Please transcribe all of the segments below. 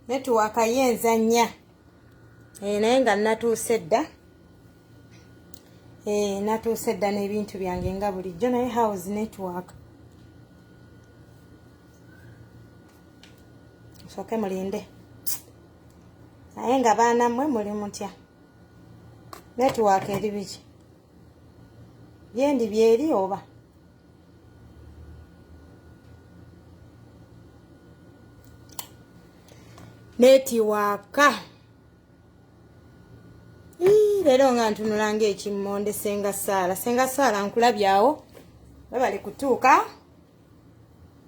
network yenza nnya naye nga natuuse dda natuuse dda n'ebintu byange nga bulijjo naye house network soke mulinde naye nga baana mmwe muli mutya network eri biki byendi byeri oba netiwaka leero nga ntunulanga ekimmonde Senga Saala nkulabyawo babali kutuuka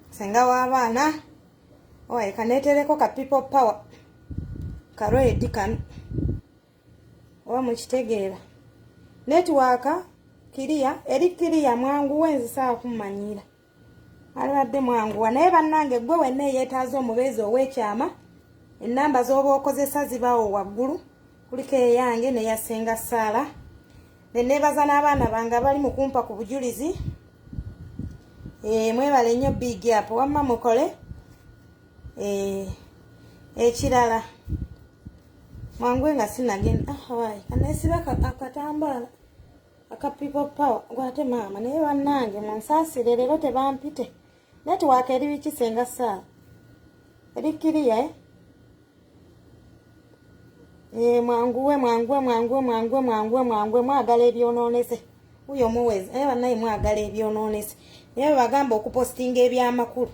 senga w'abaana owaye kaneetereko ka people power karoedi kano oba mukitegeera netiwaka kiriya eri kiriya mwangu wenzisaa kumanyira alibadde mwanguwa naye bannange gwe wenna eyeetaaza omubeezi ow'ekyama ennamba z'oba okozesa zibaawo waggulu kuliko eyange neya Senga Saala neneebaza n'abaana bange abali mu kumpa ku bujulizi mwebale nnyo big up wamma mukole ekirala mwangu nga sinagenda wayi kaneesiba akatambaala aka people power gwate maama naye bannange munsaasire leero tebampite netiwaka eri biki Senga Saala eri kiriya mwanguwe mwagala ebyonoonese uyo muwezi naye bannaye mwagala ebyonoonese naye bagamba okupostinga ebyamakulu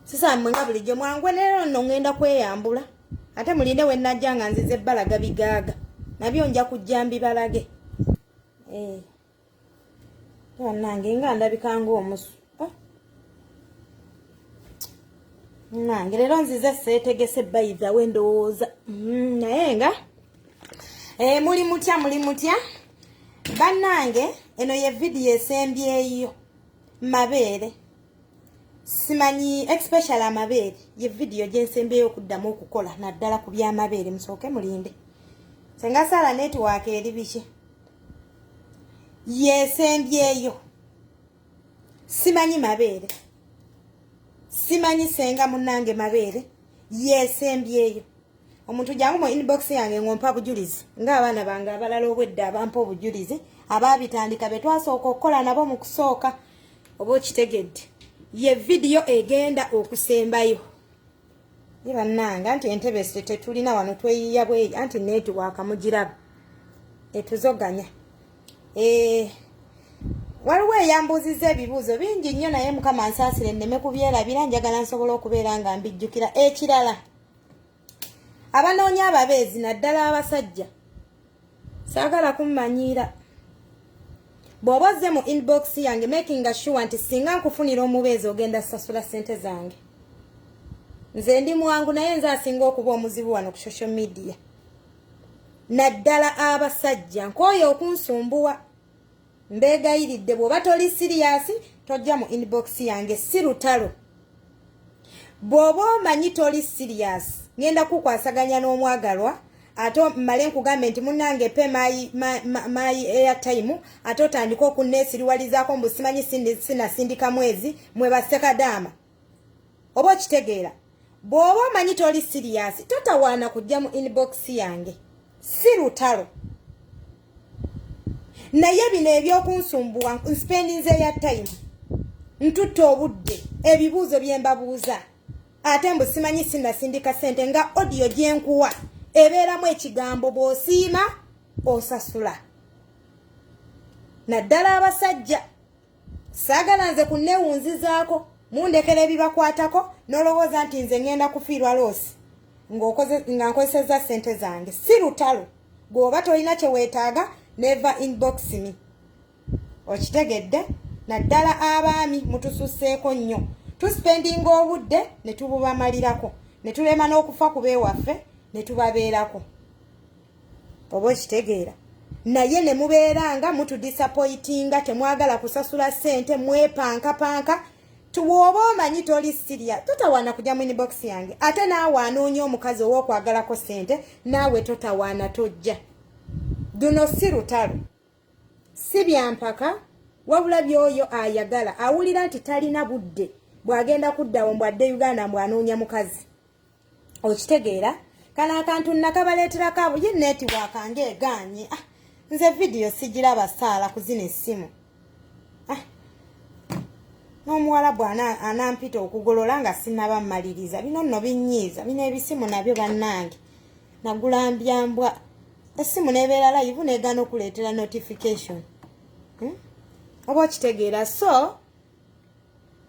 sisammwe nga bulijjo mwanguwe leero nno ngenda kweyambula ate mulinde we najja nga nzize ebbalaga bigaaga nabyo nja kujja mbibalage bannange nga ndabika ng'omusu nange leero nzize seetegese bayiza we ndowooza naye nga muli mutya bannange eno ye vidiyo esembyeyo mabeere simanyi especially amabeere ye vidiyo gyensembyeyo okuddamu okukola naddala ku byamabeere musooke mulinde Senga Saala network eri biki yesembyeyo simanyi mabeere simanyi senga munnange mabeere yesembyeyo omuntu jangu mu inbox yange ngompa bujulizi ng'abaana bange abalala obwedde abampa obujulizi abaabitandika be twasooka okukola nabo mu kusooka oba okitegedde ye vidiyo egenda okusembayo ye bannange anti entebe tetulina wano tweyiya bweyi anti netiwaka mugiraba etuzoganya waliwo eyambuuziza ebibuuzo bingi nnyo naye mukama nsaasire nneme kubyerabira njagala nsobola okubeera nga mbijjukira ekirala abanoonya ababeezi naddala abasajja saagala kummanyiira bw'oba ozze mu inbox yange making sure nti singa nkufunira omubeezi ogenda sasula ssente zange nze ndi mwangu naye nze asinga okuba omuzibu wano ku social media naddala abasajja nkooyo okunsumbuwa mbeegayiridde bw'oba toli siriyasi tojja mu inbox yange si lutalo bw'oba omanyi toli siriyasi ngenda kukwasaganya n'omwagalwa ate mmale nkugambe nti munnange pe my airtime ate otandika okunneesiriwalizaako mbu simanyi sinasindika mwezi mwebasekadaama oba okitegeera bw'oba omanyi toli siriyasi totawaana kujja mu inbox yange si lutalo naye bino ebyokunsumbuwa nspendinze ya time ntutta obudde ebibuuzo bye mbabuuza ate mbu simanyi sinasindika ssente nga audio gye nkuwa ebeeramu ekigambo bw'osiima osasula naddala abasajja saagala nze kunneewunzizaako mundekera ebibakwatako n'olowooza nti nze ngenda kufiirwa loosi nga nkozesezza ssente zange si lutalo gw'oba tolina kye weetaaga never inbox me okitegedde naddala abaami mutususseeko nnyo tuspendinga obudde ne tububamalirako ne tulema n'okufa ku beewaffe ne tubabeerako oba okitegeera naye ne mubeeranga mutudisappointinga temwagala kusasula ssente mwepankapanka tuwooba omanyi toli siriya totawaana kujja mu inbox yange ate naawe anoonya omukazi ow'okwagalako ssente naawe totawaana tojja duno si lutalo si byampaka wabula byoyo ayagala awulira nti talina budde bwagenda kuddawo mbwadde Uganda mbwanoonya mukazi okitegeera kana akantu nakabaleetera kabo ye network ange eganye nze video sigiraba saala kuzina essimu n'omuwala bwana anampita okugolola nga sinaba mmaliriza bino nno binyiiza bino ebisimu nabyo bannange nagulambyambwa essimu nebeera live negana okuleetera notification oba okitegeera so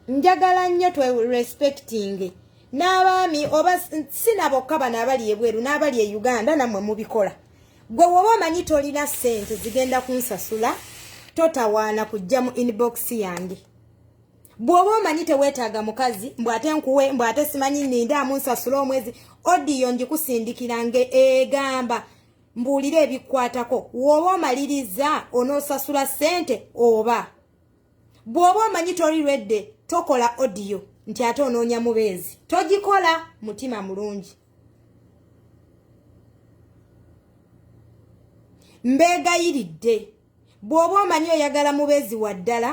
njagala nnyo twe respecting n'abaami oba sinabokka bano abali ebweru n'abali e Uganda nammwe mubikola gwe woba omanyi tolina ssente zigenda kunsasula totawaana kujja mu inbox yange bw'oba omanyi teweetaaga mukazi mbwate nkuwe mbwate simanyi nindaamu nsasula omwezi odiyo njikusindikirange egamba mbuulire ebikwatako woba omaliriza onoosasula ssente oba bw'oba omanyi toli redde tokola odiyo nti ate onoonya mubeezi togikola mutima mulungi mbeegayiridde bw'oba omanyi oyagala mubeezi waddala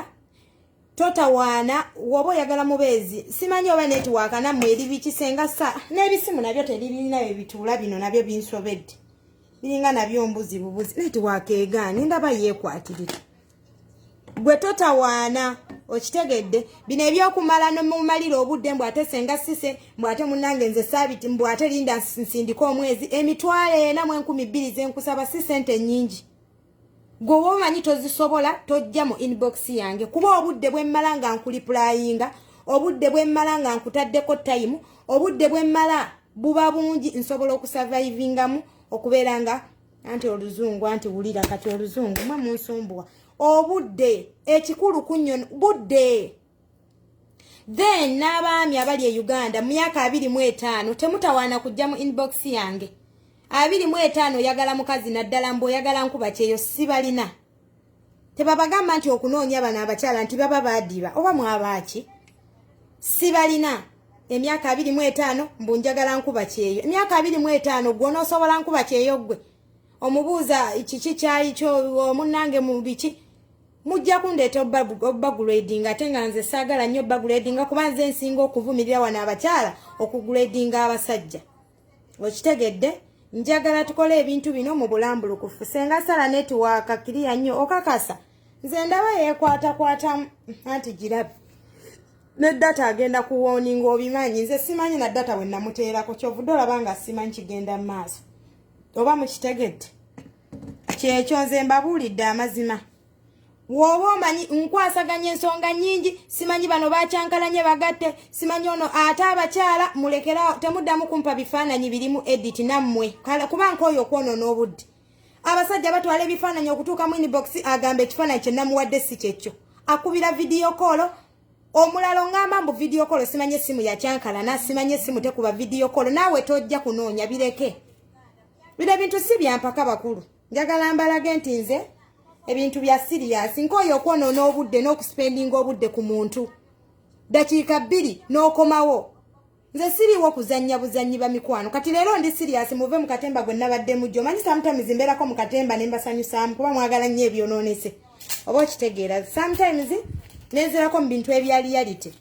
totawaana woba oyagala mubeezi simanyi oba netiwaaka nammwe eri bikisenga sa n'ebisimu nabyo teribirina ebituula bino nabyo binsobedde biringa nabyo mbuzi bubuzi netiwaaka egaani ndaba yeekwatirira gwe totawaana okitegedde bino ebyokumala nomumalira obudde mbwate senga sise mbwate munnange nze saabiti mbwate linda nsindika omwezi emitwalo 4,200 zenkusaba si sente nnyingi gwe womanyi tozisobola tojja mu inbox yange kuba obudde bwemmala nga nkuliplayinga obudde bwemmala nga nkutaddeko time obudde bwemmala buba bungi nsobola okusurvivingamu okubeera nga anti oluzungu anti wulira kati oluzungu mwe munsumbuwa obudde ekikulu kunyo budde then n'abaami abali e Uganda mu myaka 25 temutawaana kujja mu inbox yange 25 oyagala mukazi naddala mbu oyagala nkuba kyeyo sibalina tebabagamba nti okunoonya bano abakyala nti baba baadiba oba mwabaki sibalina emyaka 25 mbu njagala nkuba kyeyo emyaka 25 gwe onoosobola nkuba kyeyo gwe omubuuza kiki kyayi kyo omunnange mu biki mujja kundeeta obagrading ate nga nze saagala nnyo obagrading kuba nze nsinga okuvumirira wano abakyala okugrading abasajja okitegedde njagala tukole ebintu bino mu bulambulukufu senga sala netiwaaka kiriya nnyo okakasa nze ndaba yeekwatakwatamu anti girabe ne data agenda kuwooninga obimanyi nze simanyi na data we namuteerako kyovudde olaba nga simanyi kigenda mu maaso oba mukitegedde kyekyo nze mbabuulidde amazima woba omanyi nkwasaganya ensonga nnyingi simanyi bano bakyankalanye bagatte simanyi ono ate abakyala mulekera temuddamu kumpa bifaananyi birimu edit nammwe kuba nk'oyo okwonoona obudde abasajja batwala ebifaananyi okutuuka mu inbox agamba ekifaananyi kye namuwadde si kyekyo akubira vidiyo kolo omulala ongamba mbu vidiyo kolo simanyi essimu yakyankalana simanyi essimu tekuba vidiyo kolo naawe tojja kunoonya bireke bino ebintu si byampaka bakulu njagala mbalage nti nze ebintu bya serious nk'oyo okwonoona obudde n'okuspendinga obudde ku muntu dakiika 2 n'okomawo nze siriwo kuzannya buzannyi ba mikwano kati leero ndi serious muve mu katemba gwe nabadde mujjo manyi sometimes mbeerako mu katemba ne mbasanyusaamu kuba mwagala nnyo ebyonoonese oba okitegeera sometimes nenzerako mu bintu ebya reality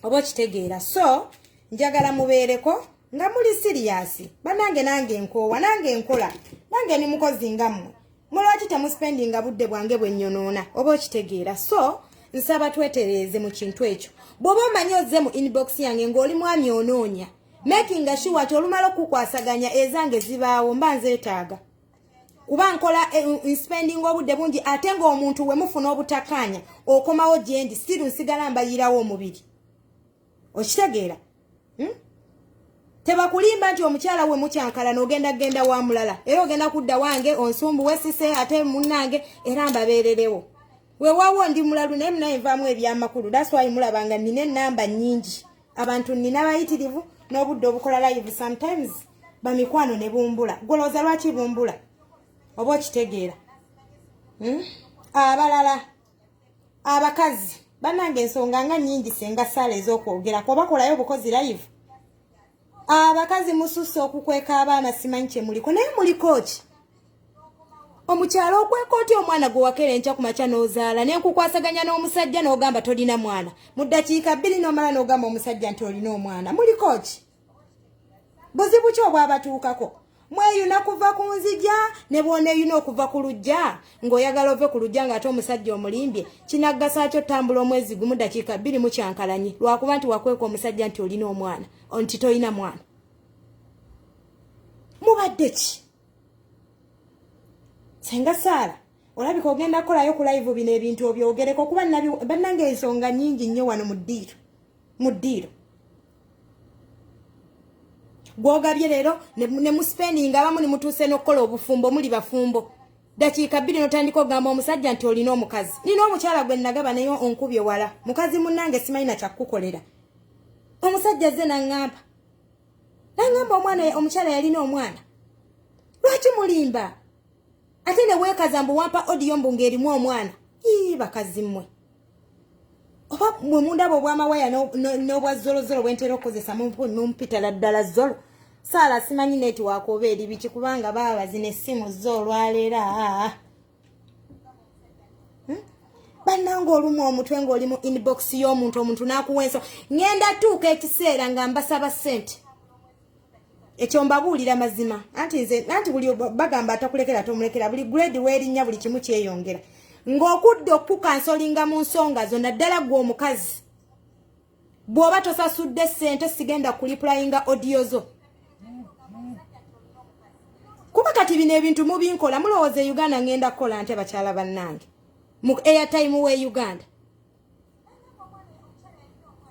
oba okitegeera so njagala mubeereko nga muli serious banange nange nkoowa nange nkola nange ni mukozi ngammwe mulwaki temuspendinga budde bwange bwenyonoona oba okitegeera so nsaba twetereeze mu kintu ekyo bw'oba omanyi ozze mu inbox yange ng'oli mwami onoonya making sure ti olumala okukwasaganya ezange zibaawo mba nzeetaaga kuba nkola spending obudde bungi ate ng'omuntu we mufuna obutakkaanya okomawo gye ndi still nsigala mbayirawo omubiri okitegeera tebakulimba nti omukyala we mukyankala n'ogenda genda wa mulala era ogenda kudda wange onsumbu wesise ate munnange era mbabeererewo weewaawo ndi mulalu naye munaye nvaamu ebyamakulu that's why mulabanga nina ennamba nnyingi abantu nina bayitirivu n'obudde obukola live sometimes bamikwano ne bumbula golooza lwaki bumbula oba okitegeera abalala abakazi bannange ensonga nga nnyingi senga saala ez'okwogerako bakolayo obukozi live abakazi mususse okukweka abaana simanyi kye muliko naye muliko ki omukyalo okwekooti omwana gwe wakera enkya ku makya n'ozaala ne nkukwasaganya n'omusajja n'ogamba tolina mwana mu ddakiika 2 n'omala n'ogamba omusajja nti olina omwana muliko ki buzibu ki obwabatuukako mweyuna kuva ku nzija ne bwoneeyuna okuva ku lujja ng'oyagala ove ku lujja ng'ate omusajja omulimbye kinaggasa kyo tambula omwezi gumu ddakiika 2 mu kyankalanyi lwakuba nti wakweka omusajja nti olina omwana nti tolina mwana mubadde ki senga Saala olabika ogenda kukolayo ku live bino ebintu obyogereko kuba bannange ensonga nnyingi nnyo wano mu ddiiro gwogabye leero ne muspending abamu ne mutuuse n'okukola obufumbo muli bafumbo ddakiika 2 n'otandika ogamba omusajja nti olina omukazi nina omukyala gwe nagaba naye onkubye wala mukazi munnange simalina kyakukolera omusajja ze naŋŋamba omwana omukyala yalina omwana lwaki mulimba ate ne weekaza mbu wampa odiyo mbu ng'erimu omwana bakazi mmwe oba mwe mundaba obwamawaya n'obwa zolozolo bwentera okukozesa mumpitala ddala zolo Saala simanyi netiwaaka oba eri biki kubanga baba bazina essimu zo olwaleera bannanga olumu omutwe ng'oli mu inbox y'omuntu omuntu n'akuwa enso ngenda tuuka ekiseera nga mbasaba ssente ekyo mbabuulira mazima anti buli bagamba atakulekera tomulekera buli grade weerinnya buli kimu kyeyongera ng'okudda okukansolinga mu nsonga zonna ddala gwe omukazi bw'oba tosasudde ssente sigenda kuliplayinga audio zo kuba kati bino ebintu mubinkola mulowooza Uganda ngenda kukola nte bakyala bannange mu airtime we Uganda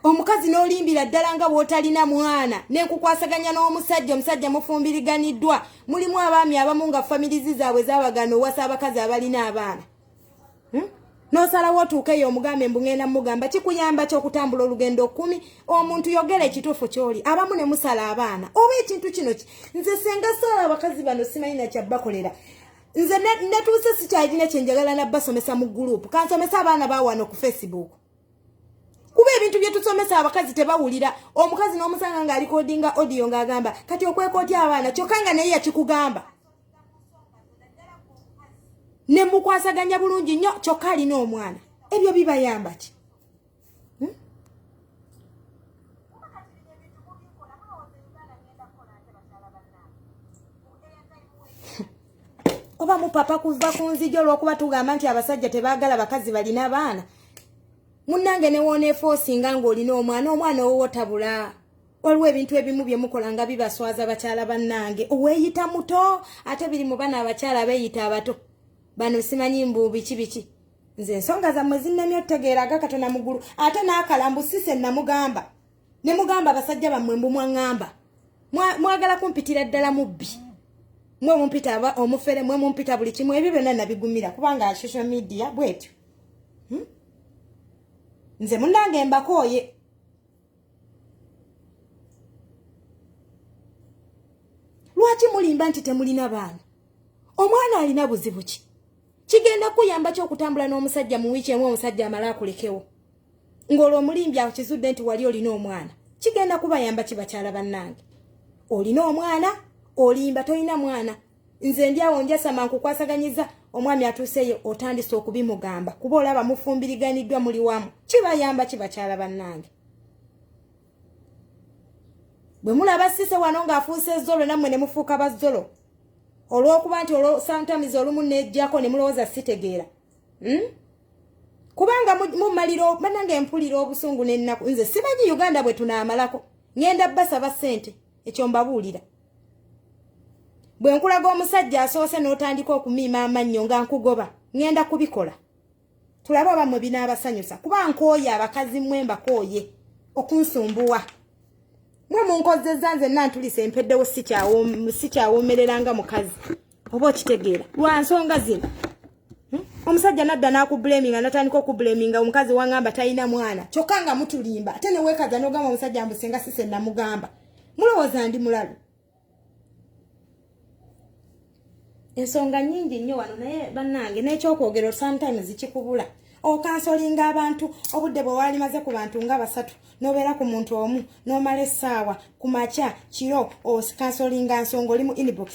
omukazi n'olimbira ddala nga bw'otalina mwana n'enkukwasaganya n'omusajja omusajja mufumbiriganiddwa mulimu abaami abamu nga famirizi zaabwe zaabagana owasa abakazi abalina abaana n'osalawo otuukeyo omugambe mbu ngenda mugamba kikuyamba ky'okutambula olugendo 10 omuntu yogera ekituufu ky'oli abamu ne musala abaana oba ekintu kino ki nze senga Saala abakazi bano simanyi kyabbakolera nze natuuse sikyalina kyenjagala nabbasomesa mu gurupu kansomesa abaana bawano ku Facebook kuba ebintu bye tusomesa abakazi tebawulira omukazi n'omusanga ng'alikodinga audio ng'agamba kati okwekootya abaana kyokka nga naye yakikugamba ne mukwasaganya bulungi nnyo kyokka alina omwana ebyo bibayamba ki oba mupapa kuva ku nzija olw'okuba tugamba nti abasajja tebaagala bakazi balina abaana munnange ne wooneefoosinga ng'olina omwana owo tabula waliwo ebintu ebimu bye mukola nga bibaswaza bakyala bannange oweeyita muto ate biri mu bana abakyala beeyita abato bano simanyi mbu biki nze ensonga zammwe zinnamye otegeeraga katona mugulu ate n'akalambu sise namugamba ne mugamba abasajja bammwe mbu mwaŋŋamba mwagala kumpitira ddala mubbi mwe mumpita omufere mwe mumpita buli kimu ebyo byonna nabigumira kubanga social media bwetyo nze munnange mbakooye lwaki mulimba nti temulina baana omwana alina buzibu ki kigenda kuyamba ky'okutambula n'omusajja mu wiiki emu omusajja amala akulekewo ng'olwo omulimbi akizudde nti wali olina omwana kigenda kubayamba ki bakyala bannange olina omwana olimba tolina mwana nze ndi awo njasama nkukwasaganyiza omwami atuuseyo otandise okubimugamba kuba olaba mufumbiriganiddwa muli wamu kibayamba ki bakyala bannange bwe mulaba sise wano ng'afuuse ezzolo nammwe ne mufuuka bazzolo olw'okuba nti sometimes olumu nejjako ne mulowooza sitegeera kubanga mumaliro bannange mpulira obusungu n'ennaku nze simanyi Uganda bwe tunaamalako ngenda basaba ssente ekyo mbabuulira bwe nkulaga omusajja asoose n'otandika okumiima amannyo nga nkugoba ngenda kubikola tulaba bamwe binaabasanyusa kuba nkooye abakazi mmwe mbakooye okunsumbuwa mwe munkozezza nze nantulisa empeddewo sikyawoomereranga mukazi oba okitegeera lwa nsonga zino omusajja nadda n'akubulaminga natandika okubulaminga omukazi wangamba talina mwana kyokka nga mutulimba ate ne weekaza n'ogamba omusajja mbusenga sise namugamba mulowooza ndi mulalu ensonga nnyingi nnyo wano naye bannange n'ekyokwogera sometimes kikubula okansolinga abantu obudde bwe walimaze ku bantu nga 3 n'obeera ku muntu omu n'omala essaawa ku makya kiro okansolinga nsonga oli mu inbox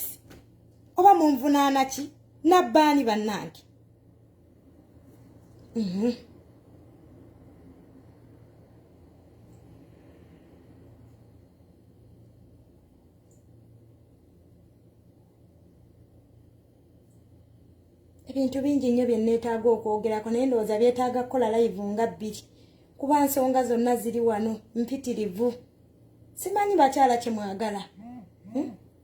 oba munvunaana ki Nabbani bannange. Ebintu bingi nnyo bye neetaaga okwogerako naye ndowooza byetaaga kukola live nga 2 kuba nsonga zonna ziri wano mpitirivu. Simanyi bakyala kye mwagala.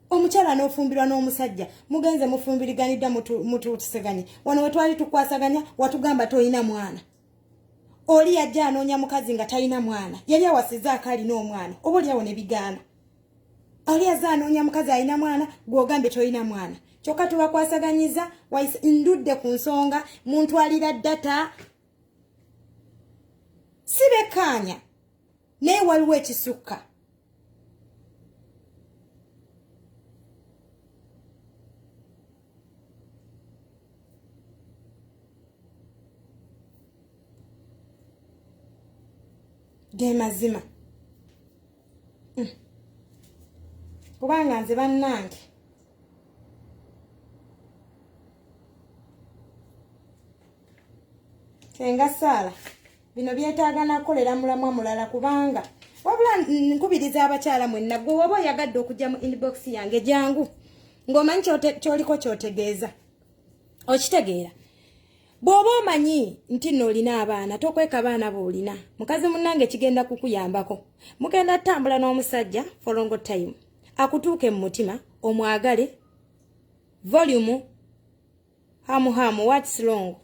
Omukyala n'ofumbirwa n'omusajja mugenze mufumbiriganidda mutuuseganye wano we twali tukwasaganya watugamba toyina mwana. Oli yajja anoonya mukazi nga talina mwana yali awasiza akalina omwana oba oliawo ne bigaana. Oli yazza anoonya mukazi alina mwana gw'ogambe toyina mwana. Kyokka tubakwasaganyiza ndudde ku nsonga muntwalira data sibekkaanya naye waliwo ekisukka. Ge mazima kubanga nze bannange senga Saala bino byetaaga nakolera mulamwa mulala kubanga wabula nkubiriza abakyala mwenna gwe waba oyagadde okujja mu inbox yange jangu ng'omanyi kyoliko kyotegeeza okitegeera. Bw'oba omanyi nti nno olina abaana tokweka abaana boolina mukazi munnange kigenda kukuyambako. Mugenda ttambula n'omusajja for long time akutuuke mu mutima omwagale volume hamu what's wrong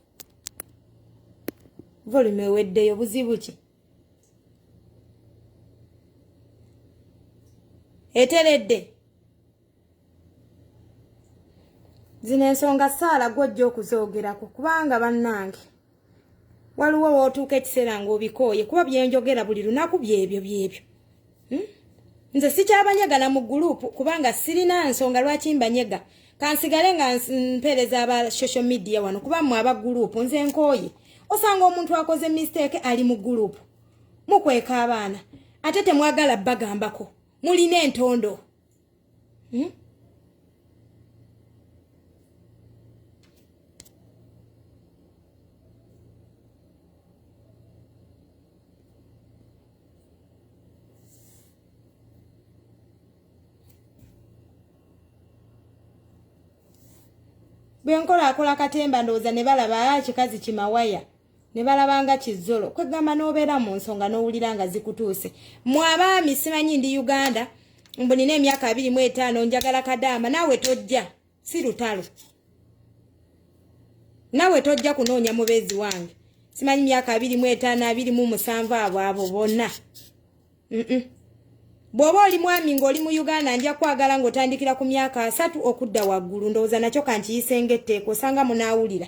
volume eweddeyo buzibu ki eteredde. Zino ensonga Saala gwojja okuzoogerako kubanga bannange waliwo wootuuka ekiseera ng'obikooye kuba byenjogera buli lunaku byebyo. Nze sikyabanyagala mu gurupu kubanga sirina nsonga lwaki mbanyega. Kansigale nga mpeereza aba social media wano kuba mmwe aba gurupu nze nkooye. Osanga omuntu akoze mistake ali mu gurupu mukweka abaana ate temwagala bagambako mulina entondo. Bwenkola akola katemba ndowooza ne balaba kikazi kimawaya ne balabanga kizolo kwegamba n'obeera mu nsonga n'owulira nga zikutuuse. Mwabaami simanyi ndi Uganda mbu nina emyaka 25 njagala kadaama naawe tojja si lutalo. Naawe tojja kunoonya mubeezi wange simanyi myaka 25 27 abo bonna. Bw'oba oli mwami ng'oli mu Uganda nja kwagala ng'otandikira ku myaka 3 okudda waggulu ndowooza nakyo kankiyise ng'etteeko osanga munaawulira.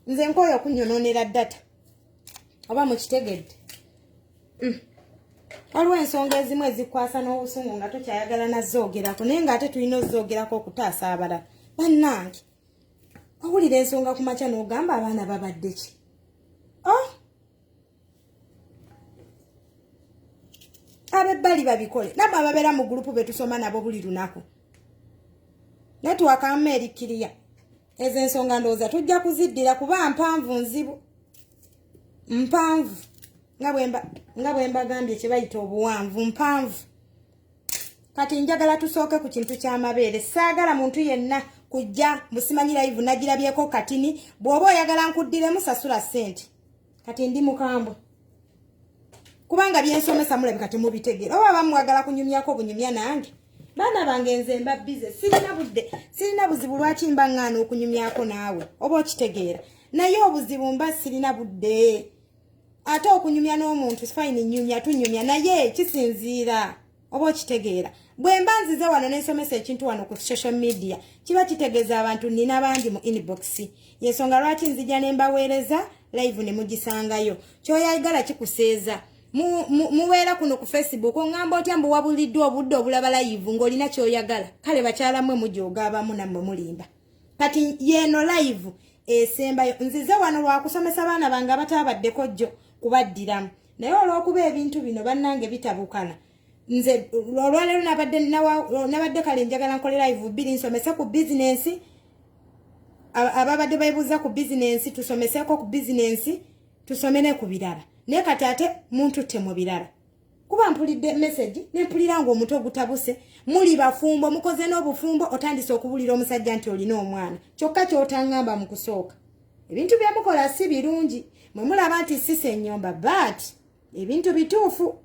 Nze nkooye okunyonoonera data oba mukitegedde. Waliwo ensonga ezimu ezikwasa n'obusungu nga tokyayagala nazoogerako naye ng'ate tulina ozoogerako okutaasa abalala. Bannange wawulira ensonga ku makya n'ogamba abaana babadde ki? Abebbali babikole nabo ababeera mu gurupu betusoma nabo buli lunaku. Netiwaka Amerikiriya ezo ensonga ndowooza tujja kuziddira kuba mpanvu nzibu. Mpanvu nga bwe mbagambye kye bayita obuwanvu mpanvu. Kati njagala tusooke ku kintu ky'amabeere. Saagala muntu yenna kujja musimanyi live nagirabyeko katini bw'oba oyagala nkuddiremu sasula ssente. Kati ndi mukambwe kubanga byensomesa mulabika temubitegeera oba bamwagala kunyumyako bunyumya nange. Baana bange nze mba bize sirina buzibu lwaki mba ŋŋaana okunyumyako naawe oba okitegeera naye obuzibu mba sirina budde. Ate okunyumya n'omuntu fine nyumya tunyumya naye kisinziira oba okitegeera. Bwe mba nzize wano n'ensomesa ekintu wano ku social media kiba kitegeeza abantu nina bangi mu inbox. Yensonga lwaki nzija ne mbaweereza live ne mugisangayo. Kyoyagala kikuseeza. Muweera kuno ku Facebook ngamba otya mbu wabuliddwa obudde obulaba live ng'olina kyoyagala. Kale bakyala mmwe mujooga abamu nammwe mulimba. Kati yeno live esembayo nzize wano lwakusomesa baana bange abataabaddeko jjo kubaddiramu. Naye olw'okuba ebintu bino bannange bitabukana. Nze olwaleero nabadde kale njagala nkole live 2 nsomesa ku business ababadde bayibuza ku business tusomeseko ku business tusomene ku birala ne katate muntu temo birala kuba mpulidde message ne mpulira ngo omuntu ogutabuse muli bafumbo mukoze n'obufumbo otandise okubulira omusajja nti olina omwana kyokka kyotangamba mu kusooka ebintu byamukola si birungi mwe mulaba nti sise ennyomba but ebintu bituufu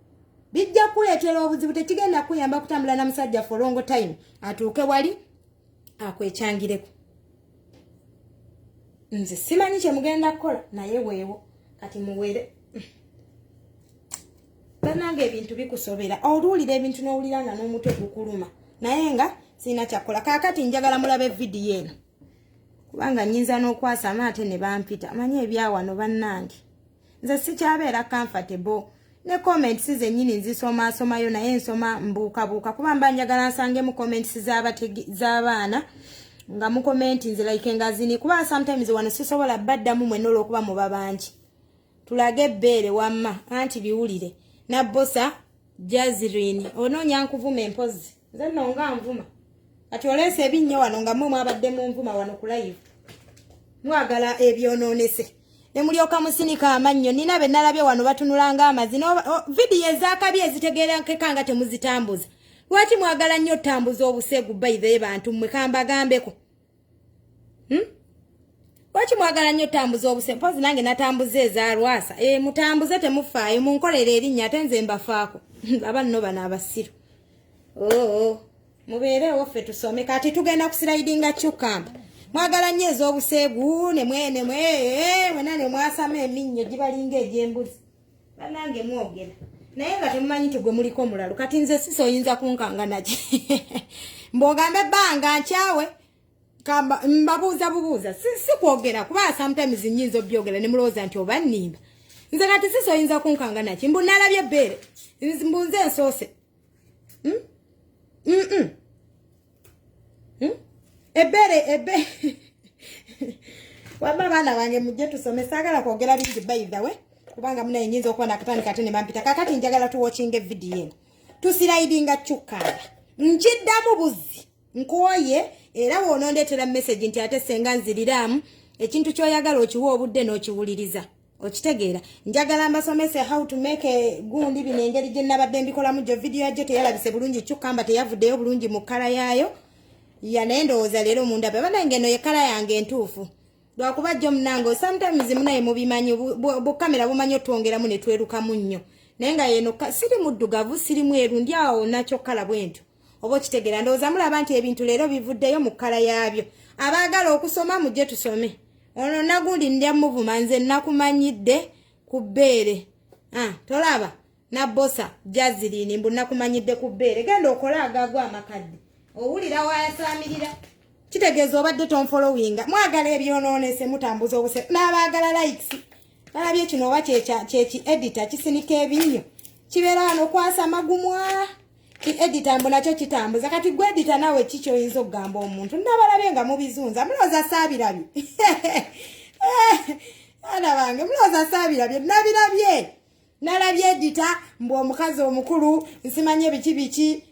bijja kuleetera obuzibu tekigenda kuyamba kutambula na musajja for long time atuuke wali akwekyangireko nze simanyi kye mugenda kukola naye weewo kati muwere banange ebintu bikusobera oluwulira ebintu n'owulira nga n'omutwe gukuluma naye nga sirina kyakola kaakati njagala mulabe vidiyo eno kubanga nyinza n'okwasa amaate ne bampita manyi ebyawano bannange nze sikyabeera comfortable ne comments zennyini nzisomaasomayo naye nsoma mbuukabuuka kuba mba njagala nsangemu comments z'abaana nga mu comment nze like ngazini kuba sometimes wano sisobola baddamu mwenna olw'okuba muba bangi tulage ebbeere wamma anti biwulire nabbosa Jazrin onoonya nkuvuma empozi nze nno nga nvuma kati oleese ebinnyo wano nga mwe mwabadde mu nvuma wano ku live mwagala ebyonoonese ne mulyoka musinika amannyo nina be nalabye wano batunulanga amazina vidiyo ezakabi ezitegeerekeka nga temuzitambuza lwaki mwagala nnyo tambuza obusegu bayive bantu mmwe kambagambeko lwaki mwagala nnyo tambuza obusegu mpozi nange natambuza eza Lwasa mutambuze temufaayo munkolera erinnya ate nze mbafaako aba nno bano abasiru mubeerewo ffe tusome kati tugenda kusilayidinga cucumber mwagala nnyo ez'obuseegu wena ne mwasama eminnyo gibalinga egy'embuzi banange mwogera naye nga temumanyi nti gwe muliko omulalo kati nze sisi oyinza kunkanga naki mbwogambe ebbanga nkyawe mbabuuza bubuuza si kwogera kuba sometimes nnyinza obyogera ne mulowooza nti oba nnimba nze kati sisi oyinza kunkanga naki mbu nalabye ebbeere mbunze ensoose ebbeere waba abaana bange mujje tusome saagala kwogera bingi bayidawe kubanga munaye nyinza okuba nakatani kate ne bampita kakati njagala tuwatchinga evidiyo eno tusilayidinga cucumber nkiddamu buzi nkooye era woonondeetera message nti ate senga nziriramu ekintu kyoyagala okiwa obudde n'okiwuliriza okitegeera njagala mbasomese how to make a gundi bino engeri gye nabadde mbikolamu gyo vidiyo yajjo teyalabise bulungi cucumber teyavuddeyo bulungi mu kkala yaayo naye ndowooza leero mundabe banange eno ye kkala yange entuufu lwakuba jjo munange sometimes munaye mubimanyi bukamera bumanyi otwongeramu ne twerukamu nnyo naye nga yeno siri muddugavu siri mweru ndi awo nakyo kkala bwentyo oba okitegeera ndowooza mulaba nti ebintu leero bivuddeyo mu kkala yaabyo abaagala okusoma mujje tusome ono nagundi ndya muvuma nze nakumanyidde ku bbeere tolaba nabbosa Jazrin mbu nakumanyidde ku bbeere genda okola agagwa amakadde owulira wayasaamirira kitegeeza obadde tonfollowinga mwagala ebyonoonese mutambuza obuse n'abaagala likes balabye kino oba kyeki editor kisinika ebinnyo kibeera wano okwasa magumwa ki editor mbu nakyo kitambuza kati gwe editor nawe kikyoyinza okugamba omuntu nabalabye nga mubizunza mulooza saabirabye aana bange mulooza saabirabye nabirabye nalabye editor mbu omukazi omukulu nsimanye biki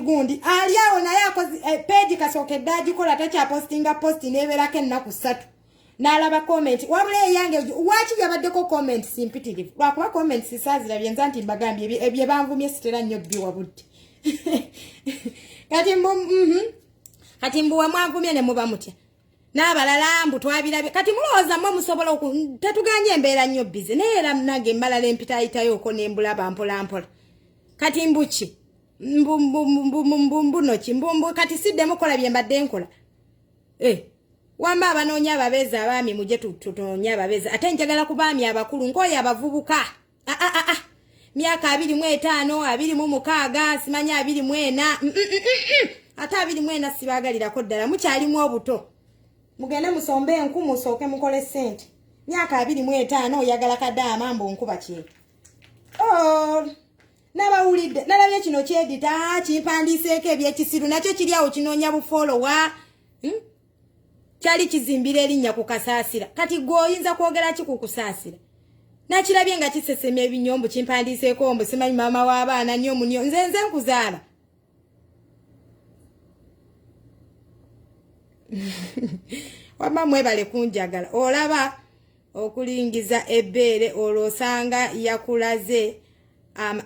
gundi ali awo naye akozi page kasookedde agikola takyapostinga posti neeberako ennaku 3 n'alaba comment wabula eyange waki yabaddeko comment simpitirivu lwakuba comment sisaazirabye nza nti mbagambye ebye banvumye sitera nnyo bbiwa budde kati mbu wamwanvumye ne muba mutya n'abalala mbu twabirabye kati mulowooza mmwe musobola tetuganye embeera nnyo bize naye era nange mbalala empitayitayoko nembulaba mpolampola kati mbuki mbunoki kati siddemu kola bye mbadde nkola wamba abanoonya ababeezi abaami mujje tutonoonya ababeezi ate njagala ku baami abakulu nkooyo abavubuka myaka 25 26 simanya 24 ate 24 sibaagalirako ddala mukyalimu obuto mugende musombe enku musooke mukole ssente myaka 25 oyagala kadaama mbu nkuba kyeka nabawulidde nalabye kino kyedita kimpandiiseeko ebyekisiru nakyo kiri awo kinoonya bufolowa kyali kizimbira erinnya ku kasaasira kati gwe oyinza kwogera ki ku kusaasira nakirabye nga kisesema ebinyombo kimpandiiseeko mbu simanyi maama w'abaana nnyo munyo nze nkuzaala wama mwebale kunjagala olaba okulingiza ebbeere olosanga yakulaze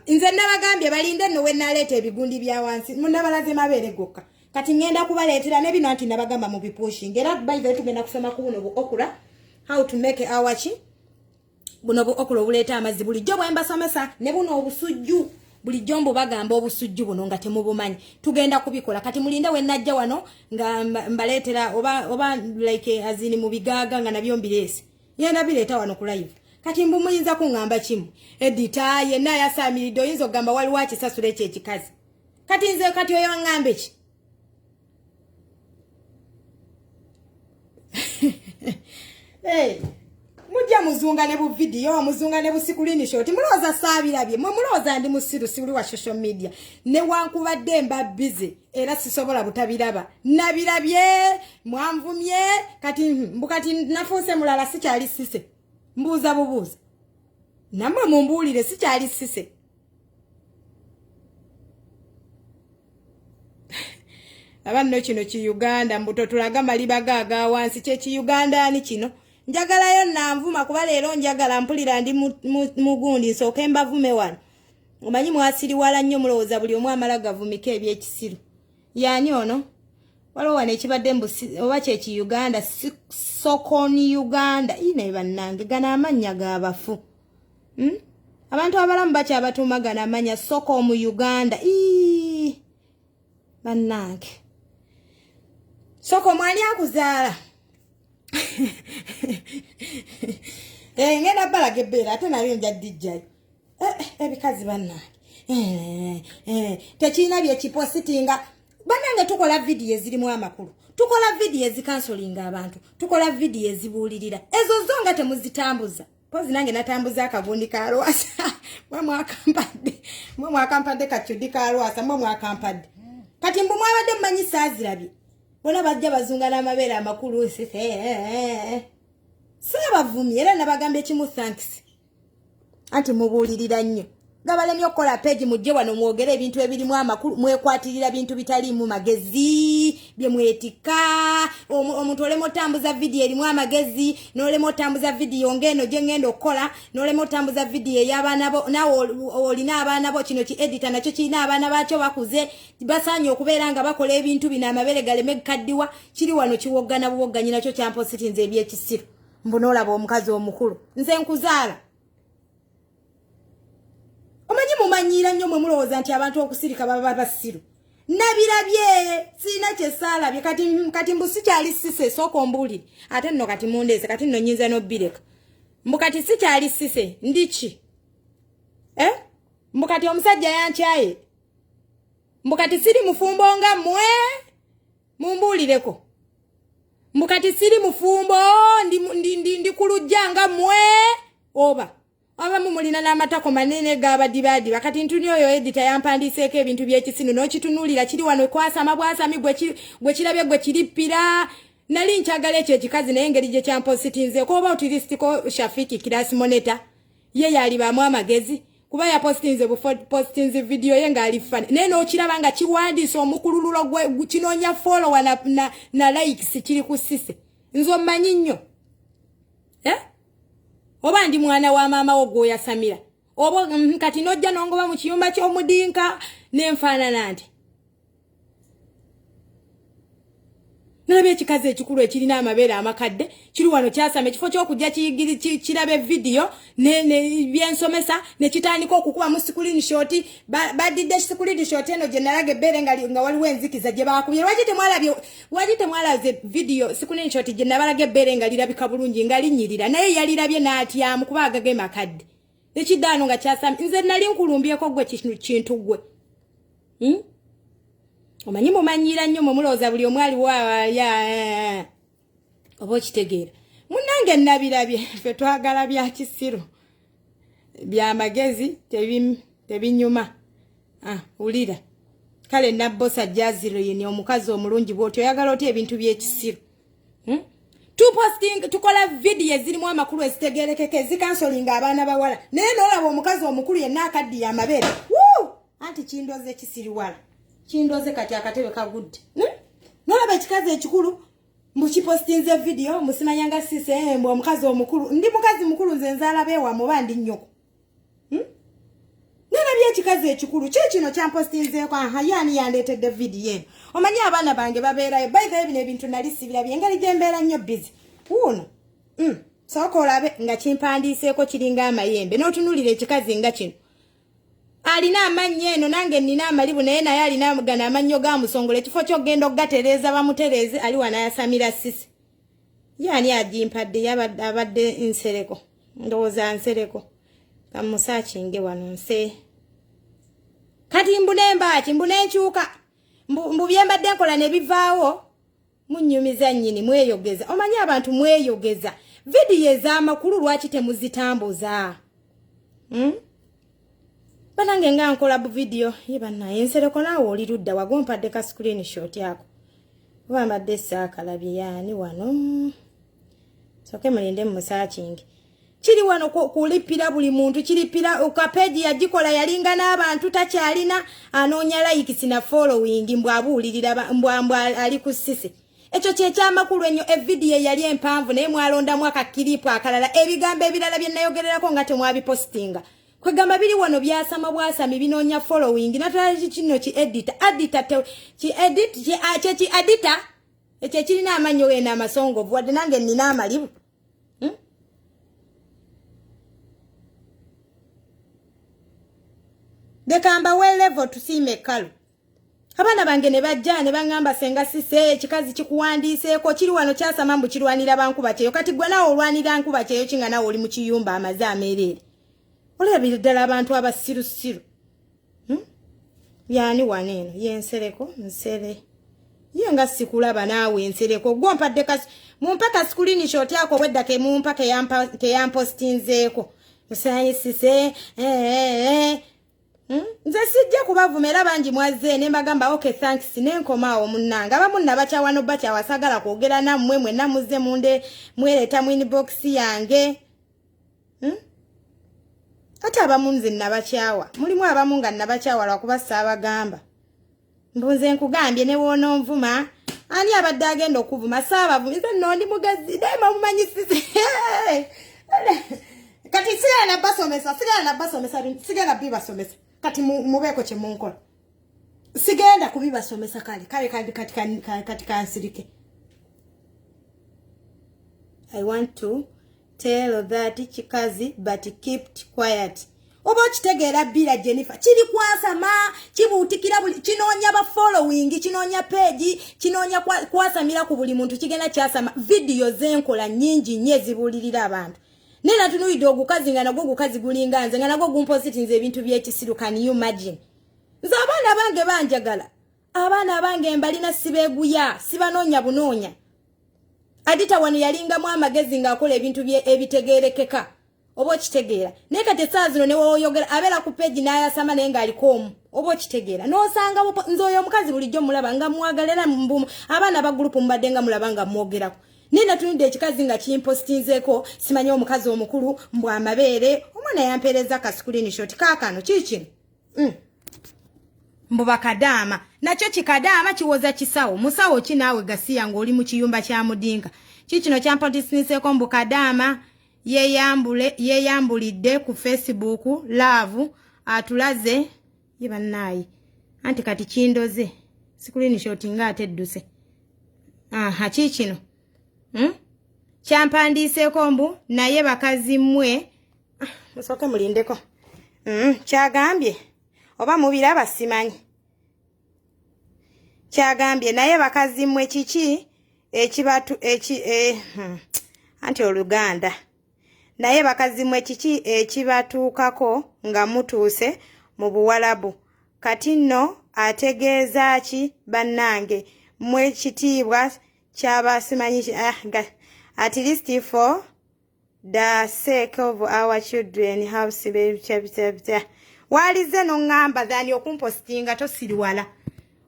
nze nabagambye balinde no wenaleeta ebigundi bya wansi munabalaze mabeere gokka kati ngenda kubaleetera ne bino anti nabagamba mu bipushing era by the way tugenda kusoma ku buno bu okura how to make our chi buno bu okura obuleeta amazzi bulijjo bwe mbasomesa ne buno obusujju bulijjo mbo bagamba obusujju buno nga temubumanyi tugenda kubikola kati mulinde we najja wano nga mbaleetera oba like azini mu bigaaga nga nabyo mbirese yenda bileeta wano ku live kati mbu muyinza kungamba kimu edita yenna yasamirido yinzo gamba wali wachi sasule ekikazi kati nze kati oyo ngambe ki hey mujja muzunga ne bu video muzunga ne bu screenshot muloza sabirabye muloza ndi musiru sibuli wa social media ne wankubadde mba busy era sisobola butabiraba nabirabye mwamvumye kati mbukati nafuse mulala sikyali sise mbuza bubuza namwe mumbulire sikyali sise abanno kino ki Uganda mbuto tulaga maliba gaga wansi kye ki Uganda ni kino njagalayo nanvuma kuba leero njagala mpulira ndi mugundi nsooke mbavume wano omanyi mwasiri wala nnyo mulowooza buli omu amala gavumika ebyekisiru yani ono waliwo wano ekibadde mbusi oba kyeki Uganda sokoni Uganda ine bannange gana amannya g'abafu abantu abalamu bakyabatuuma gana amanya soko mu Uganda bannange soko mwani akuzaala ngenda balaga ebbeera ate nalyo njadijjayo ebikazi bannange tekirina byekipositinga bannange tukola vidiyo ezirimu amakulu tukola vidiyo ezikansolinga abantu tukola vidiyo ezibuulirira ezo zonga temuzitambuza pozi nange natambuza akagundi ka Lwasa mwe mwakampadde kakyudi ka Lwasa mwe mwakampadde kati mbu mwabadde mmanyi saazirabye bona bajja bazunga n'amabeere amakulu saabavumye era nabagamba ekimu thanks anti mubuulirira nnyo gabalemye okukola page mujje wano mwogere ebintu ebirimu amakulu mwekwatirira bintu bitaliimu magezi bye mwetika omuntu olema otambuza vidiyo erimu amagezi n'olema otambuza vidiyo ng'eno gye ngenda okukola n'olema otambuza vidiyo ey'abaana bo nawe olina abaana bo kino ki editor nakyo kirina abaana baakyo bakuze basaanye okubeera nga bakola ebintu bino amabeere galeme gakaddiwa kiri wano kiwoggana buwogganyi nakyo kyampositinze ebyekisiru mbunoolaba omukazi omukulu nze nkuzaala omanyi mumanyira nnyo mwe mulowooza nti abantu okusirika baba basiru nabirabye sina kyesaalabye kati mbu sikyali sise sooka ombuulire ate nno kati mundeese kati nno nyinza n'obbireka mbu kati sikyali sise ndiki mbu kati omusajja yankyaye mbu kati siri mufumbo nga mmwe mumbuulireko mbu kati siri mufumbo ndi ku lujja nga mmwe oba abamu mulina n'amatako manene g'abadibadi bakati ntuni oyo edita yampandiseeko ebintu by'ekisinu n'okitunuulira kiri wano kwasama bwasami gwe kirabye gwe kirippira nali nkyagala ekyo ekikazi naye engeri gye kyampositinzeeko oba otirisitiko Shafiki Kirasi Moneta ye yalibamu amagezi kuba yapositinze bupositinze vidiyo ye ng'ali fani naye n'okiraba nga kiwandiisa omukulululo gwe kinoonya follower na likes kiri ku sise nze omanyi nnyo oba ndi mwana wa maama wo gwoya Samira oba kati nojja nongoba mu kiyumba ky'omudinka n'enfaanana nti nalabye ekikazi ekikulu ekirina amabeere amakadde kiri wano kyasama ekifo ky'okujja kirabe vidiyo byensomesa ne kitandika okukuba mu screenshot badidde screenshot eno gye nalaga ebbeere nga waliwo enzikiza gye baakubye lwaki temwalaze vidiyo screenshot gye nabalaga ebbeere nga lirabika bulungi nga linyirira naye yalirabye n'atyamu kuba agage makadde ekiddaano nga kyasama nze nali nkulumbyeko gwe kintu gwe omanyi mumanyira nnyo mulowooza buli omwali ya oba okitegeera munnange nabirabye ffe twagala bya kisiru bya magezi tebinyuma ulira kale nabbosa jazireni omukazi omulungi bw'otyo oyagala otya ebintu by'ekisiru tukola vidiyo ezirimu amakulu ezitegerekeke ezikansolinga abaana bawala naye n'olaba omukazi omukulu yenna akaddiya amabeere anti kindoze ekisiriwala kindoze kati akatebe kagudde nolaba ekikazi ekikulu Mbukipostinze video musimanyanga sise mbwa mukazi omukulu ndi mukazi mukulu nze nzaala bewa mubandi nnyoko nana byekikazi ekikulu kino kyampostinze kwa yani yandeetedde video eno omanyi abaana bange babeerayo by the way bino ebintu nali sibirabye engeri gye mbeera nnyo busy uno sooka olabe nga kimpandiiseeko kiringa amayembe n'otunuulira ekikazi nga kino alina amannyo eno nange nina amalibu naye naye alina gana amannyo ga musongole ekifo ky'ogenda okugatereeza bamutereeze ali wanayasamira sisi yani agimpadde abadde nsereko ndowooza nsereko kamusaakinge wano nse kati mbunembaaki mbunenkyuka mbu byembadde nkola ne bivaawo munnyumiza nnyini mweyogeza omanyi abantu mweyogeza vidiyo ez'amakulu lwaki temuzitambuza banange nga nkola bu video yebanaye nsereko naawe oli ludda wagompadde ka screenshot yako oba mbadde saakalabye yaani wano soke mulinde musaakingi kiri wano kulipira buli muntu kiripira ka page yagikola yalinga n'abantu takyalina anoonya likes na following mbwabuulirira mbwa ali ku sisi ekyo kyekyamakulu ennyo evidiyo yali empanvu naye mwalondamu akakiripu akalala ebigambo ebirala bye nayogererako nga temwabipostinga kwegamba biri wano byasama bwasami binoonya following natala kino ki editor ekyo kirina amannyo weena amasongovu wadde nange nina amalibu dekamba we level tusiime kalu abaana bange ne bajja ne bangamba senga sise ekikazi kikuwandiiseeko kiri wano kyasama mbu kirwanira bankuba kyeyo kati gwe nawe olwanira nkuba kyeyo kinga nawe oli mu kiyumba amaze ameerere olabira ddala abantu abasirusiru yani waneeno yensereko nsere ye nga sikulaba naawe ensereko gwompadde mumpaka screenshot yako wedda ke mumpa ke yampostinzeeko musayi sise nze sijja kubavumera bangi mwazze ne mbagamba okay thanks nenkomaawo munnanga abamu nabakyawa bakyawasagala kwogera nammwe mwenna muzze munde mwereta mu inbox yange ate abamu nze nabakyawa mulimu abamu nga nabakyawa lwakuba saabagamba mbunze nkugambye ne woononvuma ani abadde agenda okuvuma saabavumiza nno ndi mugazi dayima mumanyisize kati sigala nabasomesa bibasomesa kati mubeeko kye munkola sigenda kubibasomesa kale kati kansirike I want to tell that chikazi but keep quiet oba kitegeera bila Jennifer kiri kwasama kibuutikira buli kinoonya ba following kinoonya page kinoonya kwasamira ku buli muntu kigenda kyasama video zenkola nyingi nnyo ezibuulirira abantu nena tunuide ogukazi nga nagwo gukazi gulinga nze nga nagwo gumpositinze ebintu by'ekisiru can you imagine nze abaana bange banjagala abaana bange mbalina sibeeguya sibanoonya bunoonya adita wano yalingamu amagezi ng'akola ebintu ebitegeerekeka oba okitegeera naye kati essaawa zino ne woyogera abeera ku peegi n'ayasama naye ng'aliko omu oba okitegeera n'osanga nze oyo omukazi bulijjo mulaba nga mwagalera mbumu abaana ba gurupu mubadde nga mulaba nga mwogerako nina tunide ekikazi nga kimpostinzeeko simanyi omukazi omukulu mbwa amabeere omwana yampeereza ka screenshot kaakano kikino mbu bakadaama nakyo kikadaama kiwoza kisawo musawo kinaawe gasiya ng'oli mu kiyumba kya mudinka kikino kyampostinzeeko mbu kadaama yeeyambulidde ku Facebook love atulaze ye bannaayi anti kati kindoze screenshot nga ate edduse kikino kyampandiiseeko mbu naye bakazi mmwe musooke mulindeko kyagambye oba mubiraba simanyi kyagambye naye bakazi mmwe kiki ekibatu anti Oluganda naye bakazi mmwe kiki ekibatuukako nga mutuuse mu Buwalabu kati nno ategeeza ki bannange mmwe kitiibwa kyabasimanyi at least for the sake of our children house walize nongamba dhani okumpostinga tosiriwala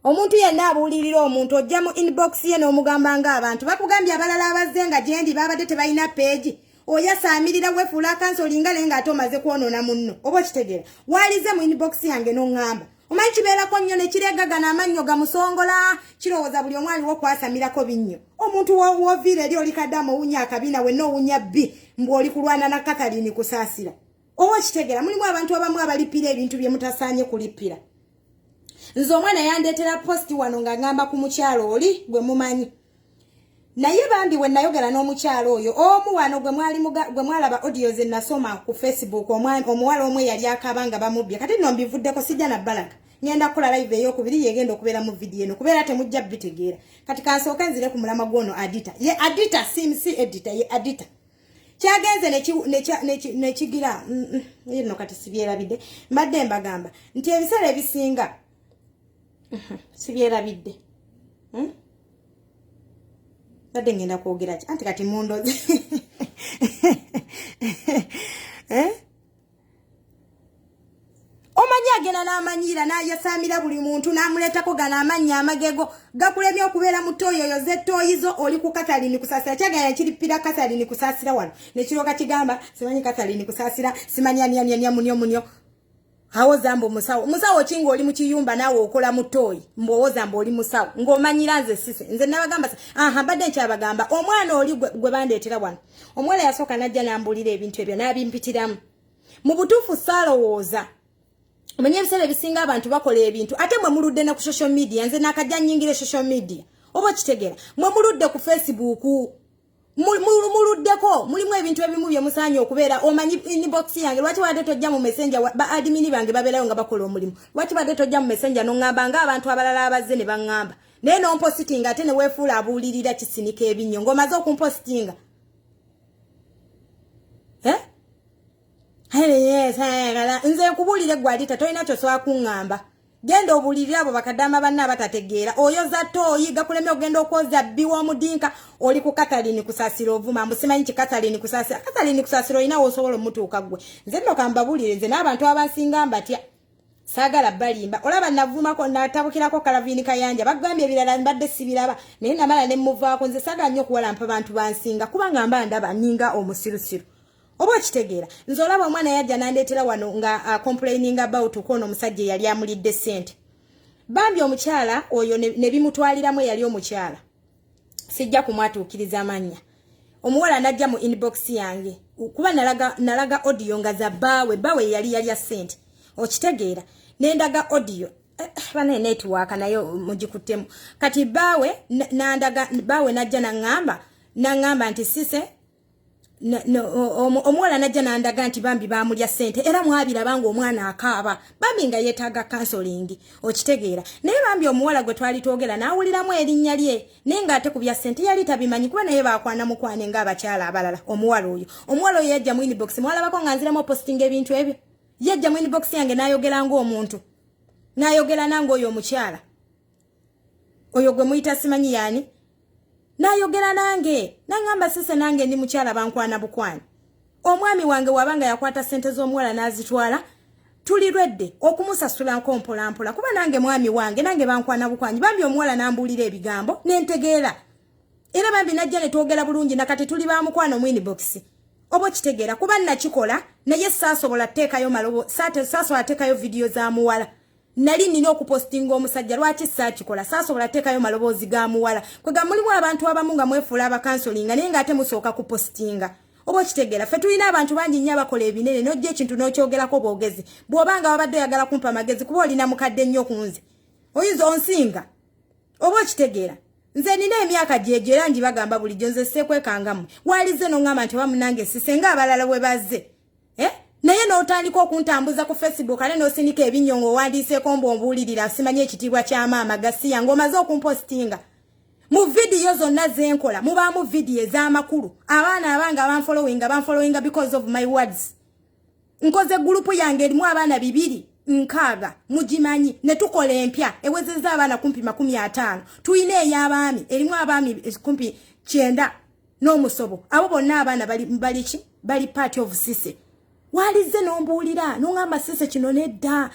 omuntu yenna abuulirira omuntu ojja mu inbox ye n'omugamba nga abantu bakugambye abalala abazze nga gyendi babadde tebalina page oyasaamirira wefuula kansolinga naye ng'ate omaze kwonoona munno oba okitegeera walize mu inbox yange n'ongamba omanyi kibeerako nnyo ne kiregaga n'amannyo gamusongola kirowooza buli omwali w'okwasamirako binnyo omuntu w'oviira eri oli kaddamu owunya akabiina wenna owunya bbi mbw oli kulwana na Kathalini kusaasira oba kitegera mulimu abantu abamu abalipira ebintu bye mutasaanye kulipira nze omwana yandeetera posti wano nga ngamba ku mukyalo oli gwe mumanyi naye bambi we nayogera n'omukyalo oyo omu wano gwe mwalaba audio ze nasoma ku Facebook omuwala omwe yali akabanga bamubbye kati nno mbivuddeko sijja na balaga ngenda kukola live ey'okubiri yegenda okubeera mu video eno kubeera temujja bitegeera kati kansooka nzire ku mulama gwono adita ye adita si editor ye adita kyagenze nekigira nno kati sibyerabidde mbadde mbagamba nti ebiseera ebisinga sibyerabidde Badde ngenda kwogera ki anti kati mundoze omanyi agenda n'amanyiira n'ayasaamira buli muntu n'amuleetako gano amannya amagego gakulemye okubeera mu ttooyi oyo zettooyizo oli ku Kathalini kusaasira kyagenda kiripira Kathalini kusaasira wano nekirooka kigamba simanyi Kathalini kusaasira simanyi anianiania munyo hawoza mbo musawo kinga oli mu kiyumba naawe okola mu ttooyi mbowooza mbo oli musawo ng'omanyira nze sise nze nabagamba mbadde nkyabagamba omwana oli gwe bandeetera wano omwana yasooka najja n'ambulira ebintu ebyo n'abimpitiramu mu butuufu saalowooza omanyi ebiseera ebisinga abantu bakola ebintu ate mwe muludde ne ku social media nze nakajja nnyingire social media oba kitegera mwe muludde ku Facebook muluddeko mulimu ebintu ebimu bye musaanye okubeera omanyi inbox yange lwaki wadde tojja mu messenger ba admin bange babeerayo nga bakola omulimu lwaki wadde tojja mu messenger n'oŋŋamba ng'abantu abalala abazze ne baŋŋamba naye n'ompositinga ate ne weefuula abuulirira kisinika ebinnyo ng'omaze okumpositinga nze nkubuulire gwalita tolina kyosobola kuŋŋamba genda obuulirira abo bakadama banna abatategeera oyoza ttooyi gakulemye ogenda okwoza bbi w'omudinka oli ku Kathalini kusaasira ovuma mbusimanyi ki Kathalini kusaasira olinawo osobola omutuuka gwe nze nno kambabuulire nze n'abantu abasinga mbatya saagala balimba olaba navumako natabukirako Kalavini Kayanja bagambye ebirala mbadde sibiraba naye namala ne muvaako nze saagala nnyo okuwalampa abantu bansinga kubanga mba ndaba nnyinga omusirusiru oba kitegeera nze olaba omwana yajja nandeetera wano nga complaining about ukono omusajja yali amulidde ssente bambi omukyala oyo ne bimutwaliramu yali omukyala sijja kumwatuukiriza amannya omuwala najja mu inbox yange kuba nalaga audio nga za bawe yali yalya ssente okitegeera nendaga audio bane network nayo mugikuttemu kati bawe najja naŋŋamba nti sise omuwala najja nandaga nti bambi bamulya ssente era mwabirabanga omwana akaaba bambi nga yeetaaga counseling okitegeera naye bambi omuwala gwe twali twogera n'awuliramu erinnya lye naye ng'ate ku bya ssente yali tabimanyi kuba naye baakwana mukwane ng'abakyala abalala omuwala oyo yajja mu inbox mwalabako nga nziramu posting ebintu ebyo yajja mu inbox yange n'ayogera ng'omuntu n'ayogera nange oyo omukyala oyo gwe muyita simanyi yaani n'ayogera nange n'angamba sise nange ndi mukyala bankwana bukwani omwami wange wabanga yakwata ssente z'omuwala n'azitwala tulirwedde okumusasula nkompolampola kuba nange mwami wange nange bankwana bukwani bambi omuwala n'ambuulira ebigambo n'entegeera era bambi najja ne twogera bulungi nakati tuli bamukwana mu inbox oba kitegeera kuba nakikola naye saasobola teekayo malobo saasobola teekayo vidiyo za muwala nali nina okupostinga omusajja lwaki saakikola saasobola teekayo maloboozi ga muwala kwega mulimu abantu abamu nga mwefuula abakansolinga naye ng'ate musooka kupostinga oba kitegeera ffe tulina abantu bangi nnyo abakola ebinene n'ojja ekintu n'okyogerako bwogezi bw'obanga wabadde oyagala kumpa amagezi kuba olina mukadde nnyo ku nze oyinza onsinga oba kitegeera nze nina emyaka gyegyo era ngibagamba bulijjo nze seekwekangamu waalize n'oŋŋamba nti oba munange sise ng'abalala bwe bazze naye n'otandika okuntambuza ku Facebook ate n'osinika ebinnyo ng'owandiiseeko mbw'ombuulirira simanyi ekitiibwa kya maama gasiya ng'omaze okumpostinga mu vidiyo zonna zenkola mubaamu vidiyo ez'amakulu abaana abanga banfollowinga because of my words nkoze gurupu yange erimu abaana 260 mugimanyi ne tukola empya ewezezza abaana kumpi 50 tuyina ey'abaami erimu abaami kumpi 9 n'omusobo abo bonna abaana bali part of sise walize n'ombuulira n'ongamba sise kino nedda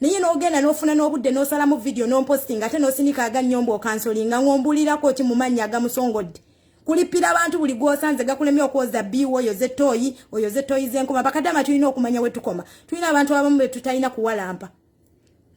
naye n'ogenda n'ofuna n'obudde n'osalamu vidiyo n'ompostinga ate n'osinika aga nnyombo okansolinga ng'ombuulirako ki mu mannya agamusongodde kulipira abantu buli gwosanze gakulemye okwoza biwo oyo zetoyi zenkoma bakadama tulina okumanya wetukoma tulina abantu abamu betutayina kuwalampa.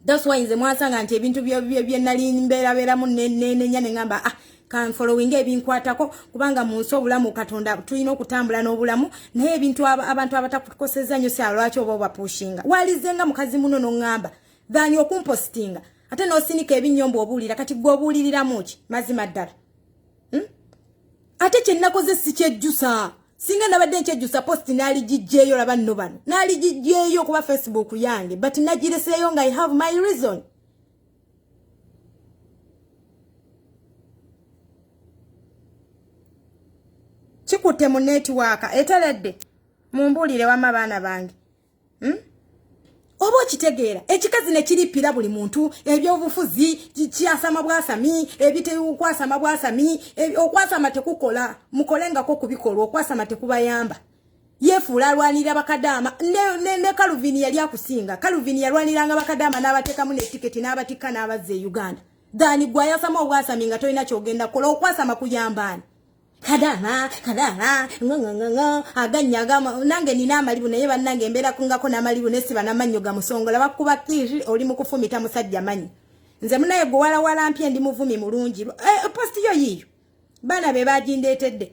That's why nze mwasanga nti ebintu bye nali mbeera nenya ne ngamba kan following ebinkwatako kubanga mu nsi obulamu Katonda tulina okutambula n'obulamu naye ebintu abantu abatakukoseza nnyo sya lwaki oba obapushinga walizenga mukazi muno n'ongamba dhani okumpostinga ate n'osinika ebinyombo obuulira kati gwe obuuliriramu ki mazima ddala ate kye nakoze si kyejjusa singa nabadde nkyejjusa post naali gijjeeyo laba nno bano naali gijjeeyo kuba Facebook yange but nagireseeyo nga I have my reason. Chikute mu network eteredde mumbulire wama baana bange obo kitegeera ekikazi ne kiripira buli muntu ebyobufuzi kiasama bwasami ebiteukwasama bwasami okwasama tekukola mukolengako kubikolwa okwasama tekubayamba yefuula alwanira bakadama ne Calvin yali akusinga Calvin yalwaniranga bakadama n'abateekamu ne tiketi n'abatikka n'abazze Uganda dani gwayasama obwasami nga tolina kyogenda kola okwasama kuyambani kadama aganyaga nange nina amalibu naye bannange embeera kungako n'amalibu nesiba n'amannyo ga musongola bakuba kiri oli mu kufumita musajja manyi nze munaye gwe wala mpye ndi muvumi mulungi post yo yiyo bana be bagindeetedde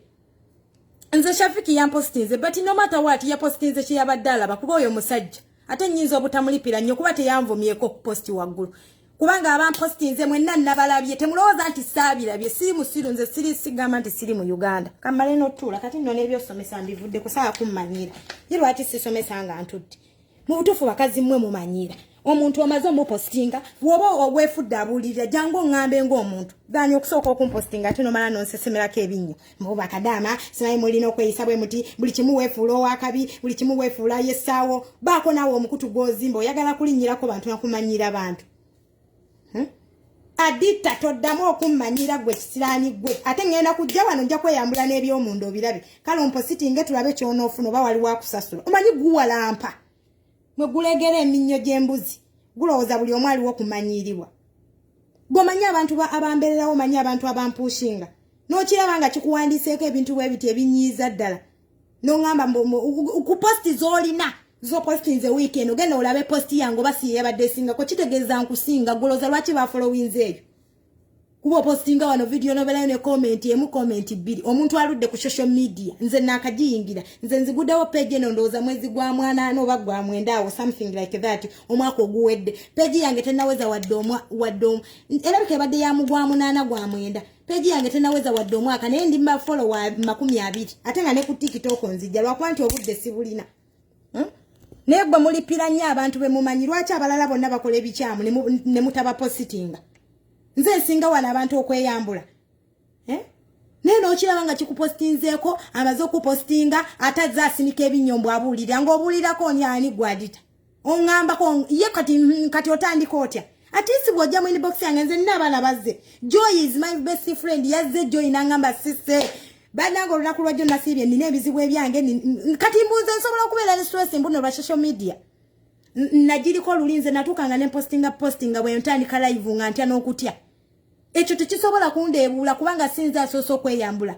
nze Shafiki yampostinze but no matter what yapostinze kye yabadde alaba kuba oyo musajja ate nnyinza obutamulipira nnyo kuba teyanvumyeko posti waggulu kubanga abampostinze mwenna nabalabye temulowooza nti saabirabye siri musiru nze sigamba nti siri mu Uganda kamale n'otuula kati nno n'ebyosomesa mbivudde kusaba kummanyira ye lwaki sisomesa nga ntudde mu butuufu bakazi mmwe mumanyira omuntu omaze omupostinga bw'oba obwefudde abuulirira jangu oŋŋambe ng'omuntu ganya okusooka okumpostinga ate nomala nonsesemerako ebinnyo mbu bakadama simanyi mulina okweyisa bwe muti buli kimu weefuula owakabi buli kimu weefuula yessaawo baako naawe omukutu gw'ozimba oyagala kulinnyirako bantu nakumanyira bantu adita toddamu okummanyira gwe kisiraani gwe ate ngenda kujja wano nja kweyambula n'ebyomunda obirabe kale ompositinge tulabe kyonoofuna oba waliwo akusasula omanyi guwalampa mwe gulegera eminnyo gy'embuzi gulowooza buli omu aliwo okumanyirirwa gwomanyi abantu abambeererawo omanyi abantu abampushinga n'okiraba nga kikuwandiiseeko ebintu bwe biti ebinyiiza ddala n'oŋŋamba ku posti z'olina zo postinze weekend ogenda olabe posti yange oba si yabadde singako kitegeeza nkusinga goloza lwaki bafollowinze eyo kuba postinga wano video nobelayo ne comment emu comment bbiri omuntu aludde ku social media nze nakagiyingira nze nziguddewo page eno ndowooza mwezi gwa mwanaana oba gwa mwenda awo something like that omwaka oguwedde page yange tenaweza wadde erabika ebadde ya mugwa munaana gwa mwenda page yange tenaweza wadde omwaka naye ndi follower 20 ate nga ne ku TikTok nzijja lwakuba nti obudde sibulina negwe mulipira nnyo abantu be mumanyi lwaki abalala bonna bakola ebikyamu ne mutabapositinga nze nsinga wano abantu okweyambula naye n'okiraba nga kikupostinzeeko amaze okupostinga atazze asinika ebinyombo abuulirira ng'obuulirako onyani gwadita oŋŋambako ye kati otandika otya ati si bw'ojja mu inbox yange nze nina abaana bazze Joy is my best friend yazze Joy n'aŋŋamba sisse bananga olunaku lwajjo nasiibye nina ebizibu ebyange kati mbuuze nsobola okubeera ne stress mbuno lwa social media nagiriko olulinze natuukanga ne postinga bwe ntandika live nga ntya n'okutya ekyo tekisobola kundeebuula kubanga sinza asoosa okweyambula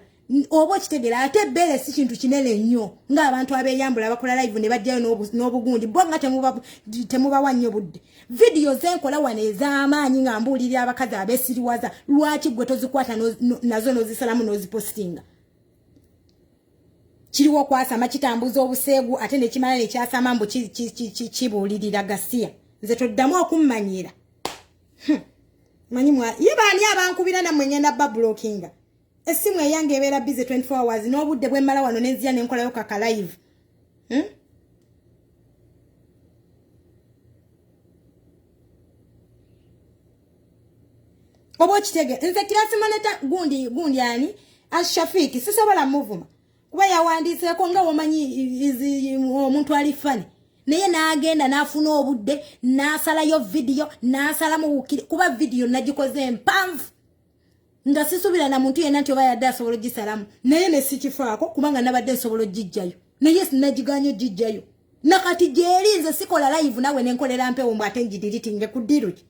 oba okitegeera ate ebbeere si kintu kinene nnyo ng'abantu abeeyambula bakola live ne bajjayo n'obugundi bo nga temubawa nnyo budde vidiyo zenkola wano ez'amaanyi nga mbuulirira abakazi abeesiriwaza lwaki gwe tozikwata nazo n'ozisalamu n'ozipostinga kiriwo kwasama kitambuza obuseegu ate nekimala nekyasama mbu kibuulirira gasiya nze toddamu okummanyira manyi ye baani abankubira nammwe ngenda bablockinga essimu eyange ebeera busy 24 hours n'obudde bwe mmala wano nenzija nenkolayo kaka live oba okitege nze kirasimaneta gundi ani Ashafiki sisobola muvuma kuba yawandiiseeko nga womanyi omuntu ali fani naye n'agenda n'afuna obudde n'asalayo video n'asalamu kuba video nagikoze mpanvu nga sisubira na muntu yenna nti oba yadde asobola ogisalamu naye ne sikifaako kubanga nabadde nsobola ogijjayo naye sinagiganya ogijjayo nakati gyeri nze sikola live nawe nenkolera mpewo mbu ate njidiritinge ku ddiru ki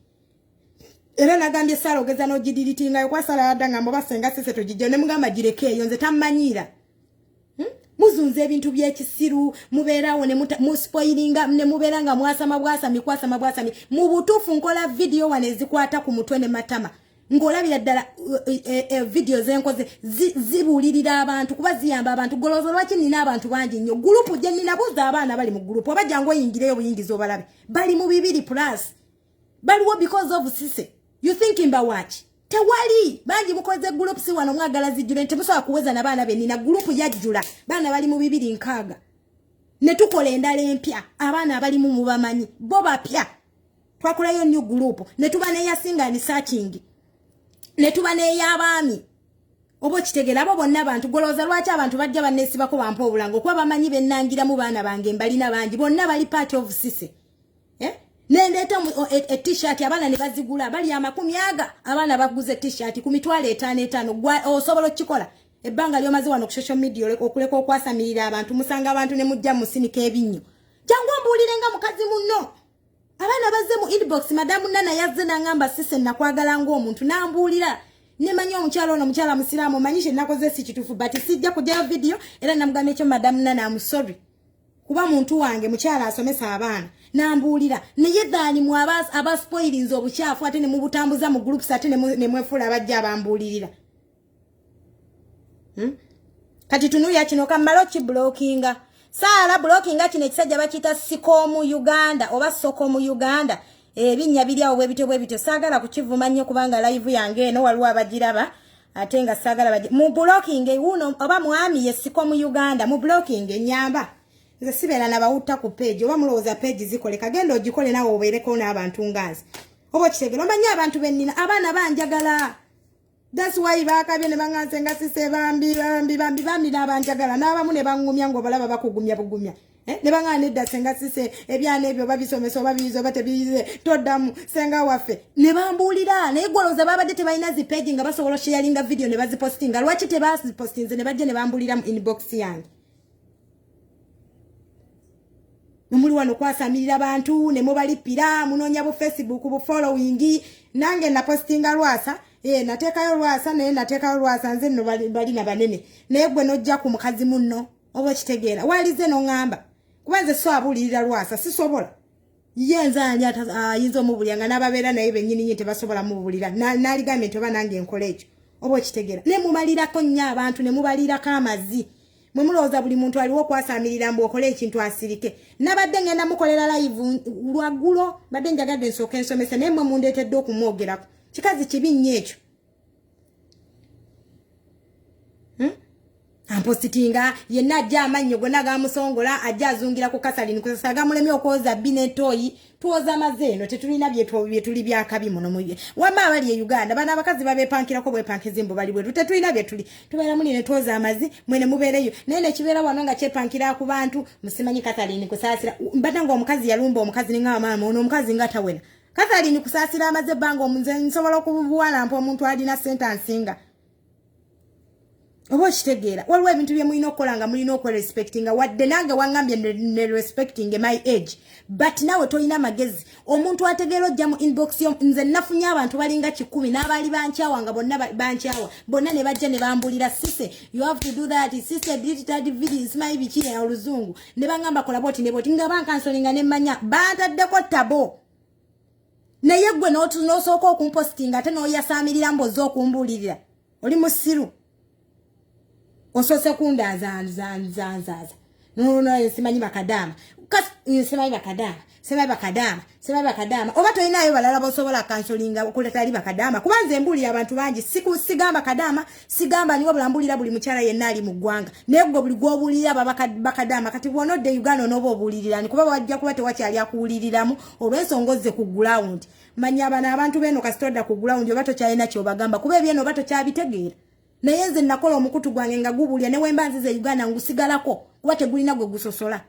era nagambye Sara ogeza no gidiritinga kwa Sara yadanga mbo basenga sese tujije ne mugamba gireke yonze tamanyira muzunze ebintu byekisiru mubeerawo ne mu spoilinga ne muberanga mwasa mikwasa mu butufu nkola video wane zikwata ku mutwe ne matama ngolabira ddala video zenkoze zibulirira abantu kuba ziyamba abantu golozo lwaki nina abantu bangi nnyo group je nina buza abaana bali mu group abajango yingireyo buyingizo balabe bali mu 2+ baliwo because of sise you thinking about what tewali bangi mukoze group si wano mwagala zijule ntemusobola kuweza na baana be nina group yajjula baana bali mu 2 ne tukola endala empya abaana abali mu mubamanyi bo bapya twakolayo new group ne tuba ne yasinga ni searching ne tuba ne yabaami obo kitegera abo bonna abantu goloza lwaki abantu bajja bannesibako bampa obulango kuba bamanyi bennangira mu baana bange mbalina bangi bonna bali part of sise nendeta t-shirt abana ne bazigula bali amakumi aga abana baguze t-shirt ku mitwalo 5 osobola kikola ebbanga lyomaze wano ku social media okuleka okwasamirira abantu musanga abantu ne mujja musinika ebinnyo jangu mbulire nga mukazi munno abana bazze mu inbox madamu nana yazze nangamba sise nakwagala ngo omuntu nambulira nemanyi omukyalo ono mukyala musiramu manyishe nakoze si kitufu but sijja kujja video era namugamba ekyo madamu nana I'm sorry kuba muntu wange mukyala asomesa abaana nambulira naye dhani mu aba spoilings obukyafu ate ne mu butambuza mu groups ate ne mwefula abajja abambulirira kati tunuya kino kamalo ki blockinga Sara blockinga kino ekisajja bakita sikomu Uganda oba sokomu Uganda ebinya biryawo bwebityo sagala kukivuma nnyo kubanga live yange eno waliwo abagiraba ate nga sagala mu blocking uno oba mwami yesikomu Uganda mu blocking nyamba nze sibera na bawuta ku page oba mulowooza page zikoleka genda ogikole nawe obeereko n'abantu ngazi oba kitegera omanyi abantu bennina abaana banjagala that's why bakabye ne banganze nga sise bambi n'abanjagala n'abamu ne bangumya ng'obalaba bakugumya bugumya ne bangana edda senga sise ebyana ebyo babisomesa oba biyize oba tebiyize toddamu senga waffe ne bambuulira naye gwolooza babadde tebalina zi page nga basobola sharinga video ne bazipostinga lwaki tebazipostinze ne bajja ne bambuulira mu inbox yange Numuli wano kwasamirira abantu ne mubalipira munonya bu Facebook bu following nange na postinga lwasa natekayo lwasa naye natekayo lwasa nze no bali na banene naye gwe nojja ku mukazi munno obo kitegeera walize no ngamba kubanze so abulirira lwasa sisobola yenza anya yinzo mubulyanga nababeera naye benyini nyite basobola mubulira naligambe ntoba nange enkolejo obo kitegeera ne mumalirako nnyo abantu ne mubalirako amazi mwe mulowooza buli muntu aliwo kwasamirira mbu okole ekintu asirike nabadde ngenda mukolera live lwagulo badde njagadde nsooka ensomesa naye mwe mundeetedde okumwogerako kikazi kibi nnyo ekyo ampositinga yenna ajja amannyo gonna gamusongola ajja azungira ku Kasalini kusasa gamulemye okwoza binetoyi tuoza mazeeno tetulina byetuli byakabi muno muye wama abali e Uganda bana abakazi babepankirako bwepankizimbo bali bwe tetulina byetuli tubeera muni ne tuoza amazi mwene mubeereyo naye ne kibeera wano nga kyepankira ku bantu musimanyi Kasalini kusasira mbadanga omukazi yalumba omukazi ninga mama ono omukazi nga tawena Kasalini kusasira amaze bango omunze nsobola okubuwala mpo omuntu alina sentence nga obo kitegeera waliwo ebintu bye mulina okukolanga mulina okwerespectinga wadde nange wangambye ne respecting my age but nawe tolina magezi omuntu ategeera ojja mu inbox yo nze nafunye abantu balinga 10 n'abali bankyawa nga bonna bankyawa bonna ne bajja ne bambulira sise you have to do that sister did that video smile biki ya oluzungu ne bangamba kola boti ne boti nga bankansolinga ne manya bantaddeko tabo naye gwe n'osooka okumpostinga ate n'oyasamirira mbozi okumbulirira oli musiru osose kunda zanzaza no simanyi bakadama simanyi bakadama oba toyinayo balala bosobola kansolinga okuleta ali bakadama kubanze mbuli abantu bangi sigamba kadama sigamba niwo bulambulira buli mukyala yenna ali mu ggwanga naye gwe buli gwobulira bakadama kati bwonodde Uganda nobo obulirira nikuba wajja kuba tewakyali akuwuliriramu olw'ensongoze ku ground manya abantu beno kasitoda ku ground oba tokyalina kyobagamba kuba ebyeno oba tokyabitegeera naye nze nakola omukutu gwange nga gubulya ne wemba nzize Uganda ngusigalako kuba tegulina gwe gusosola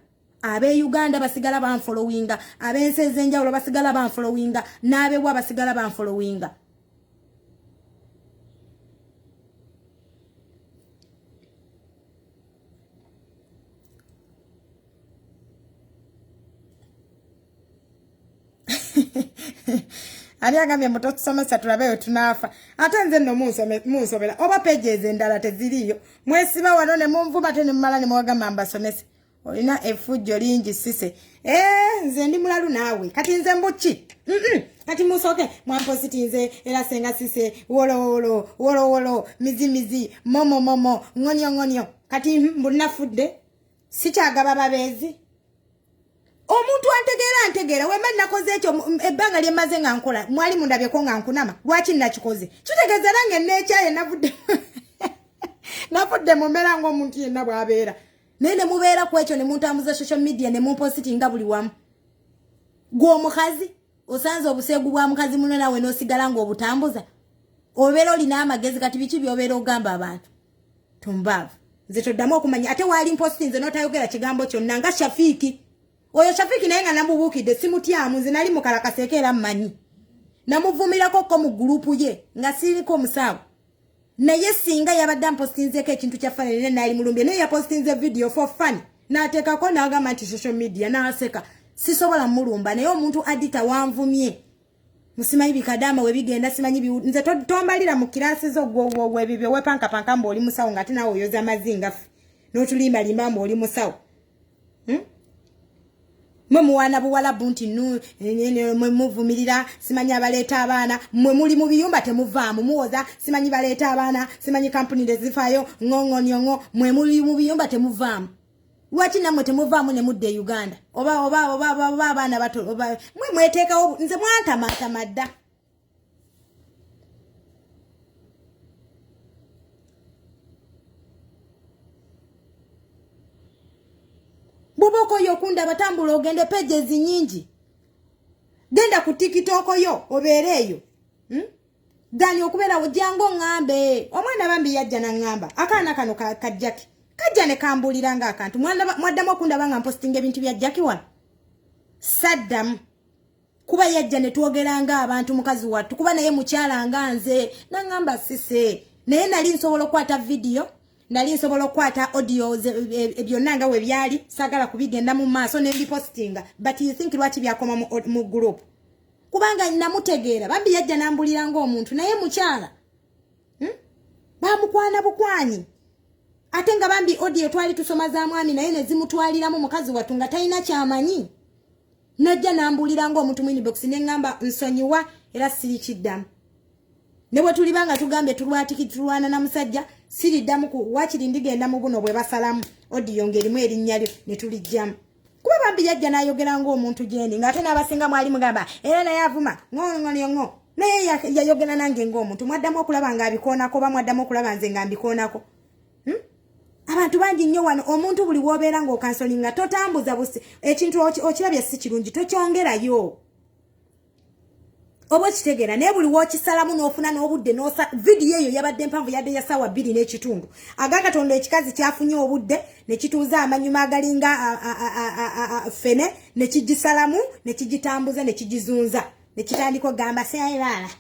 abe Uganda basigala banfollowinga abensi ez'enjawulo basigala banfollowinga n'abewa basigala banfollowinga ali agambye muto tusomesa tulabeyo tunafa ate nze nno munsobera oba pages endala teziriyo mwesiba wano ne munvuma te ne mmala ne mwagamba mbasomese olina effujjo lingi sise nze ndi mulalu naawe kati nze mbuki kati musoke mwampositi nze era senga sise wolo mizi momo ngonyo kati mbunafudde sikyagaba babeezi omuntu antegeera wemba nakoze ekyo ebbanga lyemaze nga nkola mwali mundabyeko nga nkunama lwaki nakikoze kitegeeza nange nekyaye navudde mumbeera ng'omuntu yenna bw'abeera naye ne mubeera ku ekyo ne muntambuza social media ne mumpositinga buli wamu gw'omukazi osanze obuseegu bwa mukazi muno nawe n'osigala ng'obutambuza obeera olina amagezi kati biki by'obeera ogamba abantu tumbaavu nze toddamu okumanya ate waali mpositinze n'otayogera kigambo kyonna nga Shafiiki oyo Shafiiki naye nga namubuukidde simutyamu nze nali mukalakaseeko era mmanyi namuvumirako ko mu gurupu ye nga siriko musawo naye singa yabadde ampositinzeeko ekintu kya fani ne naali mulumbye naye yapositinze video for fun n'ateekako n'agamba nti social media n'aseka sisobola mulumba naye omuntu adita wanvumye musimanyi bikadama we bigenda simanyi nze tombalira mu kirasi zo gwo ebibyo wepankapanka mbu oli musawo nga ate nawe oyoza amazinga n'otulimba mbu oli musawo mwe muwana buwala bunti mwe muvumirira simanyi abaleeta abaana mwe muli mu biyumba temuvaamu muwoza simanyi baleeta abaana simanyi kampuni lezifaayo ng'ong'onyongo mwe muli mu biyumba temuvaamu lwaki nammwe temuvaamu ne mudde Uganda oba abaana bato mwe mweteekawo nze mwantamaatama dda buboko yo kunda batambula ogende pages nyingi genda ku TikTok yo obeereyo dani okubeera ojango ngambe omwana bambi yajja na ngamba akaana kano kajjaki kajja ne kambulira nga akantu mwaddamu okunda banga posting ebintu bya Jackie wano saddam kuba yajja ne twogeranga abantu mukazi wattu kuba naye mukyala nga nze nangamba sise naye nali nsobola okwata video nali nsobola okwata audio byonna nga we byali sagala kubigenda mu maaso ne bipostinga but you think lwaki byakoma mu group kubanga namutegeera bambi yajja nambulira nga omuntu naye mukyala bamukwana bukwanyi ate nga bambi audio twali tusoma za mwami naye ne zimutwaliramu mukazi wattu nga talina kyamanyi najja nambulira nga omuntu mu inbox ne ngamba nsonyiwa era siri kiddamu ne bwe tuli banga tugambye tulwana na musajja siri ddamu ku wakiri ndigenda mu buno bwe basalamu audio ngerimu erinnya lyo ne tulijjamu kuba bambi yajja n'ayogera ng'omuntu gyendi ng'ate n'abasinga mwali mugamba era naye avuma ng'o naye yayogera nange ng'omuntu mwaddamu okulaba ng'abikoonako oba mwaddamu okulaba nze nga mbikoonako abantu bangi nnyo wano omuntu buli w'obeera ng'okansolinga totambuza busi ekintu okirabye si kirungi tokyongerayo obo kitegeera naye buli w'okisalamu n'ofuna n'obudde n'osa vidiyo eyo yabadde mpanvu yadde ya ssaawa 2 n'ekitundu agakatonda ekikazi kyafunye obudde ne kituuza amanyuma agalinga fene ne kigisalamu ne kigitambuza ne kigizunza ne kitandika ogamba seayibala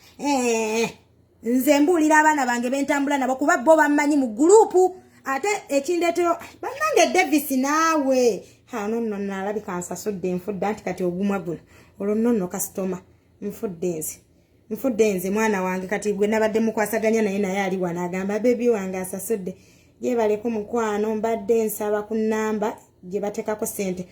nze mbuulira abaana bange bentambula nabo kuba bo bammanyi mu gurupu ate ekindeetero bannange Davis naawe nonno nalabika nsasudde nfudde anti kati ogumwa guno olwo nonno kasitoma nfudde nze mwana wange kati gwe nabadde mukwasaganya naye ali wano agamba bebi wange asasudde yebaleko mukwano mbadde nsaba ku nnamba gye bateekako ssente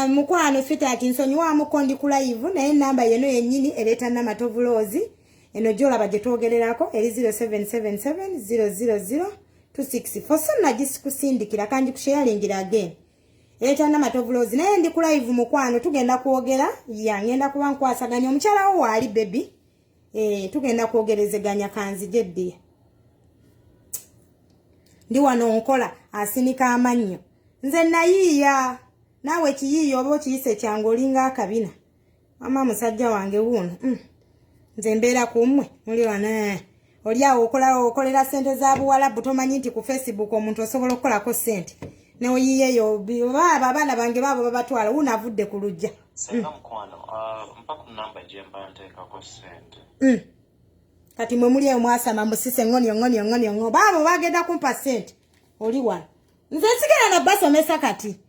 mukwano fitaati nsonyiwamuko ndi ku live naye ennamba yeno yennyini ereeta namatovulozi eno gyolaba gye twogererako eri 0777 000 foso nagiskusindikira kandi kusharingira again ereeta namatovulozi naye ndi ku live mukwano tugenda kwogera ngenda kuba nkwasaganya omukyala wo waali bebi tugenda kwogerezeganya kanzije ddiya ndi wano nkola asinika amannyo nze nayiiya naawe kiyiiya oba okiyise kyange olinga akabina mama musajja wange wuuno nze mbeera kummwe muli wana oli awo okolera ssente za buwalabu tomanyi nti ku Facebook omuntu osobola okukolako ssente neoyiyeyo oba abaana bange baabo babatwala wuunavudde ku lujja kati mwe muli eyo mwasama musise ngonyo baabo bagenda kumpa ssente oli wano nze nsigala na basomesa kati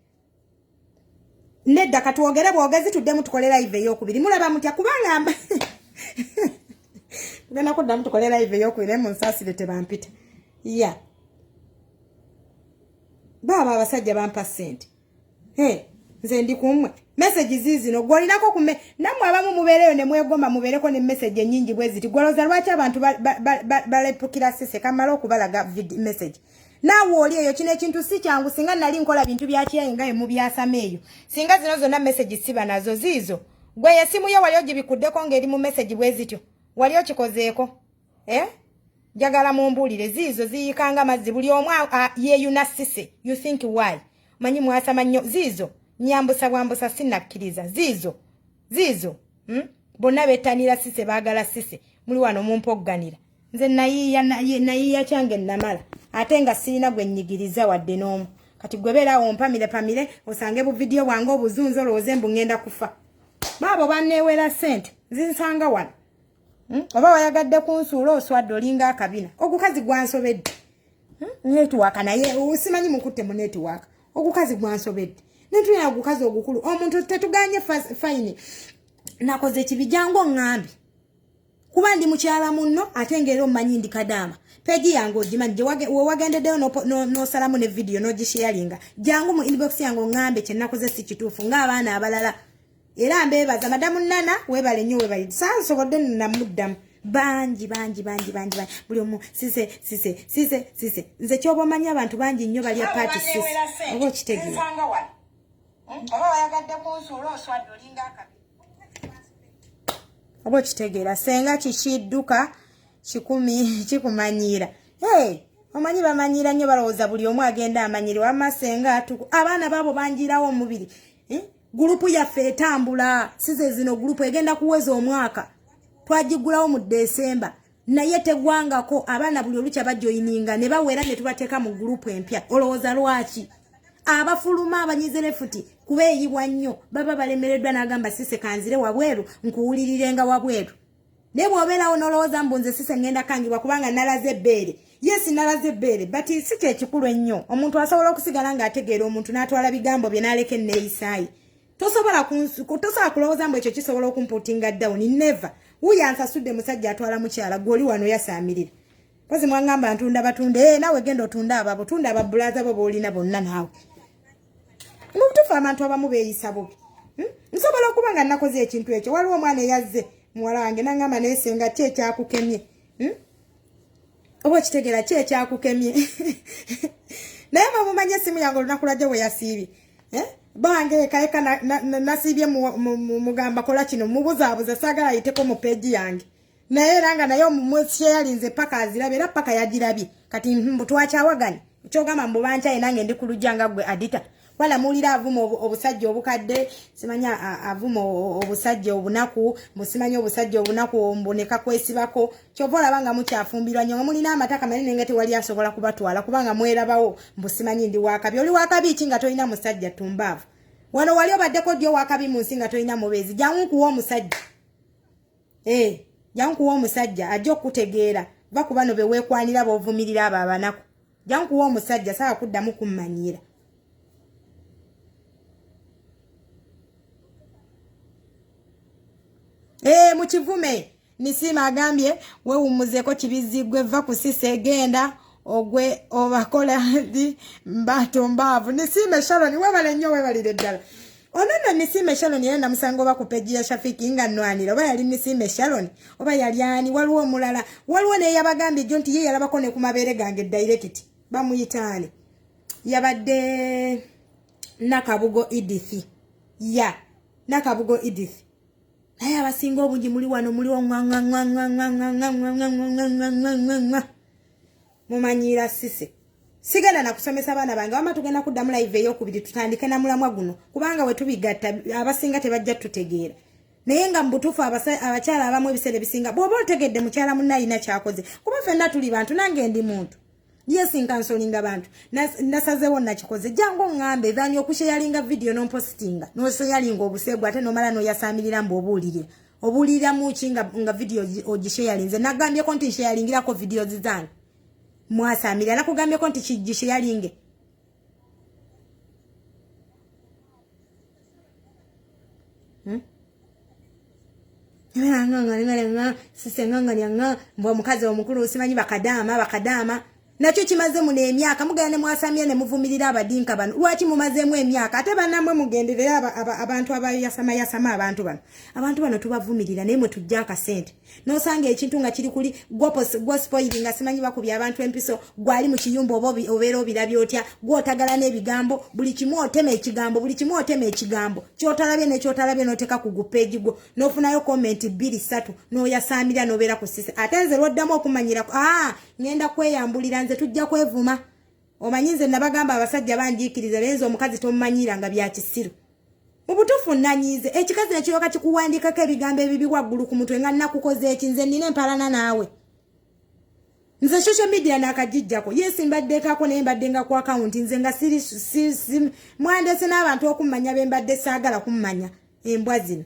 nedda katuogere bwogezi tuddemu tukole live ey'okubiri mulaba mutya kubanga tugenda kuddamu tukole live ey'okubiri mu nsaasire tebampita ya baba abasajja bampa ssente nze ndi kumwe message zizino gwolinako kume namwe abamu mubeereyo ne mwegomba mubeereko ne message ennyingi bwe ziti gwoloza lwaki abantu balepukira sise kamala okubalaga message naawe oli eyo kino ekintu si kyangu singa nali nkola bintu byakiyayi nga emu byasama eyo singa zino zonna message siba nazo ziizo gwe yesimu yo wali ogibikuddeko ng'eri mu message bwe zityo wali okikozeeko jagala mumbuulire ziizo ziyikanga mazzi buli omu yeeyuna sise you think why manyi mwasama nnyo ziizo nyambusa bwambusa sinakkiriza ziizo bonna bettanira sise baagala sise muli wano mumpogganira nze nayiya kyange namala ate nga sirina gwe nnyigiriza wadde n'omu kati gwe beerawo mpamire osange bu vidiyo bwange obuzunzo olowooze mbu ngenda kufa baabo banneewera ssente zinsanga wano oba wayagadde kunsuula oswadde olinga akabina ogukazi gwansobedde netiwaaka naye simanyi mukutte mu netiwaaka ogukazi gwansobedde netulina ogukazi ogukulu omuntu tetuganye fayini nakoze ekibi jangu oŋŋambi kuba ndi mukyala munno ate ng'era omumanyi ndi kadaama peegi yange ogimanyi wewagendeddeyo n'osalamu ne vidiyo n'ogisharinga jangu mu inbox yange oŋŋambe kye nakoze si kituufu ng'abaana abalala era mbeebaza madamu nana weebale nnyo weebale sansobodde namuddamu bangi buli omu sise nze kyoba omanyi abantu bangi nnyo balya paati sise oba okitegeera oba wayagadde kunsuula oswadde olinga akabi oba okitegeera senga kikidduka 10 kikumanyira omanyi bamanyira nnyo balowooza buli omu agenda amanyiri wamma senga atuku abaana baabo banjirawo omubiri gurupu yaffe etambula size zino gurupu egenda kuweza omwaka twagigulawo mu Desemba naye tegwangako abaana buli olukya bajoyininga ne bawera ne tubateeka mu gurupu empya olowooza lwaki abafuluma abanyizire futi kubeeyibwa nnyo baba balemereddwa n'agamba sise kanzire wabweru nkuwulirirenga wabweru ne bw'obeerawo n'olowooza mbu nze sise ngenda kangibwa kubanga nalaze ebbeere yesi nalaze ebbeere bati si kyekikulu ennyo omuntu asobola okusigala ng'ategeera omuntu n'atwala bigambo bye n'aleka enneeyisaayi tosobola kulowooza mbu ekyo kisobola okumputinga down never wuyo ansasudde musajja atwala mukyala gw'oli wano yasaamirira pozi mwangamba ntunda batunde nawe genda otunda ababo tunda ababulaza bo boolina bonna naawe mu butuufu abantu abamu beeyisa bubi nsobola okuba nga nakoze ekintu ekyo waliwo omwana eyazze muwala wange nangamba neesenga ki ekyakukemye oba okitegeera ki ekyakukemye naye mwamumanyi essimu yange olunaku lwajja bwe yasiibye bange ekaeka nasiibye mugamba kola kino mubuzaabuza saagala ayiteko mu peegi yange naye era nga naye omusheyalinze paka azirabe era paka yagirabye kati mbutwakyawaganye kyogamba mbu bankyaye nange ndi ku lujja nga gwe adita wala muulira avuma obusajja obukadde simanya avuma obusajja obunaku musimanya obusajja obunaku mboneka kwesibako kyova olaba nga mukyafumbirwa nnyo nga mulina amataka manene nga tewali asobola kubatwala kubanga mwerabawo mbusimanyi ndi wakabi oli wakabi ki nga tolina musajja tumbaavu wano wali obaddeko ddi owakabi mu nsi nga tolina mubeezi jangu nkuwa omusajja jangu nkuwa omusajja ajja okutegeera va ku bano beweekwanira b'ovumirira abo abanaku jangu nkuwa omusajja sawa kuddamu kummanyiira mukivume Nisima agambye weewumuzeko kibizigwe va ku sise genda ogwe obakola di mbato mbavu Nisime Sharon webale nnyo webalire ddala onono Nisime Sharon yali namusango ba ku peji ya Shafiki nga nnwanira oba yali Nisime Sharon oba yali ani waliwo omulala waliwo ne yabagambye jo nti ye yalabako ne ku mabeere gange direct bamuyitaani yabadde Nakabugo Edith Nakabugo Edith naye abasinga obungi muli wano muli mumanyira sise sigenda na kusomesa abaana bange wama tugenda kuddamu live ey'okubiri tutandike na mulamwa guno kubanga we tubigatta abasinga tebajja tutegeera naye nga mu butuufu abakyala abamu ebiseera ebisinga bw'oba otegedde mukyala munne alina kyakoze kuba ffenna tuli bantu nange ndi muntu yesinkansolinga bantu nasazeewo nakikoze jangu oŋŋambe evaanya okusheyalinga vidiyo n'ompositinga n'osheyalinga obuseegwa ate n'omala n'oyasaamirira mbu obuulirira muki nga vidiyo ogisheyalinze nagambyeko nti nsheyalingirako vidiyo zizange mwasaamirira nakugambyeko nti kigisheyalinge Nganga sise nganga mbwa mukazi omukulu usimanyi bakadama nakyo kimaze mu emyaka mugane mwasamye ne muvumirira abadinka bano lwaki mumazemu emyaka ate banamwe mugenderera abantu abayasama abantu bano tubavumirira naye mwe tujja akasente nosanga ekintu nga kiri kuli gospel nga simanyi bakubya abantu empiso gwali mu kiyumba obeera obirabye otya gwotagala n'ebigambo buli kimu otema ekigambo kyotalabye nekyotalabye noteka ku gupeji gwo nofunayo comment 2-3 noyasamira nobeera ku sise ate nze lwoddamu okumanyira ngenda kweyambulira nze tujja kwevuma omanyize nabagamba abasajja banjikiriza lenzo omukazi tomumanyira nga bya kisiru mu butufu nanyize ekikazi nekiroka kikuwandikako ebigambo ebibi waggulu ku mutwe nga nakukoze ekinze nina empalana naawe nze social media nakajijjako yes mbaddekako naye mbaddenga ku account nze nga siri mwandese n'abantu okumanya bembadde saagala kumanya embwa zino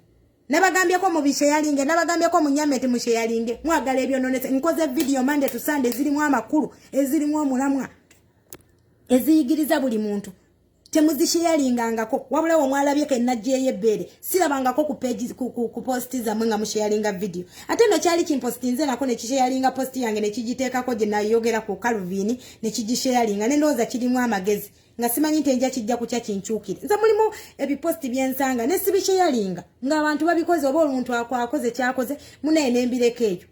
nabagambyeko mu bishayalinge nabagambyeko mu nyamete mu shayalinge mwagala ebyo nonese nkoze video Monday to Sunday zirimu amakulu ezirimu omulamwa eziyigiriza buli muntu temuzishayalingangako wabula omwalabye ke najje yebere sirabangako ku page ku post za mwenga mu shayalinga video ate no kyali kimpostinze nako ne kishayalinga post yange ne kijiteekako je nayogera ku Calvin ne kijishayalinga ne ndoza kirimu amagezi nga simanyi ntenja kijja kucha kinchukire nza mulimu ebiposti byensanga ne sibishayalinga nga abantu babikoze oba omuntu akwakoze kyakoze munene mbireke ekyo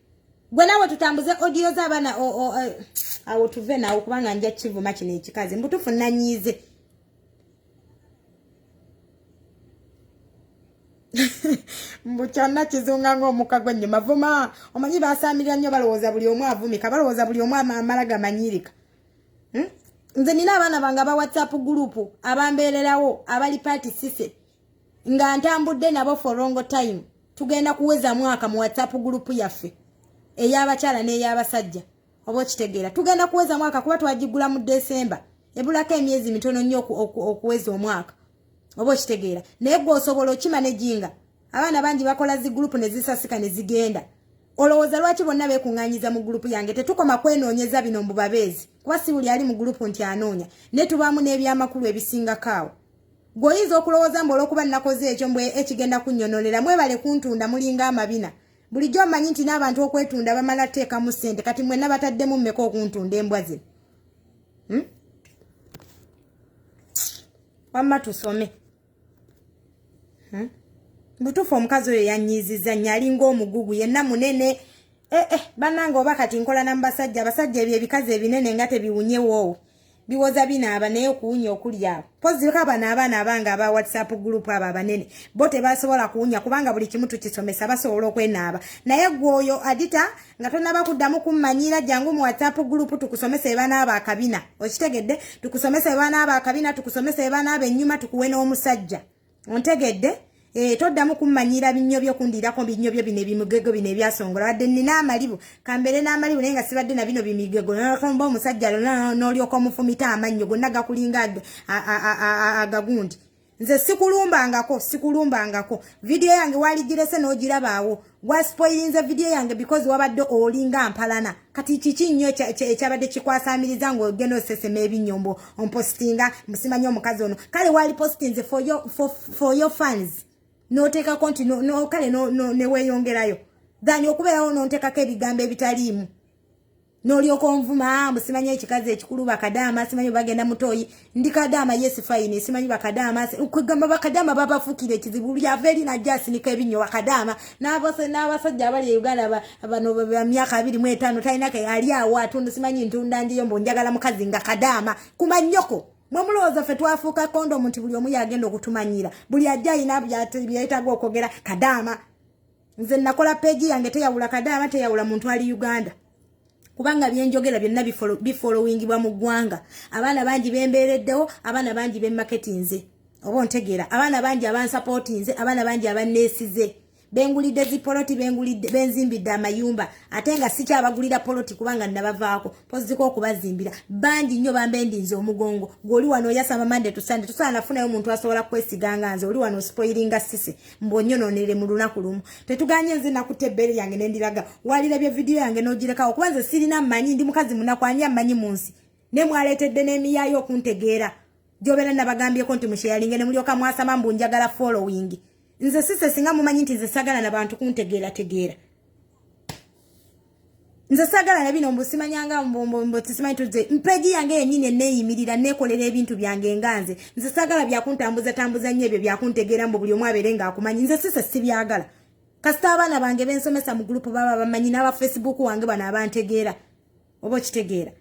gwe nawe tutambuze audio z'abana awo tuve nawo kubanga nja kivuma kino ekikazi mbutufu nanyize mbuchana kizunga ng'omukago nyuma vuma omanyi basamirira nnyo balowooza buli omu avumika balowooza buli omu amalaga manyirika nze nina abaana bange aba WhatsApp group abambeererawo abali party sise nga ntambudde nabo for long time tugenda kuweza mwaka mu WhatsApp group yaffe ey'abakyala n'ey'abasajja oba okitegeera tugenda kuweza mwaka kuba twagigula mu December ebulako emyezi mitono nnyo okuweza omwaka oba okitegeera naye gwe osobola okima ne jinga abaana bangi bakola zi group ne zisasika ne zigenda olowooza lwaki bonna beekuŋŋaanyiza mu group yange tetukoma kwenoonyeza bino mbu babeezi kuba si buli ali mu group nti anoonya ne tubaamu n'ebyamakulu ebisingakaawo gweoyinza okulowooza mbu olw'okuba nnakoze ekyo mbwe ekigenda kunnyonolera mwebale kuntunda mulinga amabina bulijjo mmanyi nti n'abantu okwetunda bamala teekamu ssente kati mwenna bataddemu mmeka okuntunda embwa zino wamma tusome butufu omukazi oyo yanyiziza nnyo alinga omugugu yenna munene bannange oba kati nkola n'ambasajja abasajja ebyo ebikazi ebinene nga tebiwunyewoowo biwoza binaaba naye okuwunya okuli awo pozika bano abaana abange aba WhatsApp group abo abanene bo tebasobola kuwunya kubanga buli kimu tukisomesa basobola okwenaaba naye gwoyo adita nga tonaba kuddamu kummanyira jangu mu WhatsApp group tukusomesa baana aba akabina okitegedde tukusomesa baana aba akabina tukusomesa baana aba ennyuma tukuwe n'omusajja ontegedde toddamu kummanyira binnyo byokundirako binnyo byo bino ebimigego bino ebyasongola wadde nina amalibu kambere n'amalibu naye nga sibadde na bino bimigego nakomba omusajja n'olyoka omufumita amannyo gonna gakulinga agagundi nze sikulumbangako video yange waligirese n'ogirabaawo gwaspoilinze video yange because wabadde olinga mpalana kati kiki nnyo ekyabadde kikwasamiriza ng'ogenda osesema ebinyombo ompostinga musimanyi omukazi ono kale wali postinze for your fans noteka konti no kale ne weyongerayo dani okubeerawo nontekako ebigambo ebitaliimu n'olyoka onvuma musimanyi ekikazi ekikulu bakadaama simanyi bagenda mutoyi ndi kadaama yes fine simanyi bakadaama okugamba bakadaama babafuukira ekizibu lyava eri najjasinika ebinnyo bakadaama n'abasajja abali e Uganda bano ba myaka 25 talinako ali awo atundu simanyi ntunda ndiyo mbu njagala mukazi nga kadaama kumanyoko mwemulowooza ffe twafuuka kondomu nti buli omu yagenda okutumanyira buli ajja ayina byayetaaga okwogera kadaama nze nakola peegi yange teyawula kadaama teyawula muntu ali Uganda kubanga byenjogera byonna bifollowingibwa mu ggwanga abaana bangi bembeereddewo abaana bangi bemmaketinze oba ontegeera abaana bangi abansapootinze abaana bangi abanneesize bengulidde zipoloti benzimbidde amayumba ate nga sikyabagulira poloti kubanga nabavaako poziko okubazimbira bangi nnyo bambendinze omugongo gw'oli wano oyasama Monday to Sunday tusaana nafunayo omuntu asobola kwesiganga nze oli wano spoilinga sisi mbonyononere mu lunaku lumu tetuganye nze nakutte ebbere yange nendiraga walirabye video yange n'ogirekawo kuba nze sirina mmanyi ndi mukazi munakwanya mmanyi mu nsi ne mwaleetedde n'emiyayo okuntegeera gy'obeera nabagambyeko nti musheyalinge ne mulyoka mwasama mbu njagala following nze sise singa mumanyi nti nze sagala na bantu kuntegeera nze sagala na bino mbusimanyanga mbombo tisimanyi tuze mpegi yange yennyini eneeyimirira neekolera ebintu byange nganze nze sagala byakuntambuza nnyo ebyo byakuntegeera mbu buli omu abeere ng'akumanyi nze sise sibyagala kasita abaana bange bensomesa mu gurupu baba bamanyi n'aba Facebook wange bano abantegeera oba okitegeera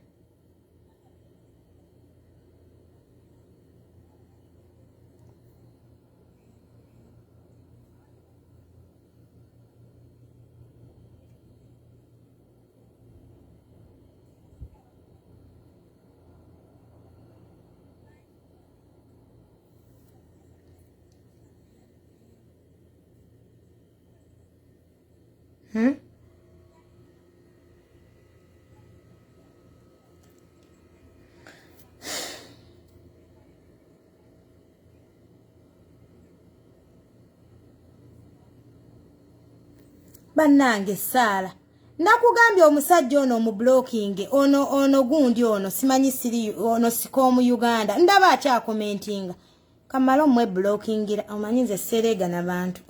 bannange Saala nakugambye omusajja ono mu blocking ono gundi ono simanyi siri ono sikomu Uganda ndaba akyakomentinga kamalo mwe blockingira omanyi nze serega n'abantu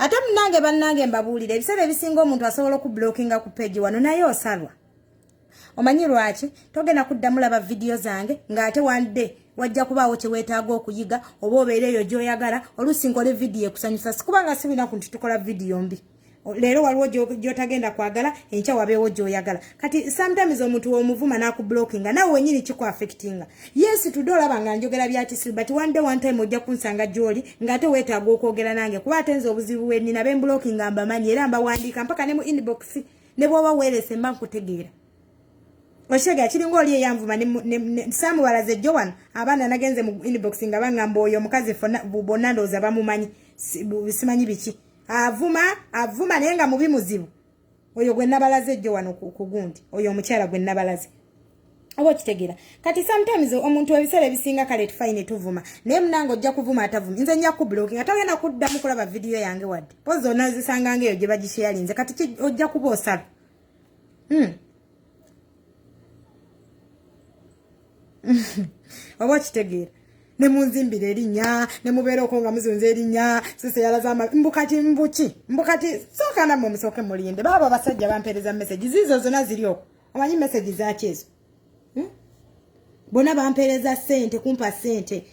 ate munange bannange mbabuulire ebiseera ebisinga omuntu asobola okublockinga ku page wano naye osalwa omanyi lwaki togenda kuddamu laba video zange ng'ate wande wajja kubaawo kye weetaaga okuyiga oba obeera eyo gy'oyagala oluusi nkole video ekusanyusa sikubanga sibinaku nti tukola video mbi leero waliwo gy'otagenda kwagala enkya wabeewo gy'oyagala kati sometimes omuntu w'omuvuma n'akublockinga nawe wenyini kikuaffectinga yes tudde olaba nga njogera byakisiru but one time ojja kunsanga gy'oli ng'ate weetaaga okwogera nange kuba ate nze obuzibu bwe nnina bemblockinga mbamanyi era mbawandiika mpaka ne mu inbox ne bw'oba weerese mba nkutegeera oshega kiringo oli eyanvuma ne samubalaze jjo wano abaana nagenze mu inbox nga bangamba oyo omukazi bonna ndowooza bamumanyi simanyi biki avuma naye nga mubi muzibu oyo gwe nabalaze jjo wano ku gundi oyo omukyala gwe nabalaze oba okitegeera kati sometimes omuntu ebiseera ebisinga kale tufine tuvuma naye munange ojja kuvuma atavuma nze nja kublocking atagenda kuddamu kulaba video yange wadde pozi onazisanganga eyo gye bagisharinze kati ojja kuba osala oba okitegeera ne munzimbira erinnya ne mubeera okonga muzunza erinnya sise yalazama mbukati sooka namwe musooke mulinde baba abasajja bampeereza message zizo zonna ziri okwo omanyi message zaaki ezo bonna bampeereza ssente kumpa ssente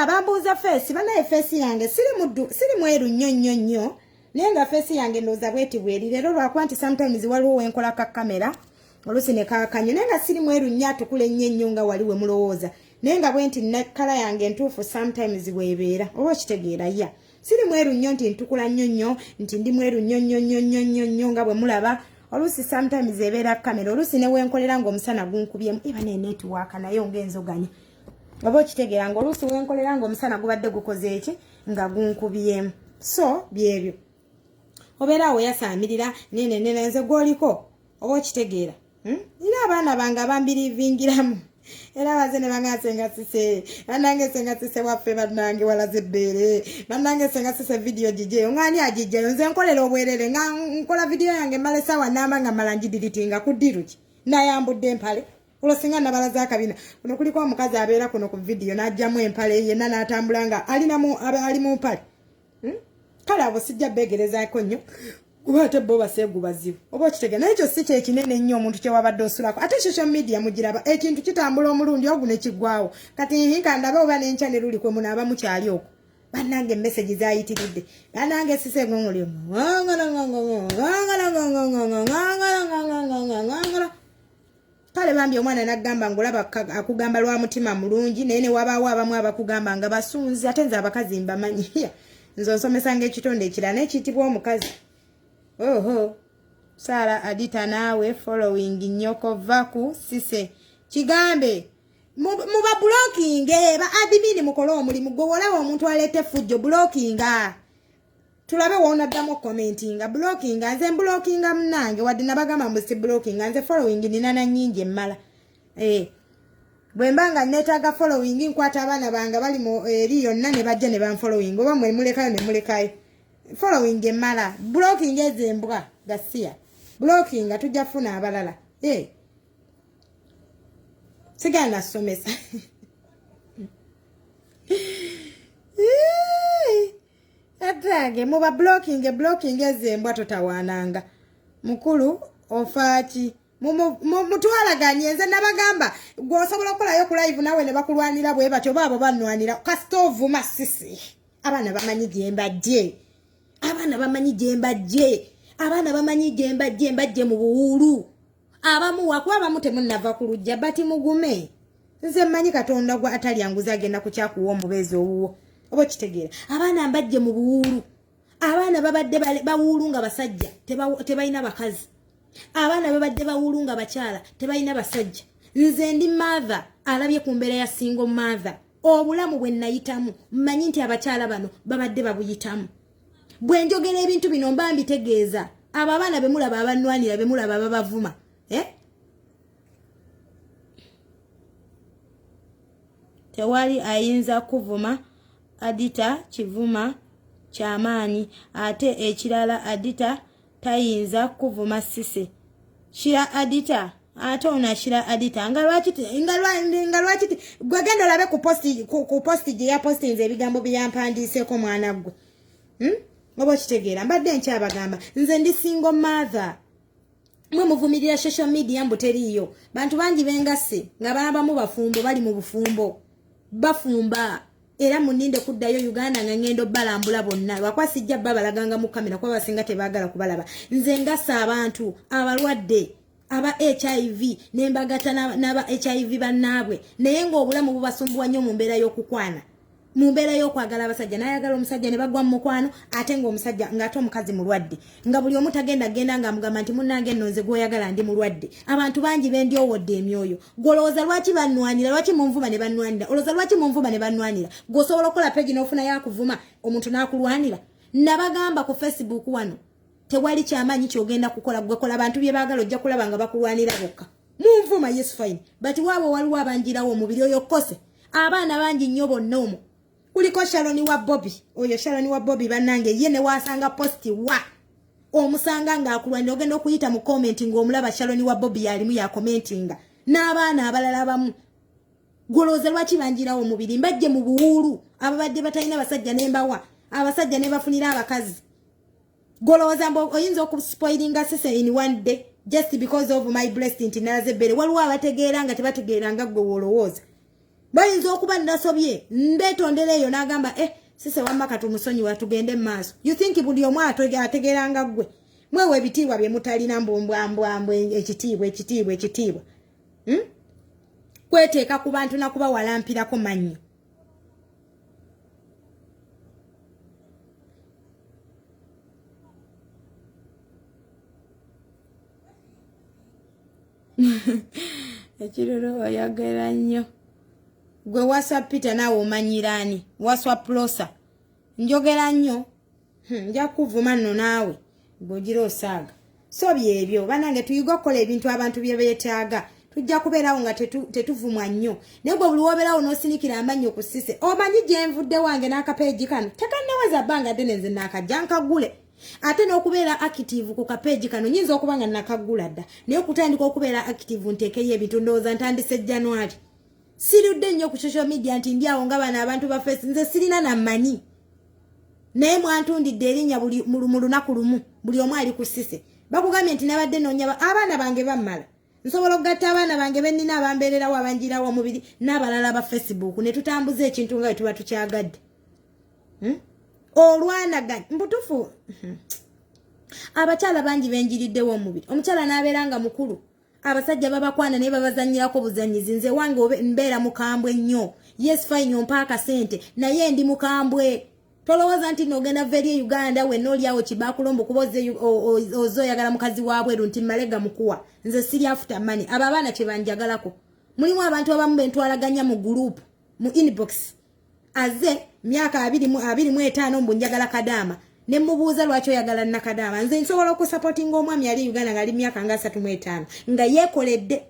bambuuza feesi banaye feesi yange siri mweru nnyo naye nga feesi yange ndowooza bweti bweri leero lwakuba nti sometimes waliwo wenkola ka kamera oluusi ne kakanyo naye nga siri mweru nnyo atukula ennyo nga wali we mulowooza naye nga bwe nti nakala yange entuufu sometimes bwebeera oba okitegeera siri mweru nnyo nti ntukula nnyo nti ndi mweru nnyo nga bwe mulaba oluusi sometimes ebeera kamera oluusi ne wenkolera ng'omusana gunkubyemu eba ne network nayo ng'enzoganya oba okitegeera nga oluusi wenkolera ng'omusana gubadde gukoze eki nga gunkubyemu so byebyo obeera awo yasaamirira nene nze gw'oliko oba okitegeera nina abaana bange abambirivingiramu era baze ne bangasenga sise banange senga sise waffe banange walaze ebbeere banange senga sise video gijeyo ngani agijeyo nze nkolera obwerere nga nkola video yange male sawa namba nga malangi dilitinga kudiruki nayambudde empale ulosinga nabalaza akabina kuno kuliko omukazi abeera kuno ku video najjamu empale yenna natambula nga ali mu mpale kale abo sijja begerezako nnyo kuba ate bo baseegu bazibu oba okitegeera naye ekyo si kyekinene nnyo omuntu kyewabadde osulako ate social media mugiraba ekintu kitambula omulundi ogwo ne kiggwawo kati nkandabe oba n'enkya ne luli kwe munaaba mukyali okwo bannange message zayitiridde bannange sisenga omulimu kale bambi omwana naggamba ngolaba akugamba lwa mutima mulungi naye ne wabaawo abamu abakugamba nga basunzi ate nze abakazi mbamanyi nze onsomesanga ekitonde ekirala nekiyitibwa omukazi oho Sara Adita naawe following nyoko vaku sise kigambe muba blocking ba admin mukola omulimu gowolawo omuntu alete fujjo blocking tulabe wona damo commenting blocking nze blocking mnange wadde nabagamba musi blocking nze following ninana nyingi emmala bwembanga netaga following nkwata abaana banga bali mu eri yonna ne bajja ne ban following oba mwe mulekayo ne mulekayo following emala blocking ezembwa gasia blocking atujja funa abalala sigana somesa banange muba blocking ezembwa totawananga mukulu ofaaki mutwalaganye nze nabagamba gwosobola okukolayo ku live nawe ne bakulwanira bwe batyo baabo bannwanira kasitoovu masisi abaana bamanyi gyembajje mbajje mu buwuulu abamu wakuba abamu temunnava ku lujja bati mugume nze mmanyi katonda gwa atalyanguza agenda kukyakuwa omubeezi owuwo oba kitegeera abaana mbajje mu buwuulu abaana babadde bawuulu nga basajja tebalina bakazi abaana babadde bawuulu nga bakyala tebalina basajja nze ndi mother alabye ku mbeera ya single mother obulamu bwe nayitamu mmanyi nti abakyala bano babadde babuyitamu bwe njogera ebintu bino mba mbitegeeza abo abaana bemulaba abannwanira bemulaba babavuma tewali ayinza kuvuma Adita kivuma kyamaanyi ate ekirala Adita tayinza kuvuma Sise shira Adita ate onashira Adita nga lwaki gwegenda olabe ku posti gye yapostinze ebigambo byampandiiseko mwana gwe oba kitegeera mbadde nkyabagamba nze ndi single mother mwe muvumirira social media mbu teriiyo bantu bangi bengase nga bana bamu bafumbo bali mu bufumbo bafumba era muninde kuddayo Uganda nga ngendo balambula bonna lwakwasijja babalaganga mu kamera kwa basinga tebaagala kubalaba nze ngasa abantu abalwadde aba HIV nembagata n'aba HIV bannaabwe naye ng'obulamu bubasumbuwa nnyo mu mbeera y'okukwana mu mbeera y'okwagala abasajja nayagala omusajja ne bagwa mu mukwano ate ng'omusajja ng'ate omukazi mulwadde nga buli omu tagenda nga amugamba nti munnange nno nze gw'oyagala ndi mulwadde abantu bangi bendyowodde emyoyo golowooza lwaki bannwanira lwaki munvuma ne bannwanira olowooza lwaki munvuma ne bannwanira gw'osobola okukola peegi n'ofuna yakuvuma omuntu n'akulwanira nabagamba ku Facebook wano tewali kyamaanyi kyogenda kukola gwekola abantu bye baagala ojja kulaba nga bakulwanira bokka munvuma yes fine but waabo waliwo abanjirawo omubiri oyo kkose abaana bangi nnyo bonna omwo kuliko Shaloni wa Bobby oyo Shaloni wa Bobby bannange ye ne wasanga posti wa omusanga nga akulwanira ogenda okuyita mu commenting omulaba Shaloni wa Bobby yalimu ya commentinga n'abaana abalala bamu golooza lwaki banjirawo omubiri mbajje mu buwuulu ababadde batalina basajja nembawa abasajja ne bafunira abakazi golooza mbo oyinza okuspoilinga Sise in one day just because of my breast nti nalaze ebbere waliwo abategeera nga tebategeera nga gwe wolowooza bayinza okuba nasobye mbetondera eyo n'agamba Sise wamma katumusonyiwa tugende maaso you think buli omu ategeeranga gwe mwewe ebitiibwa bye mutalina mbwe ekitiibwa kweteeka ku bantu nakuba walampirako mannyo ekiroro oyagala nnyo gwe WhatsApp Peter nawe omanyiraani WhatsApp Rosa njogera nnyo nja kuvuma nno naawe gwogira osaaga so byebyo banange tuyiga okukola ebintu abantu bye beetaaga tujja kubeerawo nga tetuvumwa nnyo naye gwe buli wobeerawo n'osinikira amannyo ku Sise omanyi gye nvudde wange n'akapeegi kano tekanneweza bbanga ddene nze naakajja nkagule ate n'okubeera active ku kapeegi kano nyinza okuba nga nakagula dda naye okutandika okubeera active nteekeyo ebintu ndowooza ntandise January sirudde nnyo ku social media nti ndyawo nga bano abantu ba face nze sirina namanyi naye mwantundidde erinnya mu lunaku lumu buli omu ali ku Sise bakugambye nti nabadde noonya abaana bange bammala nsobola okugatta abaana bange bennina abambeererawo abanjirawo omubiri n'abalala ba Facebook ne tutambuza ekintu nga bwe tuba tukyagadde olwanaganya mbutufu abakyala bangi benjiriddewo omubiri omukyala n'abeera nga mukulu abasajja babakwana naye babazanyirako buzanyizi nze wange mbeera mukambwe nnyo yes fine ompa akasente naye ndi mukambwe tolowooza nti n'ogenda veri Uganda we n'oliawo kibaakulombo kuba oze oyagala mukazi waabweru nti malega mukuwa nze siri afuta mani abo abaana kye banjagalako mulimu abantu abamu bentwalaganya mu group mu inbox aze myaka 25 mbu njagala Kadaama ne mubuuza lwaki oyagala Nakadaama nze nsobola okusupportinga omwami ali Uganda nga ali myaka nga 35 nga yeekoledde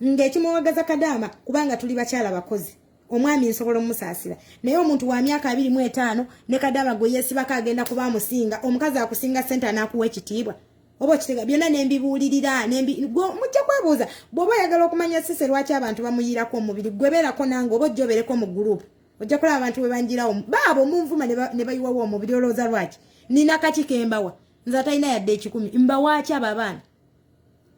ng'ekimuwagaza Kadaama kubanga tuli bakyala bakozi omwami nsobola omusaasira naye omuntu wa myaka 25 ne Kadaama gwe yeesibako agenda kuba amusinga omukazi akusinga sente anakuwa ekitiibwa oba kitega byonna nembibuulirira mujja kwebuuza bw'oba oyagala okumanya Sise lwaki abantu bamuyirako omubiri gwebeerako nange oba ojja obeereko mu group ojja kulaba abantu bwe banjirawo baabo munvuma ne bayiwawo omubiri olowooza lwaki nina kaki kembawa nze atalina yadde ekikumi mbawaki abo abaana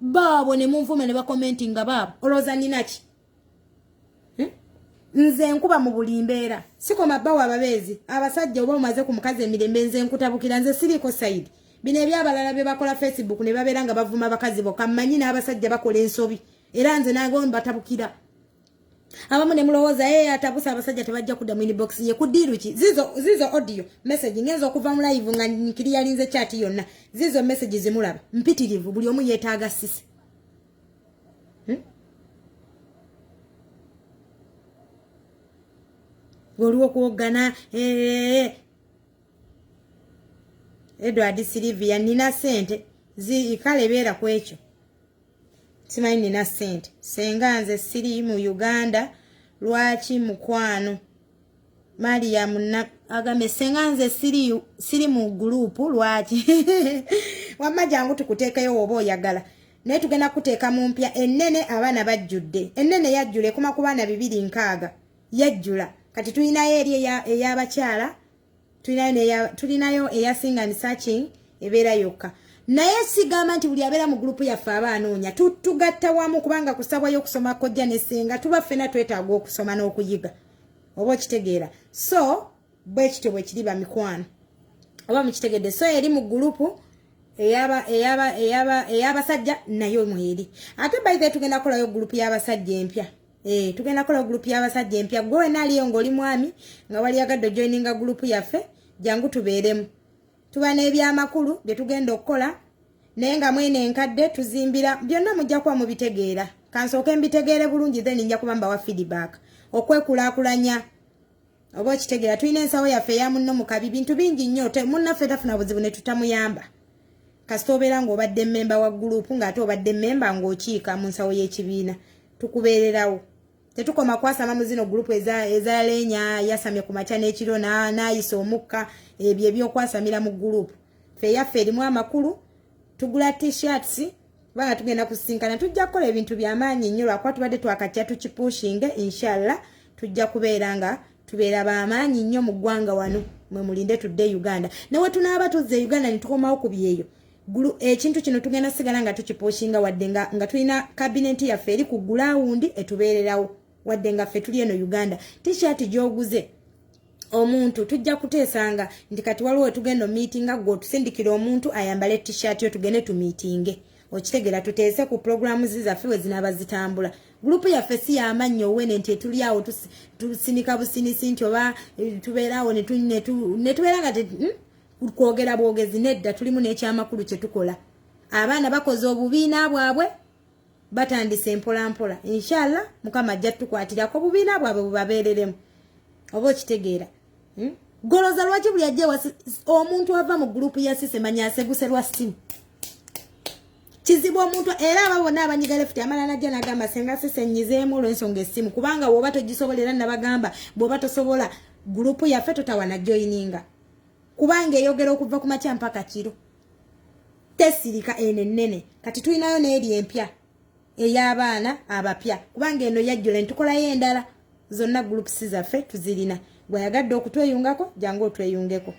baabo ne munvuma ne bakomentinga baabo olowooza nina ki nze nkuba mu buli mbeera sikoma bawa ababeezi abasajja oba omaze ku mukazi emirembe nze nkutabukira nze siriiko sayidi bino ebyabalala bye bakola Facebook ne babeera nga bavuma abakazi bokka mmanyi n'abasajja bakola ensobi era nze nago mbatabukira abamu ne mulowooza atabusa abasajja tebajja kudda mu inbox ye kudiru ki zizo audio message ngenza okuva mu live nga nkiri yalinze chat yonna zizo message zimulaba mpitirivu buli omu yeetaaga sisi Goliwo kuogana Edward Silvia nina sente kale beera ku ekyo simanyi nina sente senga nze siri mu Uganda lwaki mukwano Mariam agambe senga nze siri mu group lwaki wamma jangu tukuteekayo oba oyagala naye tugenda kuteeka mu mpya ennene abaana bajjudde ennene yajjula ekoma ku baana 260 yajjula kati tulinayo eri ey'abakyala tulinayo eya sing and searching ebeera yokka naye sigamba nti buli abeera mu grupu yaffe abaanoonya tugatta wamu kubanga kusabwayo okusoma kojja ne senga tuba ffena twetaaga okusoma n'okuyiga oba okitegeera so bwe kityo bwe kiri bamikwano oba mukitegedde so eri mu grupu ey'abasajja nayo mweri ate bayize tugenda kukolayo grupu y'abasajja empya tugenda kola group y'abasajja empya gwe naliyo ngoli mwami nga wali agadde joininga group yaffe jangu tubeeremu tuba n'ebyamakulu bye tugenda okukola naye nga mwene enkadde tuzimbira byonna mujja kuba mubitegeera kansooke mbitegeere bulungi then nja kubamba wa feedback okwekulaakulanya oba okitegeera tulina ensawo yaffe eya munno mu kabi bintu bingi nnyo munnaffe tafuna buzibu ne tutamuyamba kasita obeera ng'obadde mmemba wa group ng'ate obadde mmemba ng'okiika mu nsawo y'ekibiina tukubeererawo tetukoma kwasama mu zino group ezalenya yasamye ku macha n'ekiro n'ayisa omukka ebyo ebyokwasamira mu group fe yaffe erimu amakulu tugula t-shirts banga tugenda kusinkana tujja kukola ebintu by'amaanyi nnyo lwakuba tubadde twakatya tukipushinge inshallah tujja kubeera nga tubeera b'amaanyi nnyo mu ggwanga wano mwe mulinde tudde Uganda newe tunaaba tuzze Uganda ne tukomawo ku byeyo ekintu kino tugenda sigala nga tukipushinga wadde nga tulina cabinet yaffe eri ku ground etubeererawo wadde nga ffe tuli eno Uganda t-shirt gyoguze omuntu tujja kuteesanga nti kati waliwo tugenda meetinga gwo tusindikira omuntu ayambale t-shirt yo tugende tu meeting okitegera tuteese ku programs zaffe we zinaba zitambula group yaffe si yamannyo wene nti tuli awo tusinika businisi nti oba tubeerawo ne tubeera nga kwogera bwogezi nedda tulimu n'ekyamakulu kye tukola abaana bakoze obubiina bwabwe batandise mpola inshallah mukama ajja tukwatirako obubiina bwabwe bubabeereremu oba okitegeera goloza lwaki buli ajja omuntu ava mu grupu ya sise manya aseguse lwa simu kizibu omuntu era aba bonna abanyiga lefuti amala najja nagamba senga sise nyizeemu olw'ensonga essimu kubanga bw'oba togisobolera nabagamba bw'oba tosobola grupu yaffe totawana joininga kubanga eyogera okuva ku makya mpaka kiro tesirika enenene kati tulinayo n'eri empya ey'abaana abapya kubanga eno yajjula ntukolayo endala zonna groups zaffe tuzirina gwayagadde okutweyungako jangu otweyungeko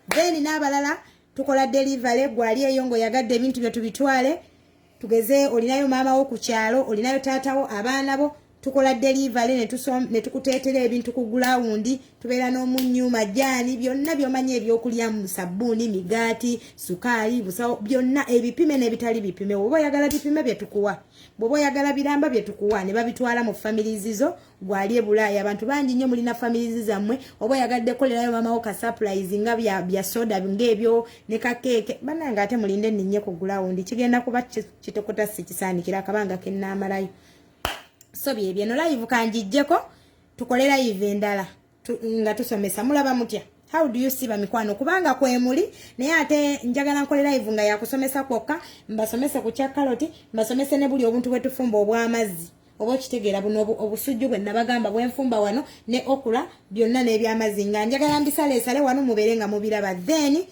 then n'abalala tukola delivery gwali eyo ng'oyagadde ebintu bye tubitwale tugeze olinayo maama wo ku kyalo olinayo taatawo abaana bo tukola delivery ne tukuteetera ebintu ku ground tubeera n'omunnyu majaani byonna by'omanyi ebyokulya mu sabbuuni migaati sukaali busawo byonna ebipime n'ebitali bipime bw'oba oyagala bipime bye tukuwa bw'oba oyagala biramba bye tukuwa ne babitwala mu families zo gwali ebulaaya abantu bangi nnyo mulina families zammwe oba oyagadde kolerayo maama wo ka surprise nga bya soda ng'ebyo ne kakeeke bannange ate mulinde nninnye ku ground kigenda kuba kitokota si kisaanikira akabanga kennaamalayo so byebyo no live kanjijjeko tukole live endala nga tusomesa mulaba mutya how do you see bamikwano kubanga kwemuli naye ate njagala nkole live nga yakusomesa kwokka mbasomese ku kya kaloti mbasomese ne buli obuntu bwetufumba obw'amazzi oba okitegeera buno obusujju bwe nabagamba bwenfumba wano ne okula byonna n'ebyamazzi nga njagala mbisaleesale wano mubeere nga mubiraba then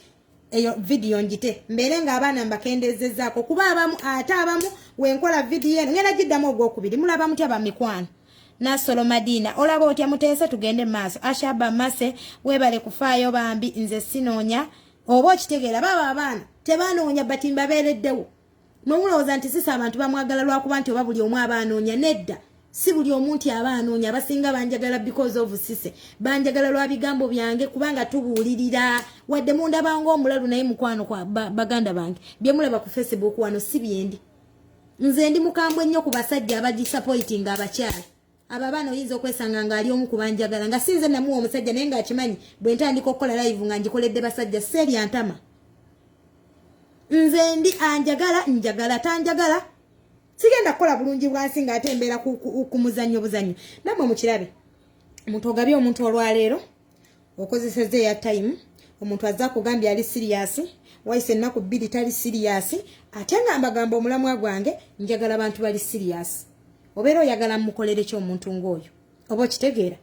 eyo video njite mbere nga abaana mbakendezezzaako kuba abamu wenkola video eno ngenda giddamu ogwokubiri mulaba mutya bamikwano Nasolo Madina olaba otya Muteesa tugende maaso Ashaba Mase webale kufaayo bambi nze sinoonya oba okitegeera baba abaana tebanoonya batimba beereddewo nomulowooza nti sisa abantu bamwagala lwakuba nti oba buli omu abanoonya nedda si buli omuntu abanoonya abasinga banjagala because of sise banjagala lwa bigambo byange kubanga tubuulirira wadde munda bange omulalu naye mukwano kwa baganda bange bye mulaba ku Facebook wano si byendi nze ndi mukambwe nnyo ku basajja abadisappointing abakyala abaana oyinza okwesanga nga ali omu kubanjagala nga sinze namuwa omusajja naye ng'akimanyi bwe ntandika okukola live nga ngikoledde basajja seri antama nze ndi anjagala njagala tanjagala sigenda kukola bulungi bwansi nga ate mbeera ku muzannyo buzannyo namwe mukirabe omuntu ogabye omuntu olwaleero okozesezza eya time omuntu azza kugambya ali serious waise ennaku 2 tali serious ate nga mbagamba omulamwa gwange njagala abantu bali serious obeera oyagala mukolere ki omuntu ng'oyo oba okitegeera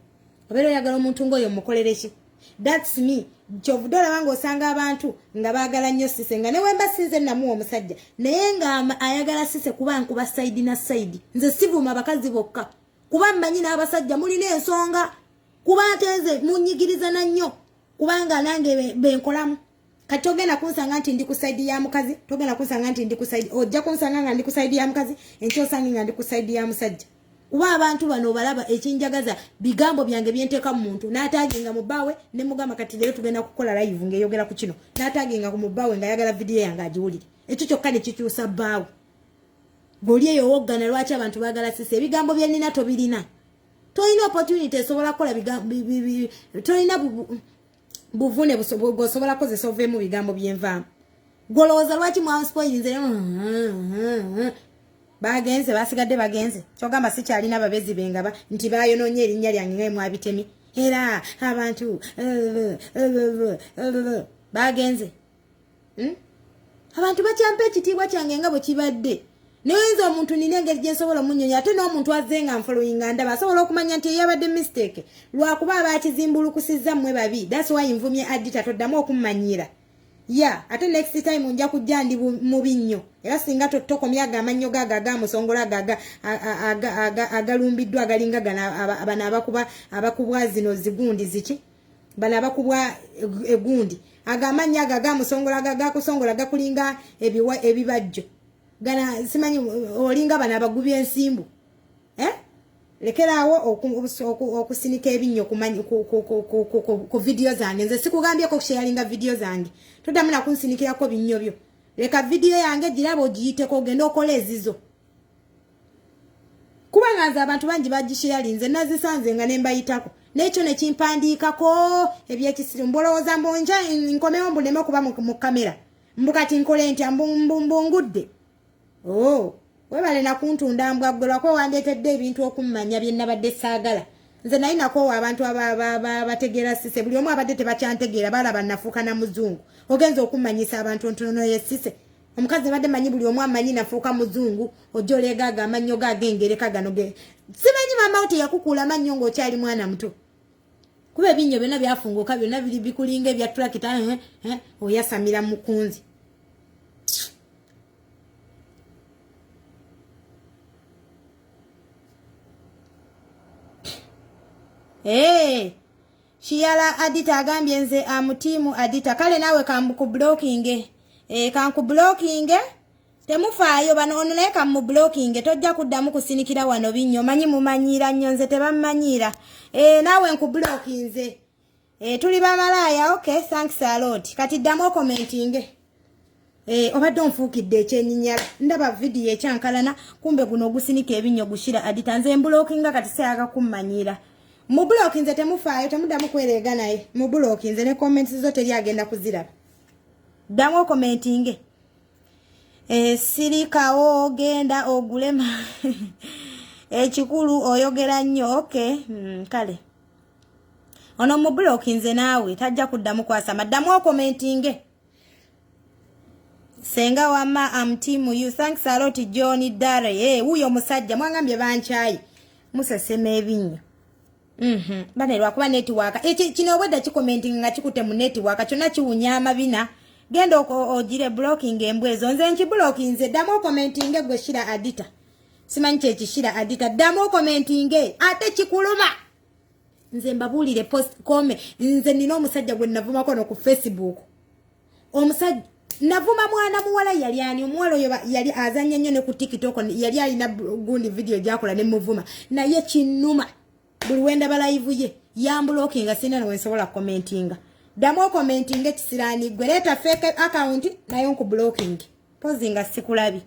obeera oyagala omuntu ng'oyo mukolere ki that's me kyovudola wange osanga abantu nga baagala nnyo sise nga ne wemba sinze namuwa omusajja naye nga ayagala sise kuba nkuba side na side nze sivuma bakazi bokka kuba mmanyi n'abasajja mulina ensonga kuba ntenze munyigiriza na nnyo kubanga nange benkolamu kati ogenda kunsanga nti ndi ku side ya mukazi togenda kunsanga nti ndi ku side ojja kunsanga nga ndi ku side ya mukazi enkyo osange nga ndi ku side ya musajja kuba abantu bano balaba ekinjagaza bigambo byange byenteeka mu muntu n'ataaginga mu bbaawe ne mugamba kati leero tugenda kukola live ng'eyogera ku kino n'ataaginga ku mu bbaawe ng'ayagala vidiyo yange agiwulire ekyo kyokka ne kikyusa bbaawe goli eyo woggana lwaki abantu baagala sise ebigambo bye nnina tobirina tolina opportunity esobola kukola tolina buvune bw'osobola kozesa oveemu bigambo byenvaamu golowooza lwaki mwanspoilinze bagenze basigadde bagenze kyogamba sikyalina babezi bengaba nti bayonoonye erinnya lyange nga mwabitemi era abantu bagenze abantu bakyampa ekitiibwa kyange nga bwe kibadde newenza omuntu nina engeri gye nsobola omunyonya ate n'omuntu azze nga nfollowinga ndaba asobola okumanya nti yabadde mistake lwakuba abakizimbulukusizza mmwe babi that's why nvumye adita toddamu okumumanyira ate next time nja kujja ndi mubi nnyo era singa tokomya agamannyo gaga agamusongola agalumbiddwa agalinga bano abakubwa zino zigundi ziki bano abakubwa egundi agamannyo ago agamusongola gakusongola gakulinga ebibajjo gana simanyi olinga bano abagubi ensimbu lekeraawo okusinika ebinnyo ku video zange nze sikugambyeko kusharinga video zange toddamu nakunsinikirako binnyo byo leka video yange giraba ogiyiteko ogenda okola ezizo kubanga nze abantu bangi bagisharinze nazisanze nga nembayitako n'ekyo nekimpandiikako ebyekisiru mbolowooza mbonja nkomewo mbuleme okuba mu kamera mbukati nkole ntya mbungudde webale nakuntunda mbwaggwe lwako wandeetedde ebintu okummanya bye nabadde saagala nze naye nakoowa abantu abategeera sise buli omu abadde tebakyantegeera balaba nafuuka na muzungu ogenza okummanyisa abantu ntono yesise omukazi badde manyi buli omu amanyi nafuuka muzungu ojja oleegaaga amannyo gagengereka gano simanyi mama oti yakukuula amannyo ng'okyali mwana muto kuba ebinnyo byonna byafunguuka byonna biri bikulinga ebya tulakita oyasamira mukunzi Shiyala Adita agambye nze amutimu Adita kale nawe kambukublocking kankublocking temufaayo bano ono naye kamublocking tojja kuddamu kusinikira wano binnyo manyi mumanyira nnyo nze tebamanyira nawe nkublocking tuli bamalaaya okay thanks a lot kati ddamu commenting obadde onfuukidde ekyenyinyala ndaba video ekyankalana kumbe guno ogusinika ebinnyo gushira Adita nze mblockinga kati seyaga kummanyira mu blocking nze temufaayo temuddamu kwereega naye mu blocking nze ne comments zo teri agenda kuziraba ddamu commenting sirikawo genda ogulema ekikulu oyogera nnyo okay kale ono mu blocking nze naawe tajja kuddamu kwasama ddamu commenting senga wama amtimu you thanks a lot John Dare huyo musajja mwangambye banchayi musesema ebinnyo bane lwakuba network kino obwedda kikomenting nga kikute mu network kyonna kiwunya amabina genda ogire blocking embwezo nze nki blocking nze ddamu commenting gwe shira Adita simanyi kyekishira adita ddamu commentinge ate kikuluma nze mbabulire post kome nze nina omusajja gwe navumako no ku Facebook omusajja navuma mwana muwala yali ani omuwala oyo yali azanya nnyo ne ku TikTok yali alina gundi video gyakola ne muvuma naye kinuma buli wenda live ye yamblockinga sina no nsobola commentinga damo commentinga kisirani gwereta fake account nayo ku blocking pozinga sikulabi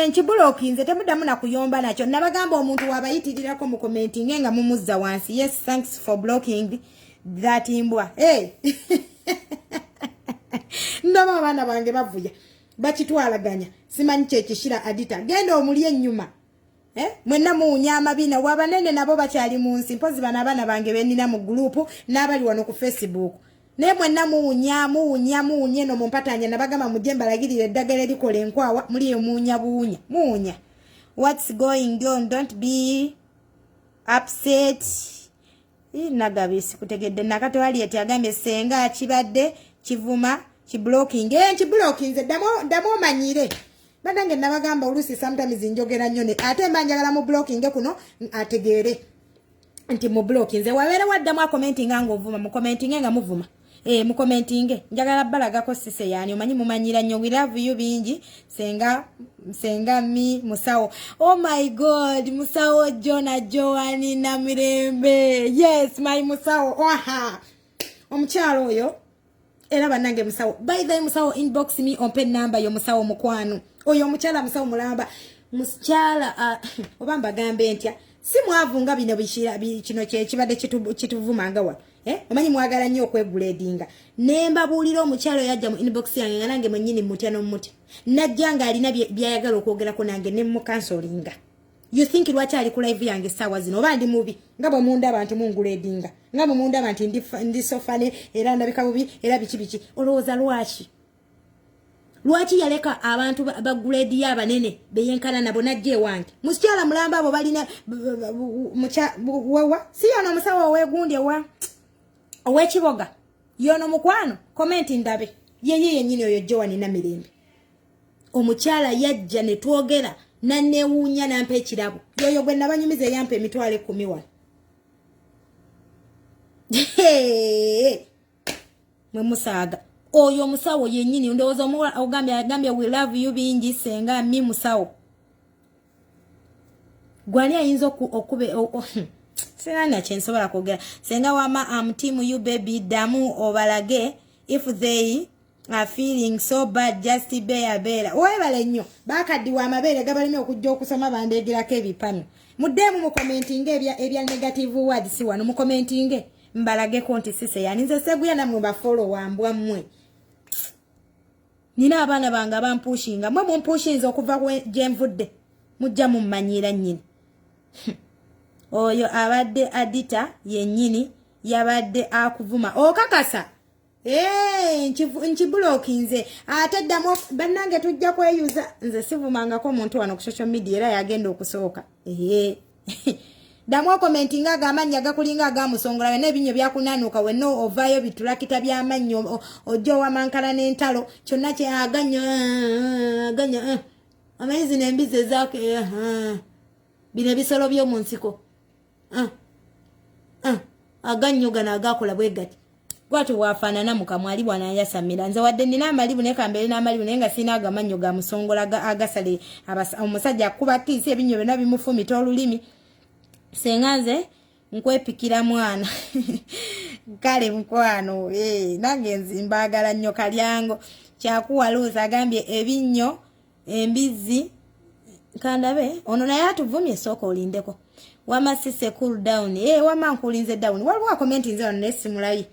nkiblockinze temudamu na kuyomba nakyo nabagamba omuntu wabayitirirako mu commenting nga mumuzza wansi yes thanks for blocking that imbwa ndaba abana bange bavuya bakitwalaganya simanyi kyekishira adita genda omuli ennyuma mwenna muunya amabina wabanene nabo bakyali mu nsi mpozi bana abana bange benina mu group n'abali wano ku Facebook ne mwenna muunya no mumpatanya nabagamba mujemba lagirire eddagala erikola enkwawa muli muunya what's going on don't be upset nagabisi kutegedde nakato wali eti agambye senga kibadde kivuma kiblocking nze damo manyire badange nabagamba olusi sometimes njogera nnyo ne ate mbanjagala mu blocking kuno ategeere nti mu blocking nze wabeera waddamu commenting nga ovuma mu commenting nga muvuma mu commenting njagala balagako sise yani omanyi mumanyira nnyo we love you bingi senga mi musawo oh my god musawo Jona Joani na mirembe yes my musawo omukyalo oyo era banange musawo by the musawo inbox me on pen number yo musawo mukwano oyo omukyala musawo mulamba mukyala obamba gambe ntya si mwavunga bino bishira kino kibadde kituvumanga wa omanyi mwagala nnyo okwegradinga nemba bulira omukyalo yajja mu inbox yange nga nange mwennyini mutya n'omuti najjanga alina byayagala okwogerako nange ne mu counselinga you think lwaki ali ku live yange sawa zino oba ndi mubi nga bwe munda abantu mungradinga nga bwe munda abantu ndi sofane era ndabika bubi era biki olowooza lwaki yaleka abantu baggrade abanene beyenkana nabo najje wange musikyala mulamba abo balina wawa si yono musawo wegundi owekiboga yono mukwano comment ndabe yeye yennyini oyo Joani na mirembe omukyala yajja ne twogera nanewuunya nampa ekirabo yoyo gwe nabanyumiza yampa emitwalo 10 mwe musaaga oyo musawo yennyini ndowooza agambye we love you bingi senga mi musawo gwani ayinza okube sinana kyensobola kwogera senga wama team you baby damu obalage if they are feeling so bad just bear webale nnyo bakaddiwa amabeere gabalime okujja okusoma bandegerako ebipano muddemu mu commenting ebya negative words wano mu commenting mbalageko nti sise yaninze seguya namwe bafollow wambwa mmwe nina abaana bange abampushinga mwe mumpushinza okuva gye nvudde mujja mummanyira nnyini oyo abadde adita yennyini yabadde akuvuma okakasa nkiblockinze ate ddamu bannange tujja kweyuza nze sivumangako omuntu wano ku social media era yagenda okusooka ddamu commenting agamanya gakulinga agamusongola n'ebinyo byakunanuka wenna ovaayo bitulakita byamannyo ojja owamankala n'entalo kyonna kye aganya amaizi n'embizi ezaako bino ebisolo by'omu nsiko agannyo gano agakola bwe gati gwatyo wafaanana mukamwali bwanayasamira nze wadde nina amalibu naye kambeere n'amalibu naye nga sina agamannyo gamusongola agasale omusajja akuba kiisi ebinyo byonna bimufumita olulimi senga nze nkwepikira mwana kale mukwano nange nzimbagala nnyo kalyango kyakuwaluuza agambye ebinnyo embizi kandabe ono naye atuvumye sooka olindeko wama sise cool down wama nkulinze down waliwo akomenti nze wano nesimulayi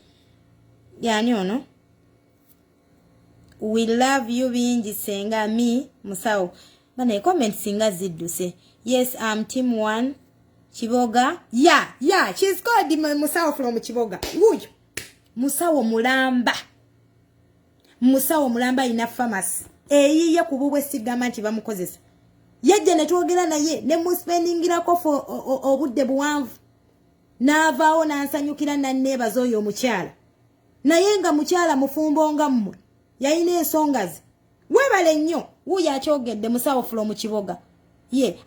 yani ono we love you bingi senga mi musawo bana comment singa zidduse yes I'm team 1 Kiboga yeah she's called musawo from Kiboga uyu musawo mulamba ina pharmacy eyiye kububwe sigama nti bamukozesa yajja ne twogera naye ne mu spendingirako for obudde buwanvu n'avaawo n'ansanyukira nanneebaza oyo omukyala naye nga mukyala mufumbo nga mmwe yayina ensonga ze webale nnyo wuyo akyogedde musawo from Kiboga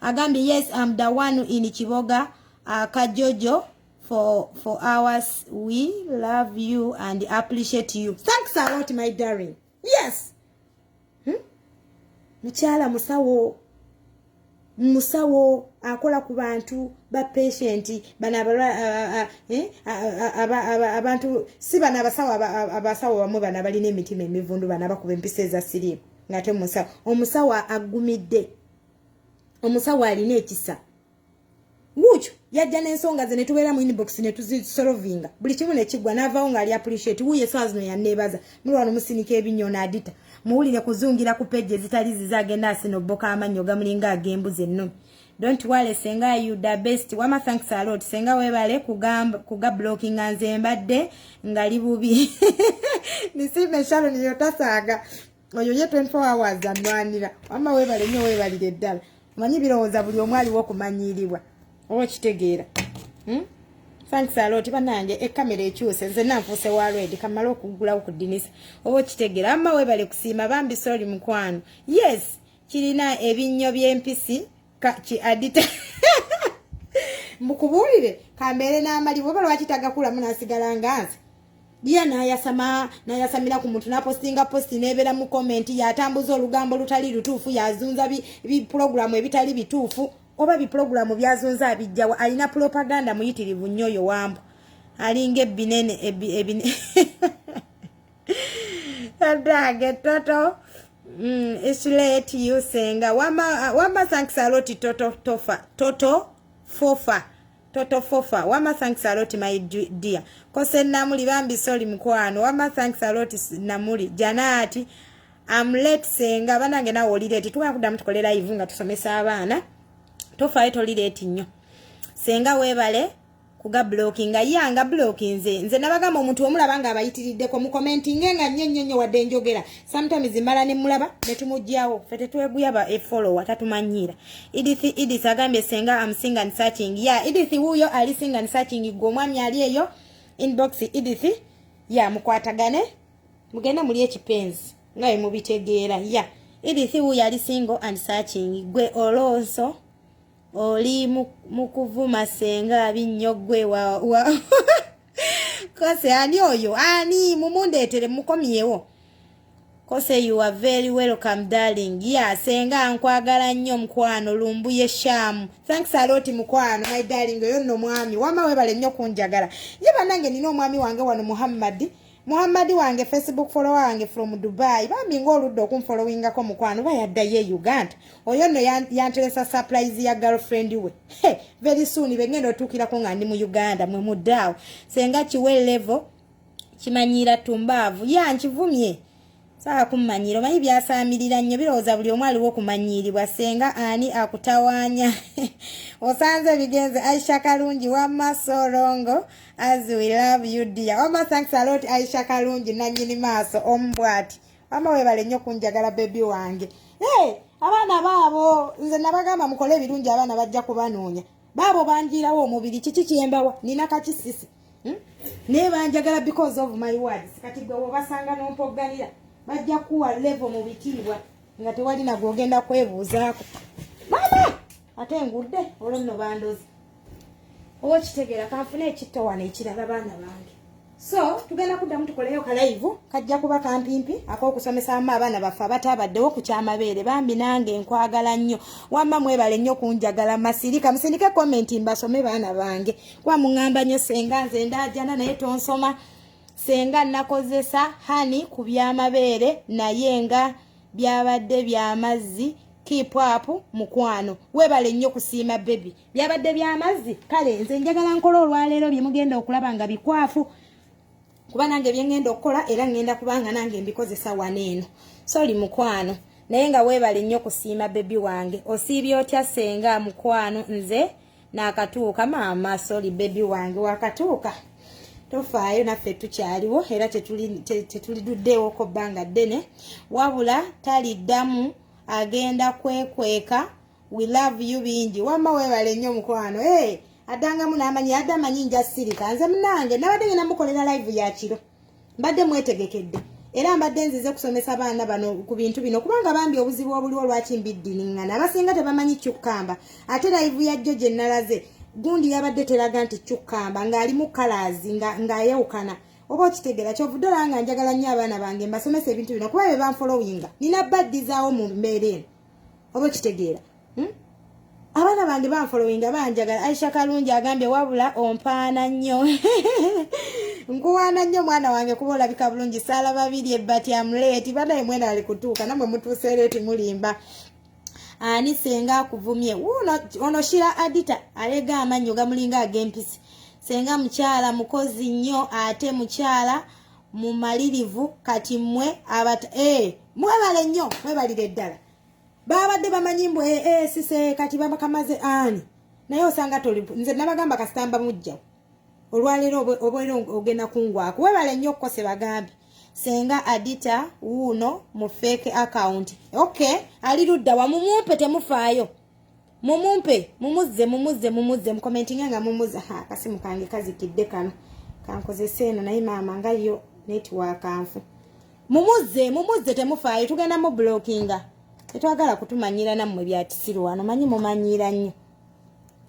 agambi yes, I'm the one in Chiboga, Kajojo, for hours. We love you and appreciate you. Thanks a lot, my darling. Yes. Muchala musawo akola ku bantu ba patient bana abantu si bana abasawo bamwe bana balina emitima emivundu bana bakuba empisa eza sirimu ngate omusawo agumidde omusawo alina ekisa mucho yajja n'ensonga ze ne tubeera mu inbox ne tuzisolvinga buli kimu ne kigwa n'avaawo ng'ali appreciate wuye swazi no yanneebaza mulwano musinika ebinyona adita muwulire kuzungira ku page ezitali zizagenda asinobboka amannyo gamulinga ag'embuzi ennono. Don't worry, senga you the best. Wama thanks a lot. Senga webale kuga blocking anze mbadde ngali bubi. Nisime shalo niyotasaga. Oyo ye 24 hours anwanira. Wama webale nnyo webalire ddala. Manyi birowooza buli omwali w'okumanyiiribwa. Oba kitegeera. Thanks a lot. Banange ekamera ekyuse nze nanfuuse wa red kamala okugulawo ku dinisa. Oba kitegeera amma webale kusiima bambi sorry mukwano. Yes, kirina ebinnyo by'empisi ki adita mukubulire kambere n'amalibo balo wakitaga kula munasigala nganze dia nayasamira ku muntu na postinga posti nebera mu comment yatambuza olugambo lutali lutuufu yazunza bi program ebitali bituufu oba bi program byazunza abijjawa alina propaganda muyitirivu nnyo wambo alinge binene ebine adage toto it's late you senga wama thanks a lot toto fofa wama thanks a lot my dear kose namuli bambi sorry mukwano wama thanks a lot namuli janati I'm late senga banange na oli late tuwa kudamu tukolera live nga tusomesa abaana tofa eto late nnyo senga webale kuga blocking yanga blocking nze nabagamba omuntu omulabanga abayitiriddeko mu commenting nga nnyo wadde njogera sometimes zimbala ne mulaba ne tumujjawo fete tweguyaba a follower tatumanyira Edith agambye senga I'm sing and searching Edith huyo ali sing and searching gw'omwami ali eyo inbox Edith mukwatagane mugenda muli ekipenzi ngaye mubitegeera Edith huyo ali single and searching gwe olonso oli mukuvuma senga abinyogwe wa kose ani oyo ani mumundetere mukomyewo kose you are very welcome darling senga nkwagala nnyo mukwano lumbuye shamu thanks a lot mukwano my darling oyo nno mwami wama webale nnyo kunjagala ye banange nina omwami wange wano Muhammadi wange Facebook follower wange from Dubai bambi ng'oludde okumfollowingako mukwano bayaddayo Uganda oyo nno yanteresa surprise ya girlfriend we very soon bengenda otuukirako nga ndi mu Uganda mwe muddaawo senga kiwe level kimanyira tumbaavu nkivumye saa kumanyira omanyi byasaamirira nnyo birowooza buli omu aliwo okumanyiiribwa senga ani akutawaanya osanze bigenze Aisha Kalungi wama sorongo as we love you dear wama thanks a lot Aisha Kalungi nanyini maaso ombwati wama webale nnyo kunjagala baby wange abaana baabo nze nabagamba mukole ebirungi abaana bajja kubanoonya baabo banjirawo omubiri kiki kyembawa nina kakisisi ne banjagala because of my words kati gwe obasanga n'ompoganira bajja kuwa level mu bitiibwa nga tewali nagogenda kwebuuzaako mama ate ngudde olwo nno bandozi oba kitegeera kanfuna ekitto wano ekirala baana bange so tugenda kuddamu tukoleyo kalaivu kajja kuba kampimpi ak'okusomesa abaana baffe abatabaddewo ku kyamabeere bambi nange nkwagala nnyo wamma mwebale nnyo kunjagala masirika musindike komenti mbasome baana bange kuba muŋŋamba nnyo senga nze ndaajana naye tonsoma senga nakozesa hani ku byamabeere naye nga byabadde byamazzi keep up mukwano webale nnyo kusiima baby byabadde byamazzi kale nze njagala nkola olwaleero bye mugenda okulaba nga bikwafu kuba nange byengenda okukola era ngenda kubanga nange mbikozesa waneeno sorry mukwano naye nga webale nnyo kusiima baby wange osiibye otya senga mukwano nze nakatuuka maama sorry baby wange wakatuuka tofaayo naffe tukyaliwo era tetuliduddeewo ko bbanga ddene wabula taliddamu agenda kwekweka we love you bingi wamma webale nnyo mukwano addangamu n'amanyi adda amanyi nja sirika nze munange nabadde ngenda mukolera live ya kiro mbadde mwetegekedde era mbadde nzize kusomesa abaana bano ku bintu bino kubanga bambi obuzibu obuliwo lwaki mbiddingana abasinga tebamanyi kyukkamba ate live ya jjo gye nalaze gundi yabadde teraga nti kyukkamba ng'ali mu kalazi ng'ayawukana oba okitegera kyovudde olaba nga njagala nnyo abaana bange mbasomesa ebintu bino kuba be banfolowinga nina baddizaawo mu mbeera eno oba okitegeera abaana bange banfolowinga banjagala. Aisha Kalungi agambye wabula ompaana nnyo nkuwaana nnyo mwana wange kuba olabika bulungi saala babiri ebbati amuleeti banaye mwena ali kutuuka namwe mutuuse leeti mulimba ani senga akuvumye ono Shira Adita alega amannyo gamulinga ag'empisi senga mukyala mukozi nnyo ate mukyala mumalirivu kati mmwe mwebale nnyo mwebalire ddala babadde bamanyi mbwe sise kati babakamaze ani naye osanga toli nze nabagamba kasitamba mujja olwaleero obeera ogenda kungwako webale nnyo okukose bagambi senga Adita wuuno mu fake account ali ludda wa mumumpe temufaayo mumumpe mumuzze mukomentinga nga mumuzza kasimu kange kazikidde kano kankozese eno naye maama nga yo network anfu mumuzze temufaayo tugenda mu blockinga tetwagala kutumanyira nammwe byatisiro wano manyi mumanyira nnyo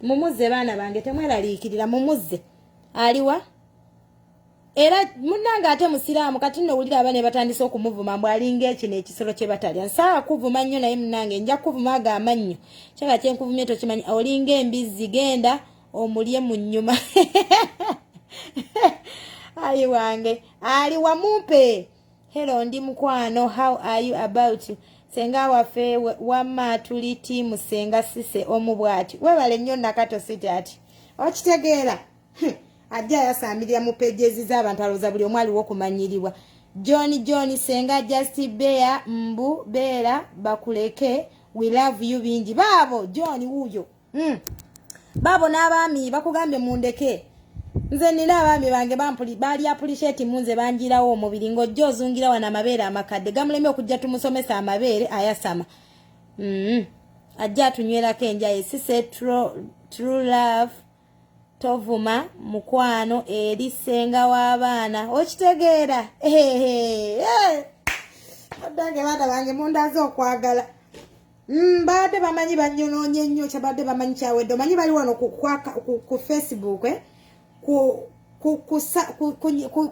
mumuzze baana bange temweraliikirira mumuzze aliwa era munnange ate musiraamu kati nno wulira abane batandise okumuvuma mbw alinga ekino ekisolo kye batalya nsaa kuvuma nnyo naye munnange nja kuvuma agamba nnyo kyaba kyenkuvumye tokimanyi olinga embizzi genda omulye mu nnyuma ayi wange aliwa mumpe hello ndi mukwano how are you about senga waffe wamma tuli tiimu senga sise omubwati webale nnyo nakato sitati okitegeera ajja yasamirira mu pages z'abantu alooza buli omu aliwo okumanyirirwa John senga just bear mbu beera bakuleke we love you bingi baabo John wuuyo baabo n'abaami bakugambye mundeke nze nina abaami bange baali appreciate munze banjirawo omubiri ng'ojja ozungira wana amabeere amakadde gamuleme okujja tumusomesa amabeere ayasama ajja atunywerako enjaye sise true love tovuma mukwano eri senga w'abaana okitegeera oddange baana bange mundaze okwagala badde bamanyi banyonoonye nnyo kyabadde bamanyi kyawedde omanyi bali wano ku Facebook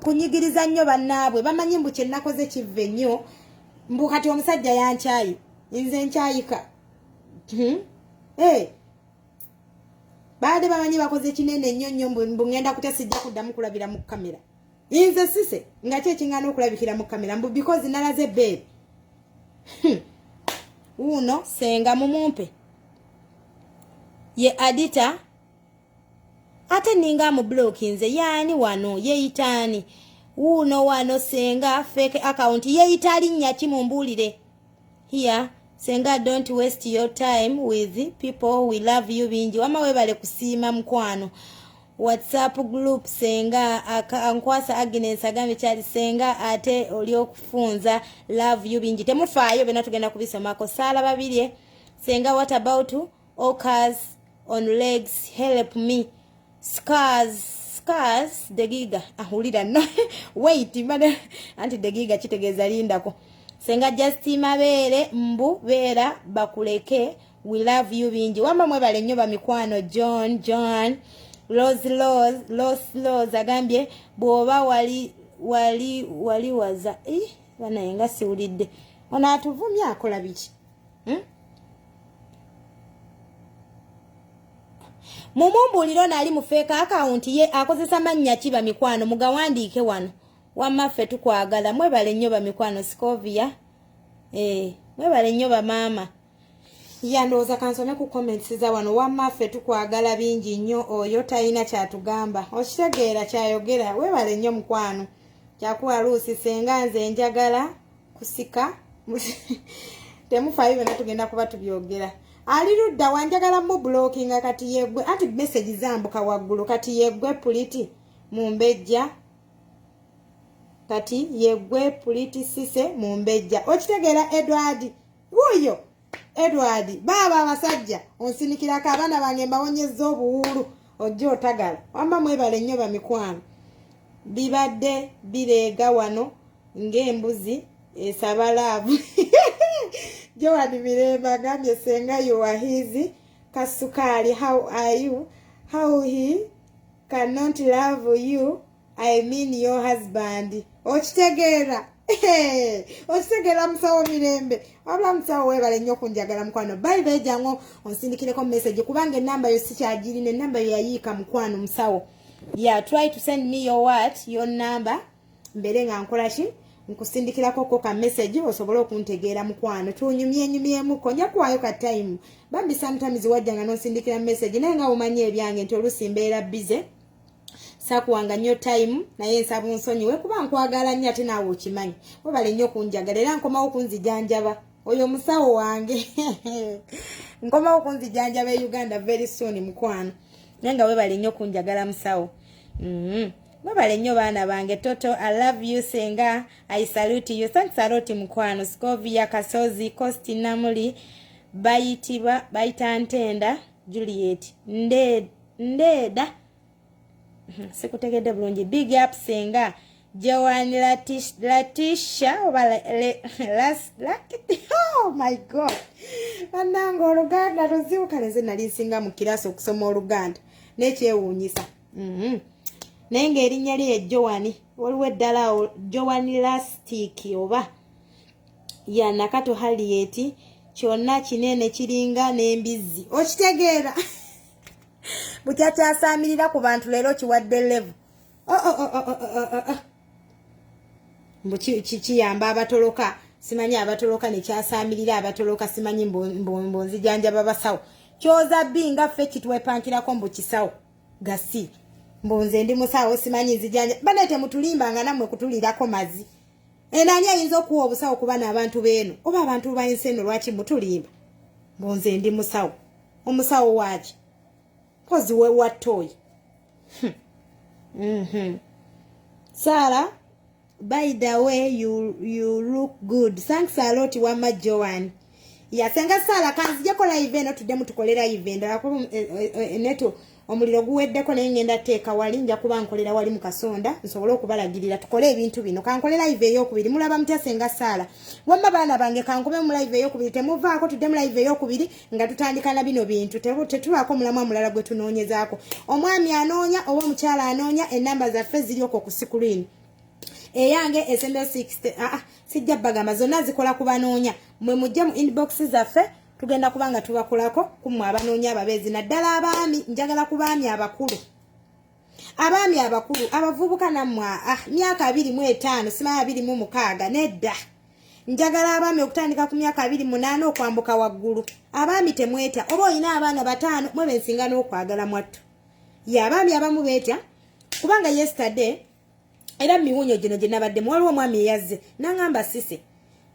kunyigiriza nnyo bannaabwe bamanyi mbu kyenakoze kive nnyo mbu kati omusajja yankyayi nze nkyayika baade bamanyi bakoze kinene nnyo nnyo mbu ngenda kutya sijja kuddamu kulabira mu kamera nze sise nga kye kingana okulabikira mu kamera mbu because nalaze beebe uno senga mumumpe ye Adita ate ninga mu block nze yani wano yeitani uno wano senga fake account yeitali nya kimumbulire here senga don't waste your time with people we love you bingi wama webale kusiima mkwano WhatsApp group senga ankwasa Agnes agambe kyali senga ate oli okufunza love you bingi temufaayo bena tugenda kubisomako sala babirye senga what about all cars on legs help me scars the giga ahulira no wait man anti the giga kitegeza lindako senga just mabeere mbu beera bakuleke we love you bingi wama mwebale nnyo bamikwano John Rose agambye bwoba wali waza bana yenga siwulidde ono atuvumya akola biki mumumbuliro nali mu fake account ye akozesa mannya kiba mikwano mugawandiike wano wamaffe tukwagala mwebale nnyo bamikwano Scovia mwebale nnyo bamaama yandooza kansome ku comments za wano wamaffe tukwagala bingi nnyo oyo talina kyatugamba okitegeera kyayogera webale nnyo mukwano kyakuwa Luusi senga nze njagala kusika temufaayo bena tugenda kuba tubyogera ali ludda wanjagala mu blocking kati yegwe anti message zambuka waggulu kati yegwe puliti mumbejja kati yegwe puliti sise mumbejja okitegeera Edward wuyo Edward baba abasajja onsinikirako abaana bange mbawonyezza obuwulu ojja otagala wamba mwebale nnyo bamikwano bibadde bireega wano ng'embuzi esaba love. Joan Mirembe agambye senga you are his kasukali. How are you? How he cannot love you, I mean your husband. Okitegeera. Okitegera musawo Mirembe. Wabula musawo webale nnyo kunjagala mukwano. Bye jango onsindikireko message kubanga enamba yo sikyagirina, enamba yo yayiika mukwano musawo. Yeah, try to send me your number. Mbere nga nkola ki? Nkusindikirako ko ka message osobola okuntegeera mukwano. Tunyumye muko nja kuwayo ka time. Bambi sometimes wajjanga n'osindikira message naye nga umanye ebyange nti olusi mbeera busy. Sakuwanga nnyo time naye nsaba nsonyiwe kuba nkwagala nnyo ate naawe okimanyi. Webale nnyo kunjagala era nkomawo kunzijanjaba. Oyo musawo wange. Nkomawo kunzijanjaba e Uganda very soon mukwano. Nenga webale nnyo kunjagala musawo. Webale nnyo baana bange Toto, I love you Senga. I salute you. Thanks a lot mukwano. Scovia Kasozi, Kosti Namuli, Baita Ntenda, Juliet. Ndeda. Sikutegedde bulungi. Big up Senga. Joan Latisha. Oh my God. Banango Oluganda luzibuka nze nali nsinga mu kirasi okusoma Oluganda. Nekyewuunyisa. Naye ng'erinnya lye Joan. Waliwo eddala Joan Lastic oba. Ya Nakato Harriet. Kyonna kinene kiringa n'embizzi. Okitegeera. Bukyakyasamirira ku bantu leero kiwadde level. Kiyamba abatoloka. Simanyi abatoloka ne kyasamirira abatoloka simanyi mbonzijanjaba basawo. Kyoza binga ffe kitwepankirako mbu kisawo. Gasi. Mbonze ndi musawo simanyi nzijanja. Banete mutulimbanga namwe kutulirako mazi. Enanya yinzo kuwa obusawo kuba n'abantu beeno. Oba abantu bayinse eno lwaki mutulimba. Mbonze ndi musawo. Omusawo waaki. Pozi we watoyi. Sarah, by the way, you look good. Thanks a lot, Wama Joan. Ya senga Sarah kanzije kola live eno tudde mutukolera live ndala ko neto omuliro guweddeko naye ngenda teeka wali nja kuba nkolera wali mu Kasonda nsobola okubalagirira tukole ebintu bino kankolera live ey'okubiri mulaba mutya senga Sarah. Wamma baana bange kankube mu live ey'okubiri temuvaako tudde mu live ey'okubiri nga tutandika na bino bintu tetubaako mulamwa mulala gwe tunoonyezaako. Omwami anoonya oba omukyala anoonya enamba zaffe ziri okwo ku screen. Eyange SMS 60 sijja bagamba zonna zikola kubanoonya mwe mujja mu inbox zaffe tugenda kubanga tubakolako kumwe abanoonya ababeezi naddala abaami njagala ku baami abakulu abavubuka nammwe myaka 25 simanyi 26 nedda njagala abaami okutandika ku myaka 28 okwambuka waggulu abaami temweta oba olina abaana 5 mwe bensinga n'okwagala mwattu ya abaami abamu beeta kubanga yesterday era miwunyo gino gye nabadde waliwo omwami yazze nangamba sise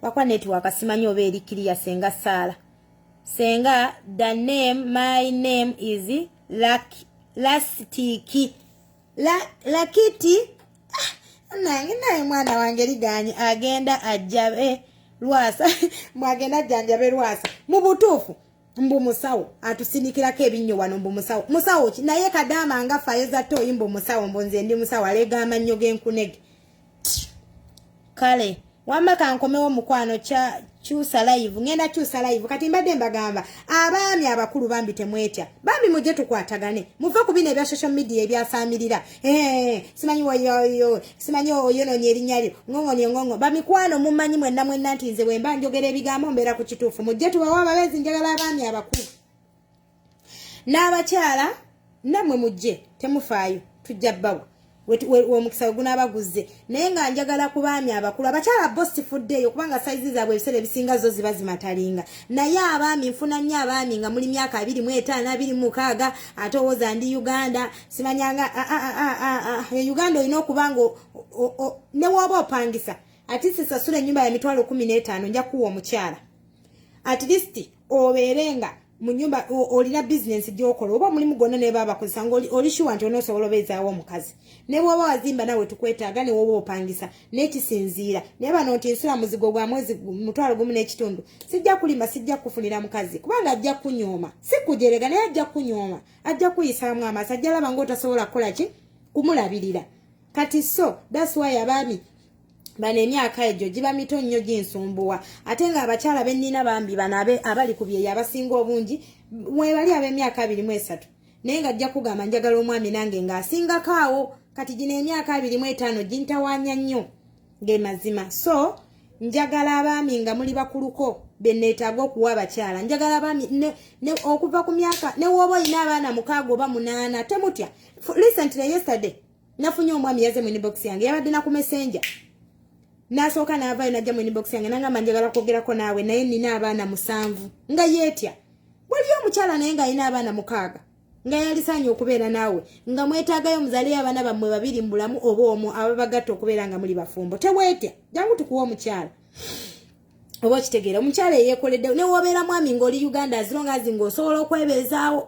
bakwa network simanyi oba eri kiriya senga Sarah. Senga, the name, my name is Lastiki. Lakiti. Naye mwana wange liganye agenda ajabe lwasa. Mwagenda janjabe lwasa. Mu butuufu mbu musawo atusindikirako ebinnyo wano mbu musawo ki naye kadama nga fayeza to imbu musawo mbonze ndi musawo alega amannyo g'enkunege. Kale wamma kankomewo mukwano kyusa live ngenda kyusa live kati mbadde mbagamba abaami abakulu bambi temwetya bambi mujje tukwatagane muve ku bino ebya social media ebyasamirira simanyi wayo simanyi oyononye erinnya lyo ngongo bamikwano mumanyi mwenna nti nze bwemba njogera ebigambo mbeera ku kituufu mujje tubawa ababeezi njagala abaami abakulu n'abakyala nammwe mujje temufaayo tujja bbawa omukisa gunabaguze naye nga njagala ku baami abakulu abakyala boss fuddeeyo kubanga size zaabwe ebiseera ebisinga zo ziba zimatalinga naye abaami nfuna nnyo abaami nga muli myaka 25 26 ate owooza ndi Uganda simanyanga Uganda olina okubanga ne wooba opangisa at least sasula ennyumba ya mitwalo 15 nja kuwa omukyala at least obeerenga munyumba olina business gyokola oba mulimu gonna ne baba kozesa oli sure nti onosobola obezaawo omukazi ne bwoba wazimba nawe tukwetaaga ne woba opangisa n'ekisinziira naye bano nti nsula muzigo gwa mwezi mutwalo gumu n'ekitundu sijja kulima sijja kufunira mukazi kubanga ajja kunyooma si kujerega naye ajja kunyooma ajja kuyisaamu amasa ajja laba ng'otasobola kukola ki kumulabirira kati so that's why abaami bana emyaka egyo giba mito nnyo ginsumbuwa ate nga abakyala bennina bambi banabe abali ku byeya abasinga obungi mwebali ab'emyaka 23 naye nga ajja kugamba njagala omwami nange ng'asingako awo kati gino emyaka 25 gintawaanya nnyo ng'emazima so njagala abaami nga muli bakuluko benneetaaga okuwa abakyala njagala abaami ne okuva ku myaka ne woba olina abaana 6 oba 8 temutya recently yesterday nafunye omwami yaze mu inbox yange yabadde na ku messenger nasooka n'avaayo najja mu inbox yange nangamba njagala kwogerako naawe naye nina abaana 7 nga yeetya waliyo omukyala naye ng'alina abaana 6 nga yalisaanye okubeera naawe nga mwetaagayo muzaaleyo abaana bammwe 2 mu bulamu oba omu ababagatta okubeera nga muli bafumbo teweetya jangu tukuwa omukyala oba okitegeera omukyala eyeekoledde ne wobeera mwami ng'oli Uganda azirongaazi ng'osobola okwebeezaawo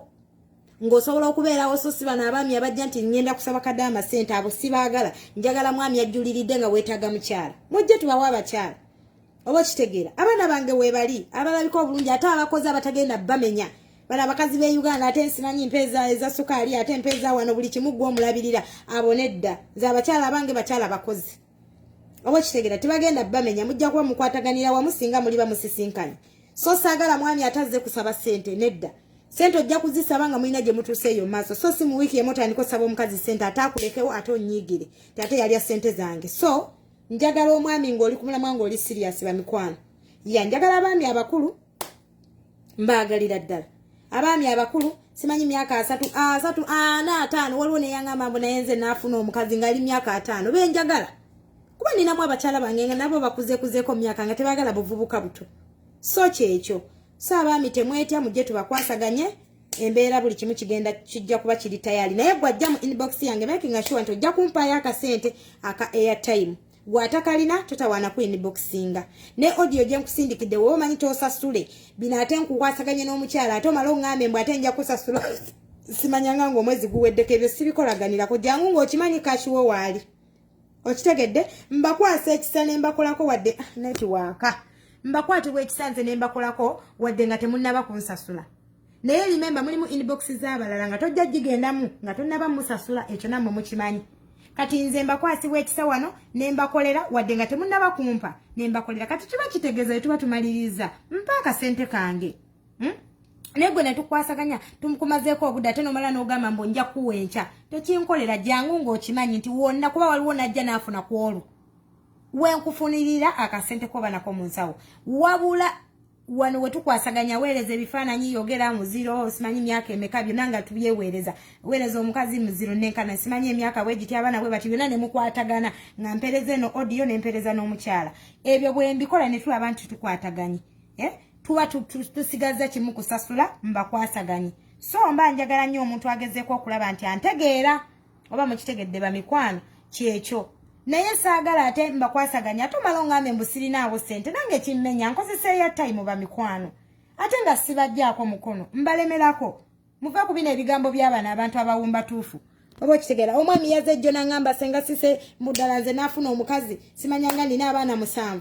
ng'osobola okubeerawo so si bano abaami abajja nti ngenda kusaba kadde amasente abo sibaagala njagala mwami ajjuliridde nga weetaaga mukyala mujje tubawa abakyala oba okitegeera abaana bange weebali abalabika obulungi ate abakozi abatagenda bamenya bano abakazi b'e Uganda ate nsimanyi mpeeza eza sukaali ate mpeeza wano buli kimu gwe omulabirira abonedda nze abakyala abange bakyala bakozi oba okitegeera tebagenda bamenya mujja kuba mukwataganira wamu singa muli bamusisinkanye so saagala mwami atazze kusaba sente nedda sente ojja kuzisaba nga mulina gye mutuuseeyo maaso so si mu wiiki emu otandika osaba omukazi sente ate akulekewo ate onyiigire ate yalya sente zange so njagala omwami ng'oli ku mulamwa ng'oli serious bamikwano njagala abaami abakulu mbaagalira ddala abaami abakulu simanyi myaka 3 waliwo neyaŋŋamba mbu naye nze naafuna omukazi ng'ali myaka 5 benjagala kuba ninamu abakyala bange nga nabo bakuzeeko myaka nga tebaagala buvubuka buto so kyekyo so abaami temwetya mujje tubakwasaganye embeera buli kimu kijja kuba kiri tayali naye gwajja mu inbox yange making sure nti ojja kumpaayo akasente aka airtime gwatakalina totawaana ku inboxinga ne audio gye nkusindikidde wowe omanyi tosasule bino ate nkukwasaganye n'omukyala ate omala oŋŋambe mbw ate nja kusasula simanyanga ng'omwezi guweddeko ebyo sibikolaganirako jangu ng'okimanyi kashiwo waali okitegedde mbakwasa ekisa ne mbakolako wadde netiwaaka mbakwatibwa ekisa nze ne mbakolako wadde nga temunnaba kunsasula naye limemba mulimu inbox z'abalala nga tojja gigendamu nga tonnaba musasula ekyo nammwe mukimanyi kati nze mbakwasibwa ekisa wano ne mbakolera wadde nga temunnaba kumpa ne mbakolera kati kiba kitegeeza tuba tumaliriza mpa akasente kange naye gwe ne tukwasaganya tumukumazeeko obudde ate nomala n'ogamba mbu nja kuwenca tekinkolera jangu ng'okimanyi nti wonna kuba waliwo najja n'afuna ku olwo wenkufunirira akasente koba nako mu nsawo wabula wano we tukwasaganya weereza ebifaananyi yogera mu 0 simanyi myaka emeka byonna nga tubyeweereza weereza omukazi mu 0 nenkana simanyi emyaka bwegiti abaana bwe bati byonna ne mukwatagana nga mpereza eno audio ne mpereza n'omukyala ebyo bwe mbikola ne tulaba nti tukwataganye tuba tusigaza kimu kusasula mbakwasaganye so mba njagala nnyo omuntu agezeeko okulaba nti antegeera oba mukitegedde bamikwano kyekyo naye saagala ate mbakwasaganya ate omala oŋŋambe mbu sirinaawo sente nange kimmenya nkozesa airtime bamikwano ate nga sibajjaako mukono mbalemerako muve ku bino ebigambo by'abaana abantu abawumba tuufu oba okitegeera omwami yazze ejjo naŋŋamba senga sise muddala nze naafuna omukazi simanyanga nina abaana 7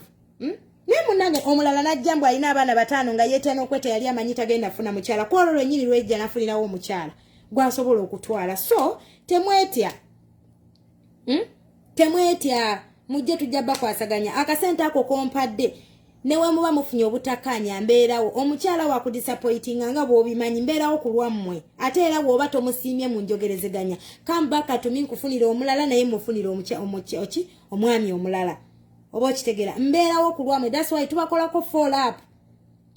naye munnange omulala najja mbu alina abaana 5 nga yeetya n'okweta yali amanyi tagenda funa mukyala ku olwo lwennyini lwejja nafunirawo omukyala gwasobola okutwala so temwetya temwetya mujje tujja bakwasaganya akasente ako kompadde newe muba mufunye obutakkaanya mbeerawo omukyala wa kudisappointinga nga bw'obimanyi mbeerawo ku lwammwe ate era bw'oba tomusiimye mu njogerezeganya kambaka tumi nkufunira omulala naye mufunira omwami omulala oba okitegeera mbeerawo ku lwammwe that's why tubakolako follow up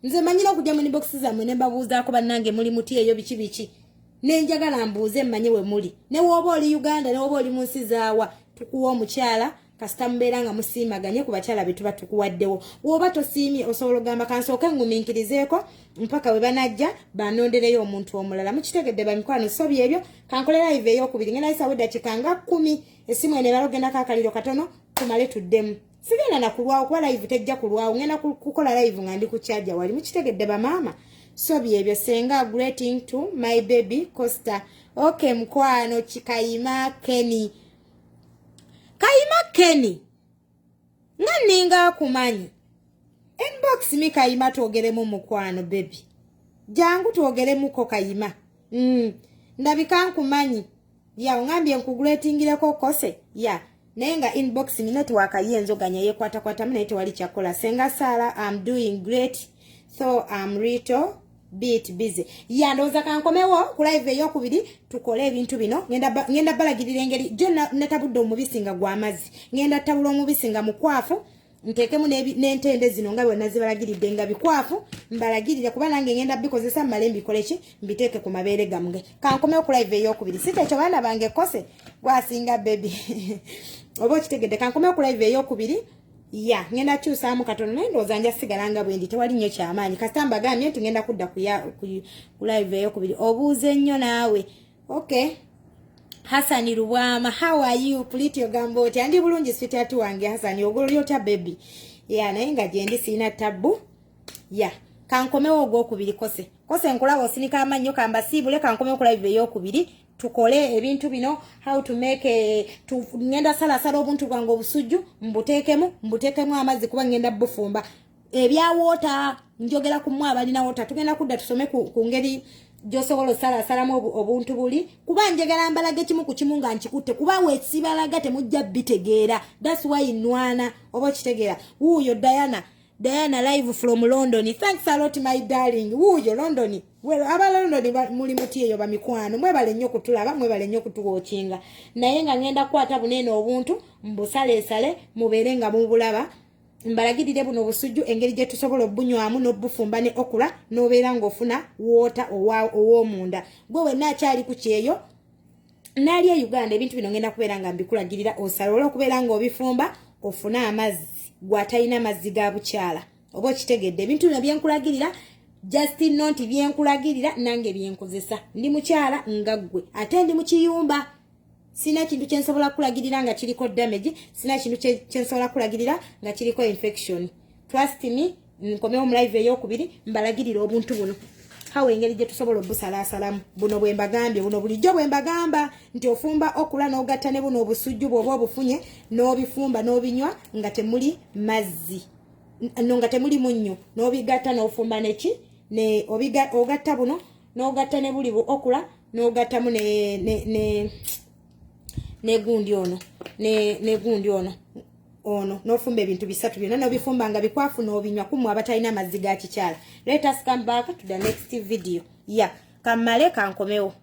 nze manyira okujja mu inbox zammwe ne mbabuuzaako bannange muli muti eyo biki nenjagala mbuuze mmanye we muli ne wooba oli Uganda ne wooba oli mu nsi zaawa tukuwa omukyala kasita mubeera nga musiimaganye ku bakyala be tuba tukuwaddewo wooba tosiimye osobola ogamba kansooke ngumiikirizeeko mpaka we banajja banondereyo omuntu omulala mukitegedde bamikwano so byebyo kankole live ey'okubiri ngenda yisawo eddakiika nga 10 essimu eno ebala ogendako akaliro katono tumale tuddemu sigenda nakulwawo kuba live tejja kulwawo ngenda kukola live nga ndi ku kyaja wali mukitegedde bamaama so byebyo senga greeting to my baby Costa okay mkwano Kayima Kenny nga ninga kumanyi inbox mi Kayima twogeremu mukwano baby jangu twogeremuko Kayima ndabika nkumanyi ya ongambye nkugreetingireko kose ya naye nga inbox network yenzoganya yekwata naye tewali kyakola. Senga Sara, I'm doing great, so I'm little bit busy. Ndoza kankomewo ku live eyokubiri tukole ebintu bino. Ngenda balagirira engeri jo natabudde omubisi nga gw'amazzi, ngenda tabula omubisi nga mukwafu, ntekemu n'entende zino nga bwe nazibalagiridde nga bikwafu, mbalagirire kuba nange ngenda bikozesa mmale mbikole ki mbiteeke ku mabeere gammwe. Kankomewo ku live eyokubiri. Sitekyo baana bange kose gwasinga baby oba okitegedde. Kankomewo ku live eyokubiri. Ngenda kyusaamu katono naye ndowooza nja sigala nga bwe ndi, tewali nnyo kyamaanyi. Kasita mbagambye nti ngenda kudda ku live eyokubiri. Obuuze nnyo naawe. Okay. Hasani Rubwama, how are you? Puliti ogamba oti andi bulungi sweetheart wange Hasani, ogololyo otya baby? Naye nga gye ndi sirina tabbu. Kankomewo ogwokubiri kose nkulaba osinika amannyo kamba siibule. Kankomewo ku live eyokubiri tukole ebintu bino, how to make ngenda salasala obuntu bwange obusujju mbuteekemu amazzi kuba ngenda bufumba. Ebya water njogera ku mwa balina water, tugenda kudda tusome ku ngeri josobola salasalamu obuntu buli kuba njegera mbalage kimu ku kimu nga nkikutte kuba weesibalaga temujja bitegeera. That's why nwana oba kitegeera. Wuuyo Diana live from London. Thanks a lot my darling. Wuuyo London. Aba London muli muti eyo bamikwano. Mwebale nnyo kutulaba, mwebale nnyo kutuwochinga. Naye nga ngenda kwata bunene obuntu mbusale mubeere nga mubulaba. Mbalagirire buno obusujju engeri gye tusobola obunywamu n'obufumba ne okula n'obeera ng'ofuna water ow'omunda. Gwe wenna akyali ku kyeyo nali e Uganda ebintu bino ngenda kubeera nga mbikulagirira osalola okubeera ng'obifumba ofuna amazzi gwatalina mazzi ga bukyala. Oba okitegedde ebintu bino byenkulagirira just not byenkulagirira nange byenkozesa. Ndi mukyala nga ggwe ate ndi mu kiyumba. Sina kintu kyensobola kulagirira nga kiriko damage, sina kintu kyensobola kulagirira nga kiriko infection. Trust me, nkomewo mu live eyokubiri mbalagirira obuntu buno. Hawe engeri gye tusobola obusalasalamu. Buno bwe mbagambye, buno bulijjo bwe mbagamba nti ofumba okula n'ogatta ne buno obusujju bw'oba obufunye n'obifumba n'obinywa nga temuli mazzi. Nga temuli munnyo n'obigatta n'ofumba neki ne ogatta buno n'ogatta ne buli okula n'ogattamu ne gundi ono n'ofumba ebintu bisatu byonna n'obifumba nga bikwafu n'obinywa kumwe abatalina mazzi ga kikyala. Let us come back to the next video. Kammale kankomewo.